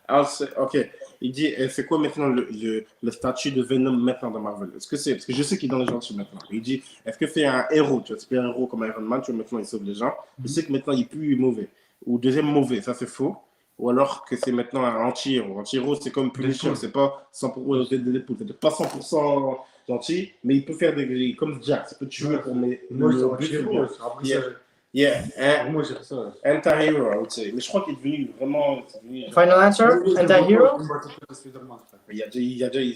Speaker 1: I'll say, ok, il dit, c'est quoi maintenant le statut de Venom maintenant dans Marvel? Est-ce que c'est, parce que je sais qu'il est dans les gentils maintenant. Il dit, est-ce que c'est un héros, tu vois, c'est pas un héros comme Iron Man, tu vois, maintenant il sauve les gens. Je sais que maintenant il est plus mauvais. Ou deuxième mauvais, ça c'est faux. Ou alors que c'est maintenant un anti-héros. Anti-héros, c'est comme Punisher, c'est pas 100% Deadpool, c'est pas 100% gentil, mais il peut faire des, comme Jack, il peut tuer pour mes...
Speaker 5: Moi,
Speaker 1: le
Speaker 5: c'est
Speaker 1: but,
Speaker 5: anti-héros.
Speaker 1: c'est bien.
Speaker 5: Après,
Speaker 1: Yeah.
Speaker 5: ça.
Speaker 1: Yeah,
Speaker 5: Moi, j'ai fait ça.
Speaker 1: anti-hero, I would say. Mais je crois qu'il est devenu vraiment...
Speaker 4: Final answer, anti-hero.
Speaker 1: Il y a déjà...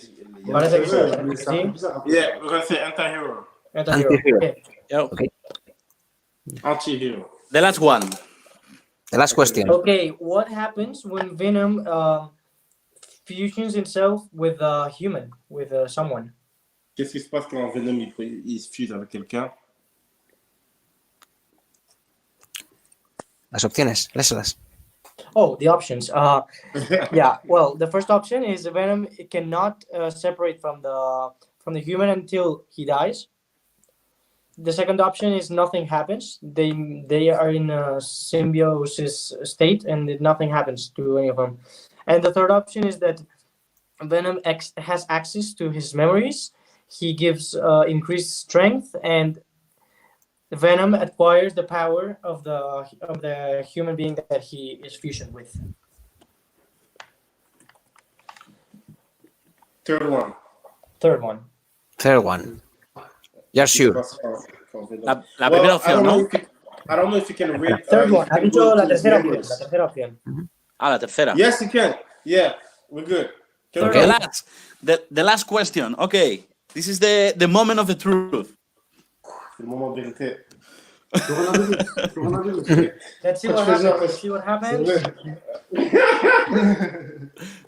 Speaker 4: Parece que sí.
Speaker 5: Mais c'est un peu bizarre.
Speaker 1: Yeah, we're gonna say anti-hero.
Speaker 4: Anti-hero.
Speaker 3: Anti-hero.
Speaker 4: Okay.
Speaker 2: Yo.
Speaker 3: Okay.
Speaker 1: Anti-hero.
Speaker 2: The last one.
Speaker 3: The last question.
Speaker 4: Okay, what happens when Venom fusions himself with a human, with someone?
Speaker 1: Qu'est-ce qui se passe quand Venom il se fuse avec quelqu'un?
Speaker 3: Las opciones, léselas.
Speaker 4: Oh, the options. Yeah. Well, the first option is Venom cannot separate from the human until he dies. The second option is nothing happens. They are in a symbiosis state and nothing happens to any of them. And the third option is that Venom has access to his memories. He gives increased strength, and Venom acquires the power of the human being that he is fusioned with.
Speaker 1: Third one.
Speaker 4: Third one.
Speaker 3: Third one. You're sure?
Speaker 2: La primera opción, ¿no?
Speaker 1: I don't know if you can read.
Speaker 4: Third one.
Speaker 1: you
Speaker 4: Ha
Speaker 1: can
Speaker 4: dicho
Speaker 1: go
Speaker 4: la
Speaker 1: to his
Speaker 4: tercera opción.
Speaker 1: memories.
Speaker 4: La tercera opción.
Speaker 2: Ah, la tercera.
Speaker 1: Yes, you can. Yeah, we're good. Can
Speaker 2: Okay,
Speaker 1: we-
Speaker 2: the last question. Okay, this is the moment of the truth.
Speaker 1: C'est le moment de vérité.
Speaker 4: Let's see what happens. Let's see what happens.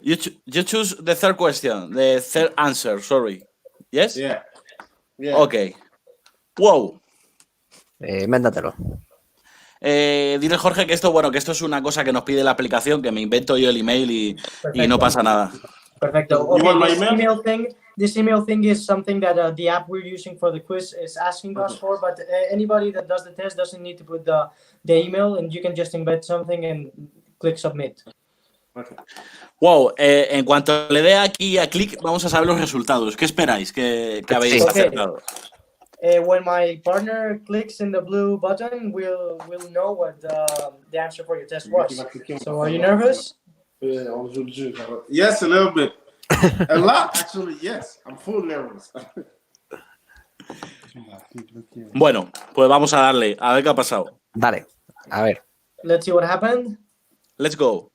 Speaker 2: You choose the third question, the third answer. Sorry. Yes.
Speaker 1: Yeah. Yeah.
Speaker 2: Okay. Wow.
Speaker 3: Invéntatelo.
Speaker 2: Dile Jorge que esto es una cosa que nos pide la aplicación, que me invento yo el email y no pasa nada.
Speaker 4: Perfecto.
Speaker 1: You want my
Speaker 4: Okay,
Speaker 1: email?
Speaker 4: this email thing is something that the app we're using for the quiz is asking us for, but anybody that does the test doesn't need to put the email, and you can just embed something and click submit.
Speaker 1: Okay.
Speaker 2: Wow, en cuanto le dé aquí a clic, vamos a saber los resultados. ¿Qué esperáis que habéis
Speaker 3: Sí.
Speaker 2: acertado?
Speaker 4: When my partner clicks in the blue button, we'll know what the answer for your test was. So are you nervous?
Speaker 1: Yes, a little bit. A lot, actually, yes. I'm full nervous.
Speaker 2: Bueno, pues vamos a darle, a ver qué ha pasado.
Speaker 3: Dale, a ver.
Speaker 4: Let's see what happened.
Speaker 2: Let's go.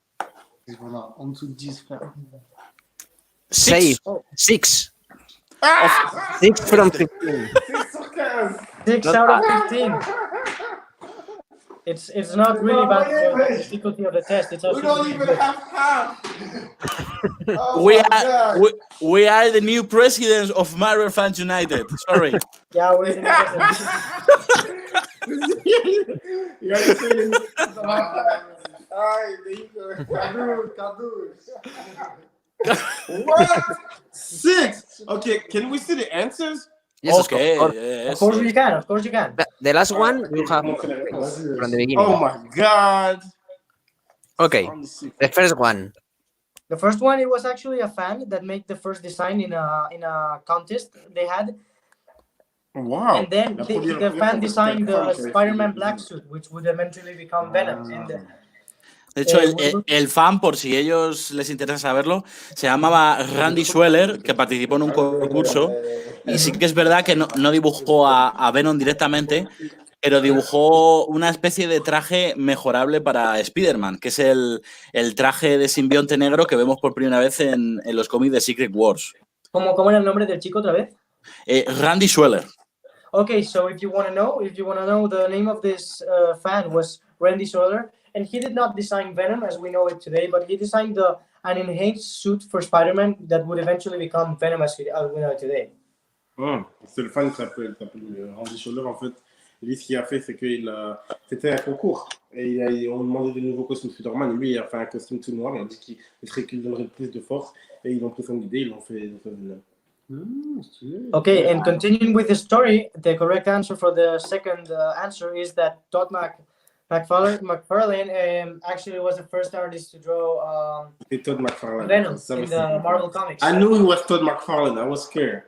Speaker 5: Voilà, en dessous de 10, frère.
Speaker 3: 6.
Speaker 4: Oh.
Speaker 3: 6. 6 from 15.
Speaker 4: 6 out of 15. It's not really about the difficulty of the test. It's
Speaker 1: We
Speaker 4: also
Speaker 1: don't even have half. Oh
Speaker 2: We
Speaker 1: my
Speaker 2: are,
Speaker 1: God.
Speaker 2: we are the new presidents of Marvel Fans United. Sorry.
Speaker 4: yeah, we're in
Speaker 1: You gotta say it. Alright, there you go. What? 6? Okay, can we see the answers?
Speaker 3: Yes,
Speaker 2: Okay.
Speaker 3: of course.
Speaker 2: Yes.
Speaker 4: Of course you can. Of course you can.
Speaker 3: The last one you have from the beginning.
Speaker 1: Oh my God.
Speaker 3: Okay, the first one.
Speaker 4: The first one, it was actually a fan that made the first design in a contest they had,
Speaker 1: Wow.
Speaker 4: and then the fan designed the Spider-Man black suit, which would eventually become Venom. And
Speaker 2: De hecho, el fan, por si ellos les interesa saberlo, se llamaba Randy Schweller, que participó en un concurso. Y sí que es verdad que no dibujó a Venom directamente, pero dibujó una especie de traje mejorable para Spider-Man, que es el traje de simbionte negro que vemos por primera vez en los cómics de Secret Wars.
Speaker 4: ¿Cómo era el nombre del chico otra vez?
Speaker 2: Randy Schweller.
Speaker 4: Okay, so if you want to know, the name of this fan was Randy Soler, and he did not design Venom as we know it today, but he designed an enhanced suit for Spider-Man that would eventually become Venom as we know it today.
Speaker 1: C'est le fan qui s'appelle Randy Scholler, en fait. Lui, ce qu'il a fait, c'est c'était un concours. Et on demandait de nouveaux costumes Spider-Man. Et lui, il a fait un costume tout noir. Il a dit qu'il donnerait plus de force. Et ils ont pris son idée, ils l'ont fait Venom.
Speaker 4: Okay, and continuing with the story, the correct answer for the second answer is that Todd McFarlane actually was the first artist to draw
Speaker 1: C'était Todd McFarlane.
Speaker 4: Venom in the Marvel Comics.
Speaker 1: I knew it was Todd McFarlane. I was scared.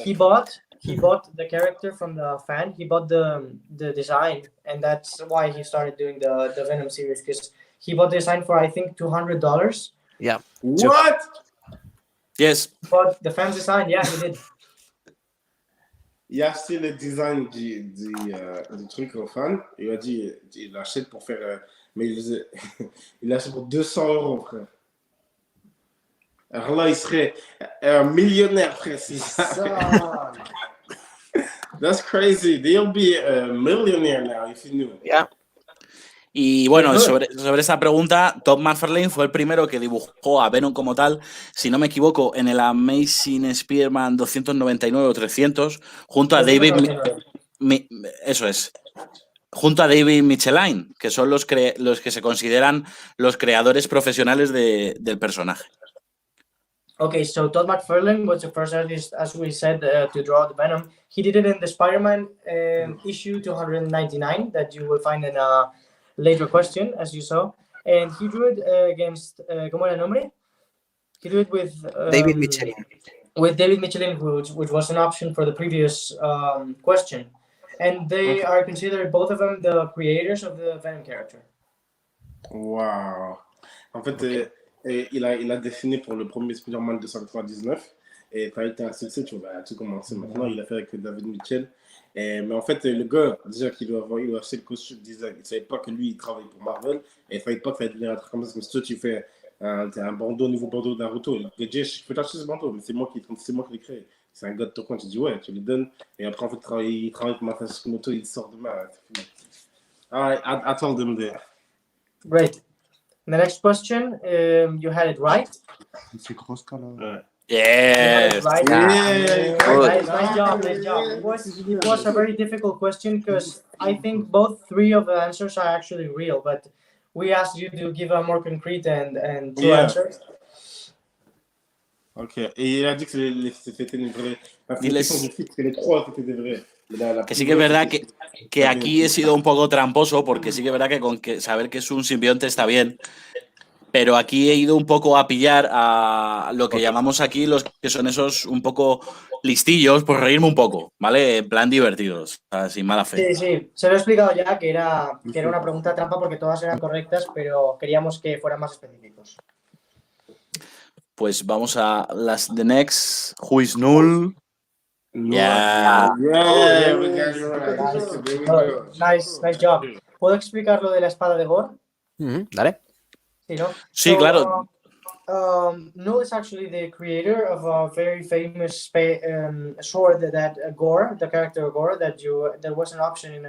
Speaker 4: He bought the character from the fan. He bought the design, and that's why he started doing the Venom series, because he bought the design for I think $200.
Speaker 3: Yeah.
Speaker 1: What?
Speaker 2: Yes.
Speaker 4: But the fan's design, yeah, he did.
Speaker 1: Il a acheté le design du truc au fan. Il a dit il l'achète pour faire. Mais il l'achète pour 200 €, frère. Alors là, il serait un millionnaire, frère. C'est ça. That's crazy. They'll be a millionaire now if you knew.
Speaker 3: Yeah.
Speaker 2: Y bueno, sobre esa pregunta, Todd McFarlane fue el primero que dibujó a Venom como tal, si no me equivoco, en el Amazing Spider-Man 299 o 300, junto a David... Eso es. Junto a David Michelin, que son los que se consideran los creadores profesionales del personaje.
Speaker 4: Okay, so Todd McFarlane was the first artist, as we said, to draw the Venom. He did it in the Spider-Man issue 299 that you will find in a later question, as you saw. And he drew it against, ¿cómo era el nombre? He drew it with...
Speaker 3: David Michelin.
Speaker 4: With David Michelin, which was an option for the previous question. And they are considered, both of them, the creators of the Venom character.
Speaker 1: Wow. En fait, il a dessiné pour le premier Spider-Man 299 Et tu as été un succès, tu vois, tout commencer maintenant. Il a fait avec David Mitchell. Mais en fait, le gars, déjà qu'il doit acheter le costume design, il ne savait pas que lui, il travaille pour Marvel. Et il ne fallait pas que ça devienne un truc comme ça. Comme si toi, tu fais un bandeau, nouveau bandeau Naruto. Le gars, je peux t'acheter ce bandeau, mais c'est moi qui l'ai créé. C'est un gars de ton coin, tu dis ouais, tu lui donnes. Et après, en fait, il travaille pour Masashimoto, il sort demain. C'est fini. Alright, I told him there.
Speaker 4: Great. The next question, you had it right.
Speaker 5: C'est grosse cas là.
Speaker 2: Yes.
Speaker 4: Right.
Speaker 1: Yeah.
Speaker 2: Good.
Speaker 4: Nice job. It was a very difficult question because I think both three of the answers are actually real, but we asked you to give a more concrete and true
Speaker 1: Yeah.
Speaker 4: answers.
Speaker 1: Ok. Et il a dit que c'était une vraie. Enfin,
Speaker 2: Diles-
Speaker 1: c'est les trois qui étaient des vrais.
Speaker 2: Que sí que es verdad que aquí he sido un poco tramposo, porque sí que es verdad que con que saber que es un simbionte está bien, pero aquí he ido un poco a pillar a lo que llamamos aquí los que son esos un poco listillos, por reírme un poco, ¿vale? En plan divertidos, o sea, sin mala fe.
Speaker 4: Sí, se lo he explicado ya que era una pregunta trampa porque todas eran correctas, pero queríamos que fueran más específicos.
Speaker 2: Pues vamos a las the next, who is null. Yeah.
Speaker 1: Yeah, we got it right. There we go.
Speaker 4: Nice job. ¿Puedo explicar lo de la espada de Gore?
Speaker 3: Dale.
Speaker 4: Sí, ¿no?
Speaker 2: Sí, claro.
Speaker 4: Null is actually the creator of a very famous sword that Gore, the character Gore, that was an option in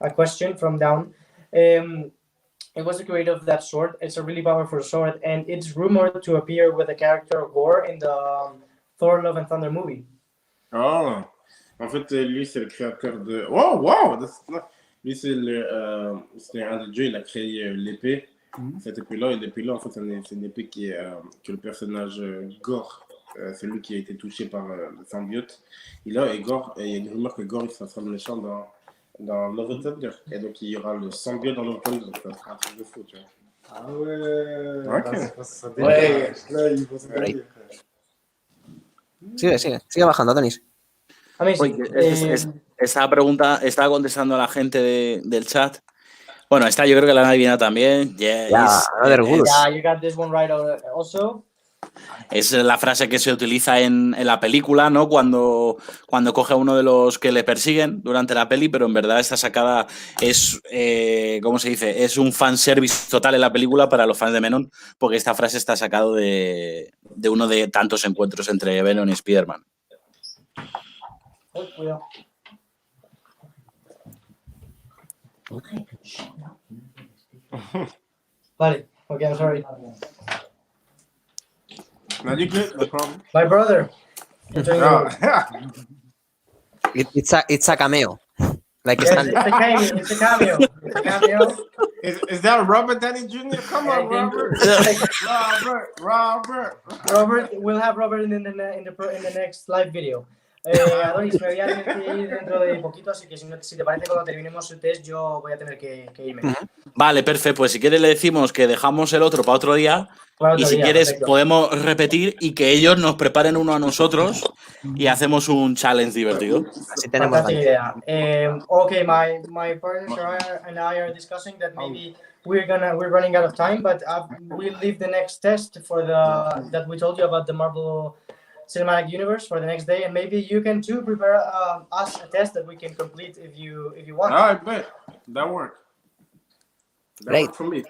Speaker 4: a question from down. It was the creator of that sword. It's a really powerful sword, and it's rumored to appear with the character Gore in the Thor: Love and Thunder movie.
Speaker 1: Oh, en fait, lui, c'est le créateur de. Oh, wow! Lui, c'est un des dieux, il a créé l'épée, cette épée-là. Et l'épée-là, en fait, c'est une épée que le personnage Gore, c'est lui qui a été touché par le symbiote. Et Gore, il y a une rumeur que Gore, il sera le méchant dans Love and Thunder. Et donc, il y aura le symbiote dans Love and Thunder. Donc, ça sera un truc de fou, tu vois.
Speaker 5: Ah ouais.
Speaker 1: Ok.
Speaker 5: Ça
Speaker 4: Ouais.
Speaker 5: Là, il va se
Speaker 3: Right. Sigue bajando, Denis.
Speaker 4: Amazing.
Speaker 2: Esta pregunta estaba contestando a la gente del chat. Bueno, esta yo creo que la han adivinado también.
Speaker 3: another good.
Speaker 4: Yeah, you got this one right also.
Speaker 2: Es la frase que se utiliza en la película, ¿no? Cuando coge a uno de los que le persiguen durante la peli, pero en verdad esta sacada es, ¿cómo se dice? Es un fanservice total en la película para los fans de Venom, porque esta frase está sacado de uno de tantos encuentros entre Venom y Spider-Man.
Speaker 4: Cuidado. Vale, okay, I'm sorry.
Speaker 1: No, you good? No problem.
Speaker 4: My brother.
Speaker 1: Ah.
Speaker 3: It's a cameo. Like
Speaker 4: Yes,
Speaker 3: Stanley.
Speaker 4: it's a cameo. It's a cameo.
Speaker 1: Is that Robert Downey Jr.? Come on,
Speaker 4: I think-
Speaker 1: Robert.
Speaker 4: Robert, we'll have Robert in the next live video. Adonis, me voy a tener que ir dentro de poquito, así que si te parece, cuando terminemos el test, yo voy a tener que irme.
Speaker 2: Vale, perfecto. Pues si quieres le decimos que dejamos el otro para otro día.
Speaker 4: Para otro
Speaker 2: Y si
Speaker 4: día,
Speaker 2: quieres
Speaker 4: perfecto.
Speaker 2: podemos repetir y que ellos nos preparen uno a nosotros y hacemos un challenge divertido.
Speaker 3: Así tenemos
Speaker 4: Fantastic
Speaker 3: ganas.
Speaker 4: idea. Okay, my partner and I are discussing that maybe we're running out of time, but we'll leave the next test for that we told you about the Marvel Cinematic Universe for the next day, and maybe you can too prepare us a test that we can complete if you want.
Speaker 1: All right, bet. That worked.
Speaker 3: Great.
Speaker 1: Worked for me.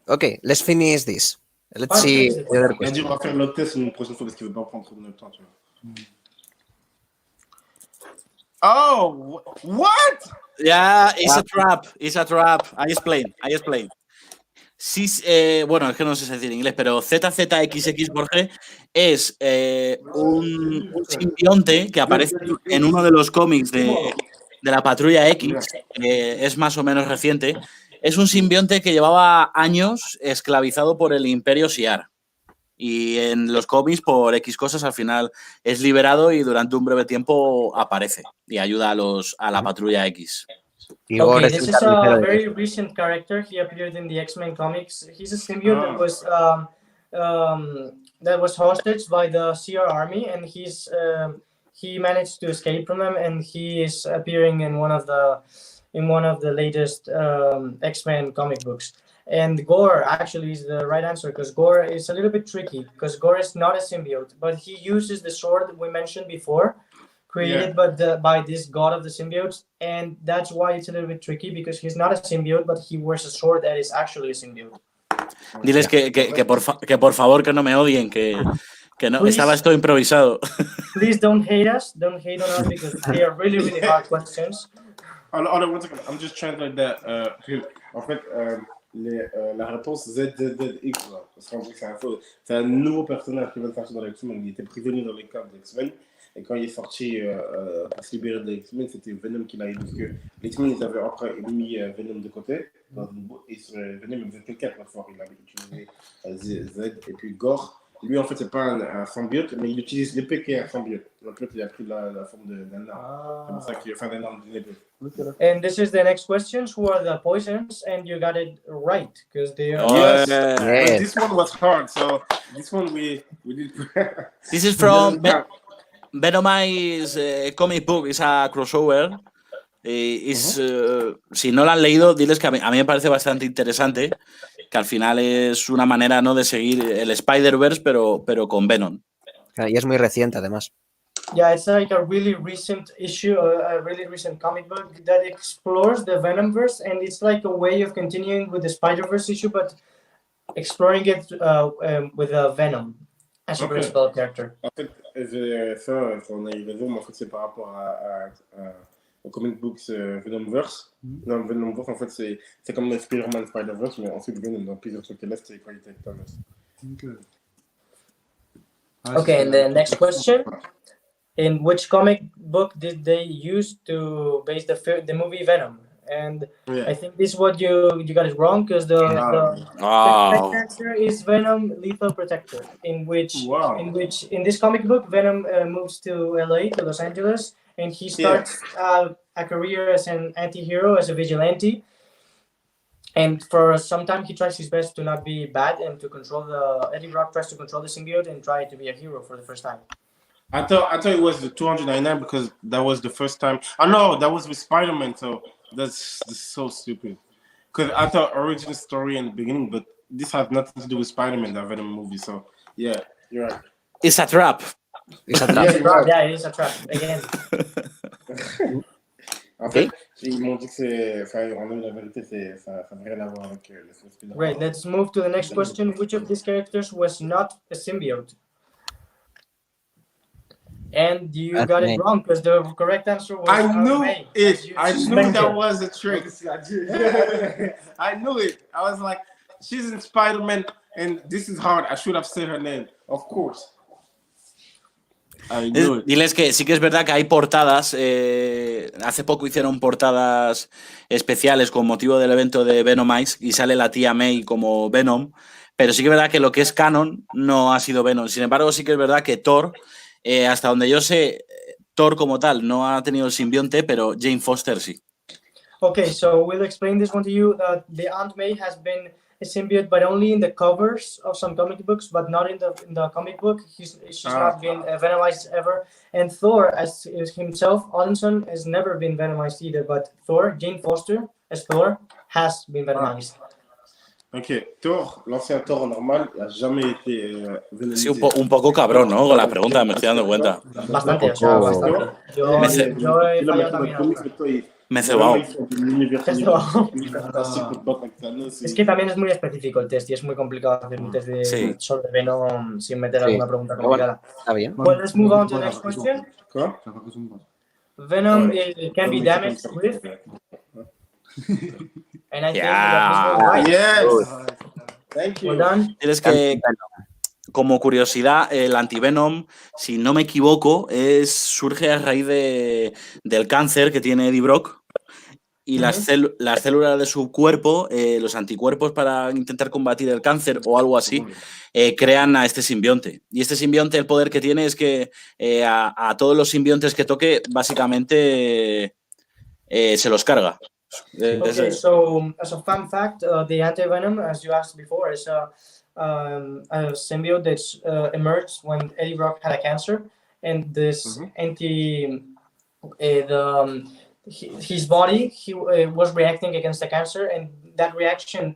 Speaker 3: Okay, let's finish this. Let's
Speaker 4: Ah,
Speaker 3: see
Speaker 4: sí.
Speaker 3: the other
Speaker 1: Il a
Speaker 3: question.
Speaker 1: dit on va faire l'autre test une prochaine fois parce qu'il veut pas prendre trop de notre temps, tu vois. Oh, what?
Speaker 2: Yeah, it's a trap. It's a trap. I explain. Sí, bueno, es que no sé si decir en inglés, pero ZZXX Borges es un simbionte que aparece en uno de los cómics de la Patrulla X, que es más o menos reciente. Es un simbionte que llevaba años esclavizado por el Imperio Shi'ar. Y en los cómics, por X cosas, al final es liberado y durante un breve tiempo aparece y ayuda a la Patrulla X.
Speaker 3: Igor
Speaker 4: Okay,
Speaker 3: es
Speaker 4: this
Speaker 3: el
Speaker 4: is a
Speaker 3: carnicero de-
Speaker 4: very recent character. He appeared in the X-Men comics. He's a symbiote that was hostage by the Shi'ar army, and he managed to escape from them, and he is appearing in one of the latest X-Men comic books. And Gore actually is the right answer, because Gore is a little bit tricky, because Gore is not a symbiote, but he uses the sword that we mentioned before, created by this god of the symbiotes, and that's why it's a little bit tricky, because he's not a symbiote, but he wears a sword that is actually a symbiote.
Speaker 2: Diles que por favor que no me odien, que no,
Speaker 4: Please.
Speaker 2: estaba esto improvisado.
Speaker 4: Please don't hate us, don't hate on us, because they are really, really hard questions.
Speaker 1: One second, I'm just translating that. En fait, la réponse ZZZX, là, parce qu'on dit que c'est un nouveau personnage qui vient de sortir dans les X-Men. Il était prisonnier dans les camps des X-Men. Et quand il est sorti pour se libérer des X-Men, c'était Venom qui l'a aidé. Parce que les X-Men, ils avaient après mis Venom de côté. Et sur Venom, il faisait que 4 fois. Il avait utilisé Z et puis Gore. Lui, en fait, c'est pas un symbiote, mais il utilise l'épée qui est un symbiote. Donc là, il a pris la forme d'un arbre. C'est pour ça qu'il a fait un arbre d'une épée.
Speaker 4: And this is the next questions. Who are the poisons? And you got it right, because they are.
Speaker 1: Yes.
Speaker 3: Yeah.
Speaker 1: But this one was hard, so this one we did.
Speaker 2: This is from Venom's comic book, it's a crossover. Si no lo han leído, diles que a mí me parece bastante interesante, que al final es una manera, ¿no?, de seguir el Spider-Verse, pero con Venom.
Speaker 3: Y es muy reciente, además.
Speaker 4: Yeah, it's like a really recent issue, a really recent comic book that explores the Venomverse, and it's like a way of continuing with the Spider-Verse issue, but exploring it with Venom as a principal character.
Speaker 1: En fait, ça, on a eu raison, mais en fait, c'est par rapport au comic books Venomverse. Non, Venomverse, en fait, c'est comme Spider-Man Spider-Verse, mais ensuite Venom dans plusieurs trucs. Et là, c'était quand il était Thanos.
Speaker 4: Okay, and the next question. In which comic book did they use to base the movie Venom? And I think this is what you got it wrong, because the correct answer is Venom Lethal Protector, in this comic book Venom moves to LA, to Los Angeles, and he starts a career as an anti-hero, as a vigilante. And for some time he tries his best to not be bad and to control Eddie Brock tries to control the symbiote and try to be a hero for the first time.
Speaker 1: I thought it was the 299 because that was the first time. I know that was with Spider-Man, so that's so stupid. Because I thought original story in the beginning, but this has nothing to do with Spider-Man, that Venom movie. So yeah, you're right.
Speaker 2: It's a trap.
Speaker 3: It's a trap.
Speaker 4: Yeah, it is a trap again.
Speaker 1: En fait, ils m'ont dit que c'est. Enfin, on a eu la vérité, ça n'a rien à voir avec le Spider-Man.
Speaker 4: Great, let's move to the next question. Which of these characters was not a symbiote? And you got it wrong, because the correct answer was
Speaker 1: I knew it.
Speaker 4: I
Speaker 1: knew that was a trick. I knew it. I was like, she's in Spider-Man, and this is hard. I should have said her name. Of course. I knew it.
Speaker 2: Diles que sí que es verdad que hay portadas. Hace poco hicieron portadas especiales con motivo del evento de Venomize y sale la tía May como Venom. Pero sí que es verdad que lo que es canon no ha sido Venom. Sin embargo, sí que es verdad que Thor, hasta donde yo sé, Thor como tal no ha tenido el simbionte, pero Jane Foster sí.
Speaker 4: Okay, so we'll explain this one to you. The Aunt May has been a symbiote, but only in the covers of some comic books, but not in the comic book. She's not been venomized ever. And Thor, as himself, Odinson, has never been venomized either. But Thor, Jane Foster, as Thor, has been venomized.
Speaker 1: Ok, Thor, l'ancien Thor normal, n'a jamais été
Speaker 2: Sí, un poco cabrón, ¿no? Con las preguntas, me estoy dando cuenta.
Speaker 4: Bastante, o sea, bastante. Yo he fallado también.
Speaker 2: Me he cebado.
Speaker 4: Es que también es muy específico el test y es muy complicado hacer un test sobre Venom sin meter alguna pregunta complicada.
Speaker 3: Está bien.
Speaker 4: Well, let's move on to the next question. Venom can be damaged with... And I think that this was right.
Speaker 1: Yes. Thank you.
Speaker 4: Well done.
Speaker 2: Es que, como curiosidad, el antivenom, si no me equivoco, surge a raíz del cáncer que tiene Eddie Brock. Y las células de su cuerpo, los anticuerpos para intentar combatir el cáncer o algo así, crean a este simbionte. Y este simbionte, el poder que tiene es que a todos los simbiontes que toque, básicamente se los carga.
Speaker 4: Okay, so as a fun fact, the antivenom, as you asked before, is a symbiote that's emerged when Eddie Brock had a cancer, and this his body was reacting against the cancer, and that reaction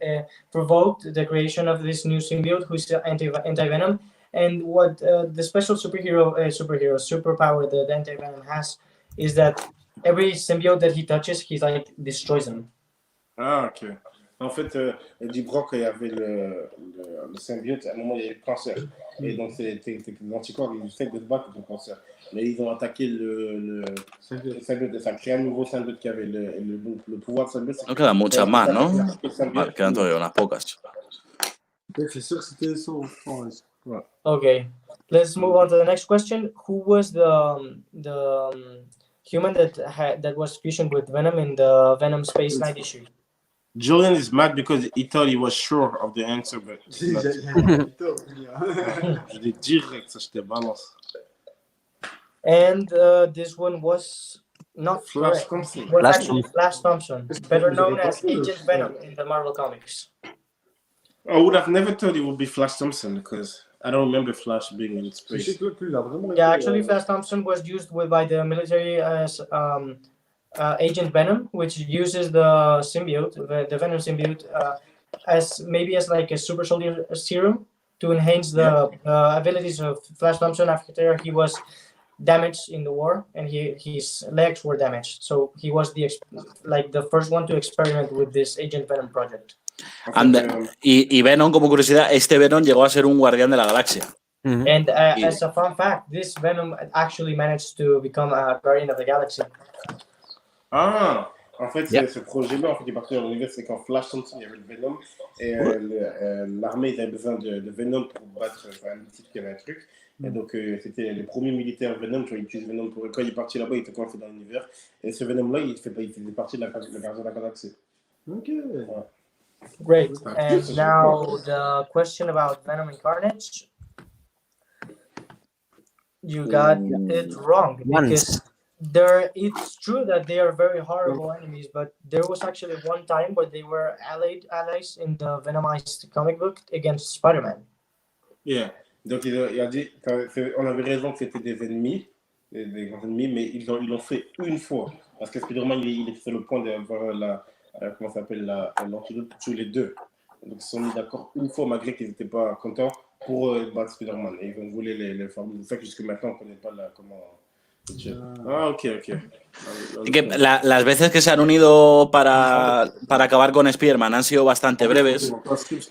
Speaker 4: provoked the creation of this new symbiote, who's anti-venom. And what the special superpower that anti-venom has is that every symbiote that he touches, he like destroys them.
Speaker 1: Ah, ok. En fait, du Brock, il y avait le symbiote, à un moment, il y avait le cancer. Et donc, c'était l'anticorps, ils essaient de se battre contre le cancer. Mais ils ont attaqué le symbiote, ça a créé un nouveau symbiote qui avait le pouvoir de symbiote.
Speaker 2: No quedan muchas más, ¿no?
Speaker 1: Le symbiote,
Speaker 2: Vale, quedan todavía unas pocas.
Speaker 5: C'est sûr que c'était ça. Ouais.
Speaker 4: Okay, let's move on to the next question. Who was the human that was fusioned with Venom in the Venom Space 9 issue?
Speaker 1: Julian is mad because he thought he was sure of the answer, but
Speaker 5: J'ai-
Speaker 1: not. Je dis direct, ça je te balance.
Speaker 4: And this one was not
Speaker 1: Flash
Speaker 4: correct.
Speaker 1: Thompson.
Speaker 4: It was
Speaker 3: Flash
Speaker 4: actually Flash Thompson, better known as Agent Venom in the Marvel Comics.
Speaker 1: I would have never thought it would be Flash Thompson because I don't remember Flash being in
Speaker 5: Je sais
Speaker 1: space.
Speaker 5: que lui, il a vraiment
Speaker 4: Yeah,
Speaker 5: été,
Speaker 4: actually, Flash Thompson was used by the military as Agent Venom, which uses the symbiote, the Venom symbiote, as like a super soldier serum to enhance the abilities of Flash Thompson after he was damaged in the war and his legs were damaged. So he was the first one to experiment with this Agent Venom project.
Speaker 1: En fait,
Speaker 2: Y Venom, como curiosidad, este Venom llegó a ser un guardián de la galaxia.
Speaker 4: And as a fun fact, this Venom actually managed to become a Guardian of the Galaxy.
Speaker 1: Ah, en fait,
Speaker 2: Yeah.
Speaker 1: ce projet-là, en fait, il est parti dans l'univers, c'est quand Flash Thompson, il y avait le Venom, et l'armée, ils avaient besoin de Venom pour battre un type qui avait un truc. Et donc, c'était les premiers militaires Venom, tu vois, ils utilisent Venom pour... Quand il est parti là-bas, il était coincé dans l'univers. Et ce Venom-là, il faisait partie de la Gardien de la Galaxie.
Speaker 5: Ok.
Speaker 4: Great. And now the question about Venom and Carnage. You got it wrong because it's true that they are very horrible enemies, but there was actually one time where they were allies in the Venomized comic book against Spider-Man.
Speaker 1: Yeah. Donc, il a dit, on avait raison que c'était des ennemis, des grands ennemis, mais ils l'ont fait une fois. Parce que Spider-Man, il était sur le point d'avoir comment ça s'appelle, l'antidote pour tuer les deux. Donc, ils se sont mis d'accord une fois, malgré qu'ils n'étaient pas contents, pour battre Spider-Man. Et ils ont voulu les formules. C'est ça que jusque maintenant, on ne connaît pas comment... Ah, ok.
Speaker 2: Y que las veces que se han unido para acabar con Spider-Man han sido bastante breves,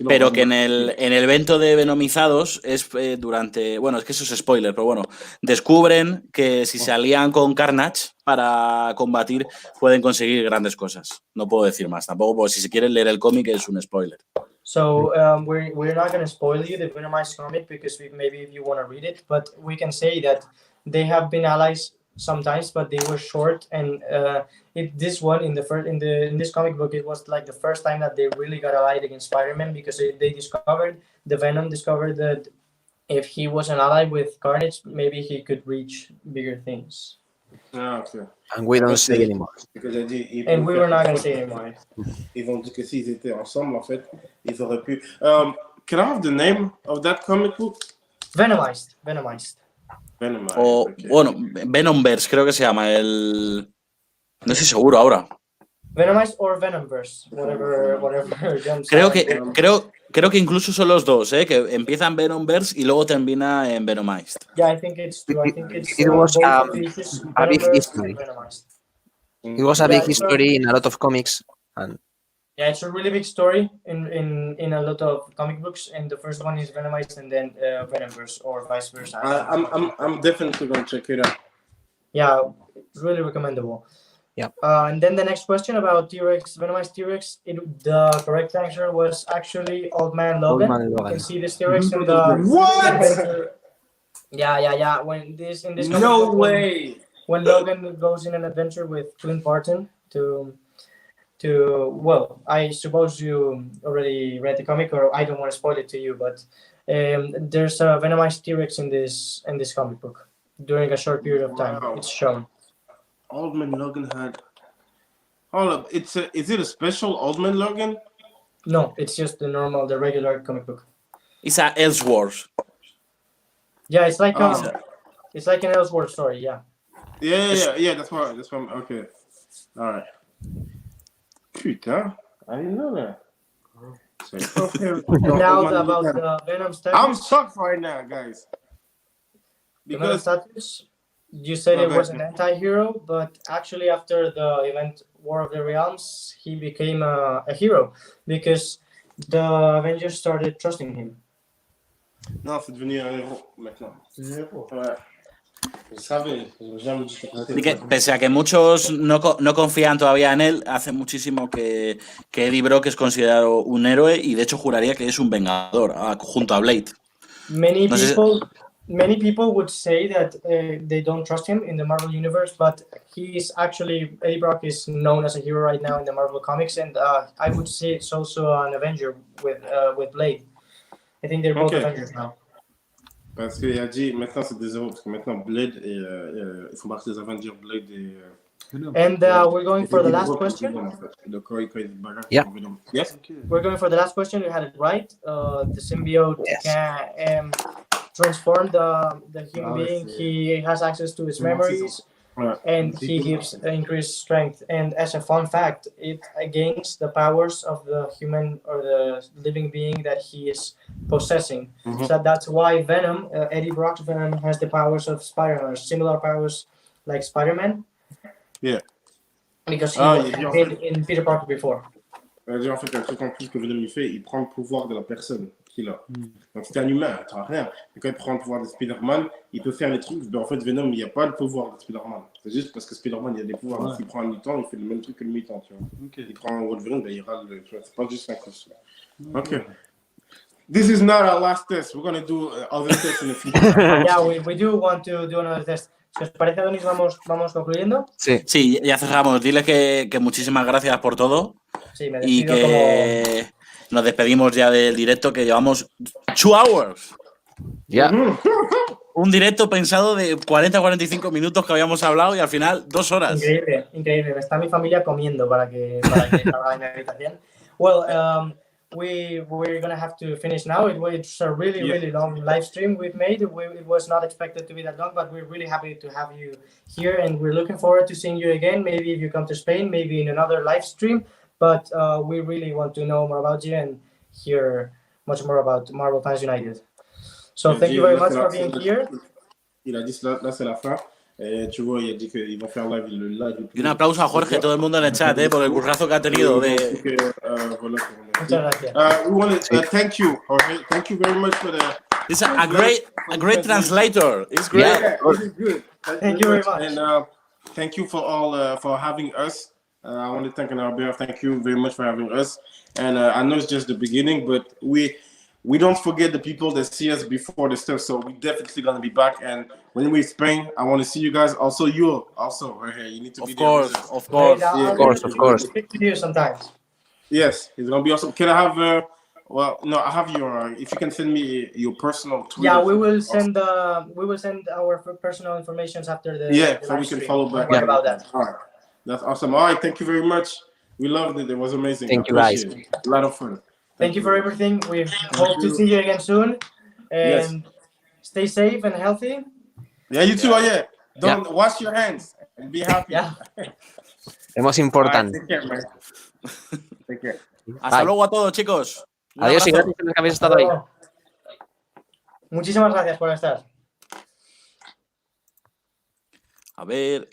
Speaker 2: pero que en el evento de Venomizados es durante... Bueno, es que eso es spoiler, pero bueno, descubren que si se alían con Carnage para combatir pueden conseguir grandes cosas. No puedo decir más tampoco, porque si se quieren leer el cómic es un spoiler.
Speaker 4: So we're not going to spoil you the Venomized comic because maybe if you want to read it, but we can say that they have been allies sometimes, but they were short. And in this comic book, it was like the first time that they really got allied against Spider-Man because the Venom discovered that if he was an ally with Carnage, maybe he could reach bigger things.
Speaker 1: Ah, ok.
Speaker 3: And we don't say anymore.
Speaker 4: And we were not going to say anymore.
Speaker 1: Ils ont dit que s'ils étaient ensemble, en fait, ils auraient pu... can I have the name of that comic book?
Speaker 4: Venomized.
Speaker 1: Venom.
Speaker 2: O,
Speaker 1: Okay.
Speaker 2: bueno, Venomverse creo que se llama el... No estoy seguro ahora.
Speaker 4: Venomized or Venomverse, whatever.
Speaker 2: Creo que incluso son los dos, que empiezan Venomverse y luego termina en Venomized.
Speaker 4: Yeah, I think it's true. I think it's
Speaker 3: It was
Speaker 4: both issues,
Speaker 3: a big
Speaker 4: Venomverse
Speaker 3: history.
Speaker 4: and Venomized.
Speaker 3: It was a big history in a lot of comics. And
Speaker 4: Yeah, it's a really big story in a lot of comic books, and the first one is Venomized, and then Venomverse or vice versa.
Speaker 1: I'm definitely going to check it out.
Speaker 4: Yeah, it's really recommendable.
Speaker 3: Yeah.
Speaker 4: And then the next question about T-Rex, Venomized T-Rex, the correct answer was actually Old Man Logan.
Speaker 3: Man Logan.
Speaker 4: You can see this T-Rex in the
Speaker 1: What?
Speaker 4: Yeah. When this comic
Speaker 1: No
Speaker 4: book,
Speaker 1: way.
Speaker 4: when Logan goes in an adventure with Clint Barton to well, I suppose you already read the comic, or I don't want to spoil it to you, but there's a Venomized T-Rex in this comic book during a short period of time.
Speaker 1: Wow.
Speaker 4: It's shown.
Speaker 1: Old Man Logan had... Hold up, is it a special Old Man Logan?
Speaker 4: No, it's just the regular comic book.
Speaker 2: It's a Elseworlds.
Speaker 4: Yeah, it's like
Speaker 1: Oh.
Speaker 4: it's like an Elseworld story. Yeah.
Speaker 1: Yeah, that's why I'm... Okay. All right. Putain. I didn't know that. So,
Speaker 4: Now about the Venom status.
Speaker 1: I'm shocked right now, guys.
Speaker 4: The Venom
Speaker 1: Because
Speaker 4: status, you said it
Speaker 1: Okay.
Speaker 4: was an anti-hero, but actually after the event War of the Realms, he became a hero because the Avengers started trusting him.
Speaker 1: non, c'est devenu un héros maintenant. C'est un héros. Ouais. Je savais, j'ai jamais dit
Speaker 2: Y que, pese a que muchos no confían todavía en él, hace muchísimo que Eddie Brock es considerado un héroe y de hecho juraría que es un vengador junto a Blade.
Speaker 4: Many
Speaker 2: No sé si-
Speaker 4: people would say that they don't trust him in the Marvel universe, but Eddie Brock is known as a hero right now in the Marvel comics, and I would say it's also an Avenger with Blade. I think they're both
Speaker 1: Okay.
Speaker 4: Avengers now.
Speaker 1: Parce qu'il a dit maintenant c'est des héros, parce que maintenant Blade et ils font partie des Avengers, Blade et.
Speaker 4: And we're going for the last question.
Speaker 3: Yeah.
Speaker 1: Yes.
Speaker 4: We're going for the last question. You had it right. The symbiote
Speaker 3: Yes.
Speaker 4: can transform the human
Speaker 5: Ah,
Speaker 4: being.
Speaker 5: c'est-
Speaker 4: He has access to his
Speaker 5: c'est bon,
Speaker 4: memories,
Speaker 1: Ouais.
Speaker 4: and he gives increased strength. And as a fun fact, it gains the powers of the human or the living being that he is possessing.
Speaker 1: Mhm.
Speaker 4: So that's why Venom, Eddie Brock's Venom, has the powers of Spider-Man, similar powers like Spider-Man.
Speaker 1: Yeah.
Speaker 4: Because he
Speaker 1: Ah,
Speaker 4: was
Speaker 1: il dit en
Speaker 4: in Peter Parker before.
Speaker 1: Déjà, en fait, un truc en plus que Venom il fait, il prend le pouvoir de la personne qu'il a. Donc, c'est un humain, tu n'as rien. Mais quand il prend le pouvoir de Spider-Man, il peut faire les trucs. Mais en fait, Venom, il n'y a pas le pouvoir de Spider-Man. C'est juste parce que Spider-Man, il a des pouvoirs.
Speaker 5: Ouais.
Speaker 1: Donc, s'il prend un mutant, il fait le même truc que le mutant, tu vois.
Speaker 5: Ok.
Speaker 1: Il prend un Wolverine, ben, il râle. Tu vois, c'est pas juste un costume. Ok. This is not our last test. We're going to do other tests in the future.
Speaker 4: Yeah, we do want to do another test. Si os parece, Adonis, vamos concluyendo.
Speaker 3: Sí.
Speaker 2: Sí, ya cerramos. Dile que muchísimas gracias por todo
Speaker 4: Sí, me
Speaker 2: y
Speaker 4: despido
Speaker 2: que nos despedimos ya del directo, que llevamos 2 hours.
Speaker 3: Ya.
Speaker 2: Un directo pensado de 40-45 minutos que habíamos hablado y al final 2
Speaker 4: como...
Speaker 2: horas.
Speaker 4: Increíble, increíble. Está mi familia comiendo para que salga en mi habitación. Well, we're going to have to finish now. It's a really long live stream we've made. It was not expected to be that long, but we're really happy to have you here, and we're looking forward to seeing you again. Maybe if you come to Spain, maybe in another live stream. But we really want to know more about you and hear much more about Marvel Fans United. So thank you very much for being here.
Speaker 1: Il a dit là c'est la fin. Et tu vois, il a dit qu'ils vont faire le live.
Speaker 2: Y un aplauso a Jorge, todo el mundo en el chat, por el currazo que ha tenido.
Speaker 4: Muchas gracias.
Speaker 1: We want to thank you, Jorge. Thank you very much for the.
Speaker 2: It's a great translator. It's great.
Speaker 1: Yeah, this is good.
Speaker 4: Thank you very much.
Speaker 1: And thank you for all for having us. I want to thank on our behalf. Thank you very much for having us. And I know it's just the beginning, but we don't forget the people that see us before the stuff. So we definitely gonna be back. And when we're in Spain, I want to see you guys. Also, you right here. You need to be
Speaker 2: Of
Speaker 1: there.
Speaker 2: course,
Speaker 1: with us.
Speaker 2: of course.
Speaker 1: Yeah.
Speaker 3: Of course.
Speaker 4: Speak to you sometimes.
Speaker 1: Yes, it's gonna be awesome. Can I have? Well, no, I have your. If you can send me your personal Twitter.
Speaker 4: Yeah, we will send our personal information after the.
Speaker 1: Yeah,
Speaker 4: the
Speaker 1: so
Speaker 4: live
Speaker 1: we can
Speaker 4: stream.
Speaker 1: follow back.
Speaker 4: Don't worry about that.
Speaker 1: All right, that's awesome. All right, thank you very much. We loved it. It was amazing.
Speaker 3: Thank
Speaker 1: I
Speaker 3: you, guys.
Speaker 1: appreciate it. A lot of fun.
Speaker 4: Thank you for everything. We hope to see you again soon. And stay safe and healthy.
Speaker 1: Yeah, you too. Yeah. Don't wash your hands and be happy.
Speaker 4: Yeah.
Speaker 3: Es más importante.
Speaker 1: Take care, man. Take care.
Speaker 2: Hasta
Speaker 3: Bye.
Speaker 2: luego a todos, chicos. Un
Speaker 3: Adiós y
Speaker 2: abrazo.
Speaker 3: gracias a los que habéis estado ahí.
Speaker 4: Muchísimas gracias por estar.
Speaker 2: A ver.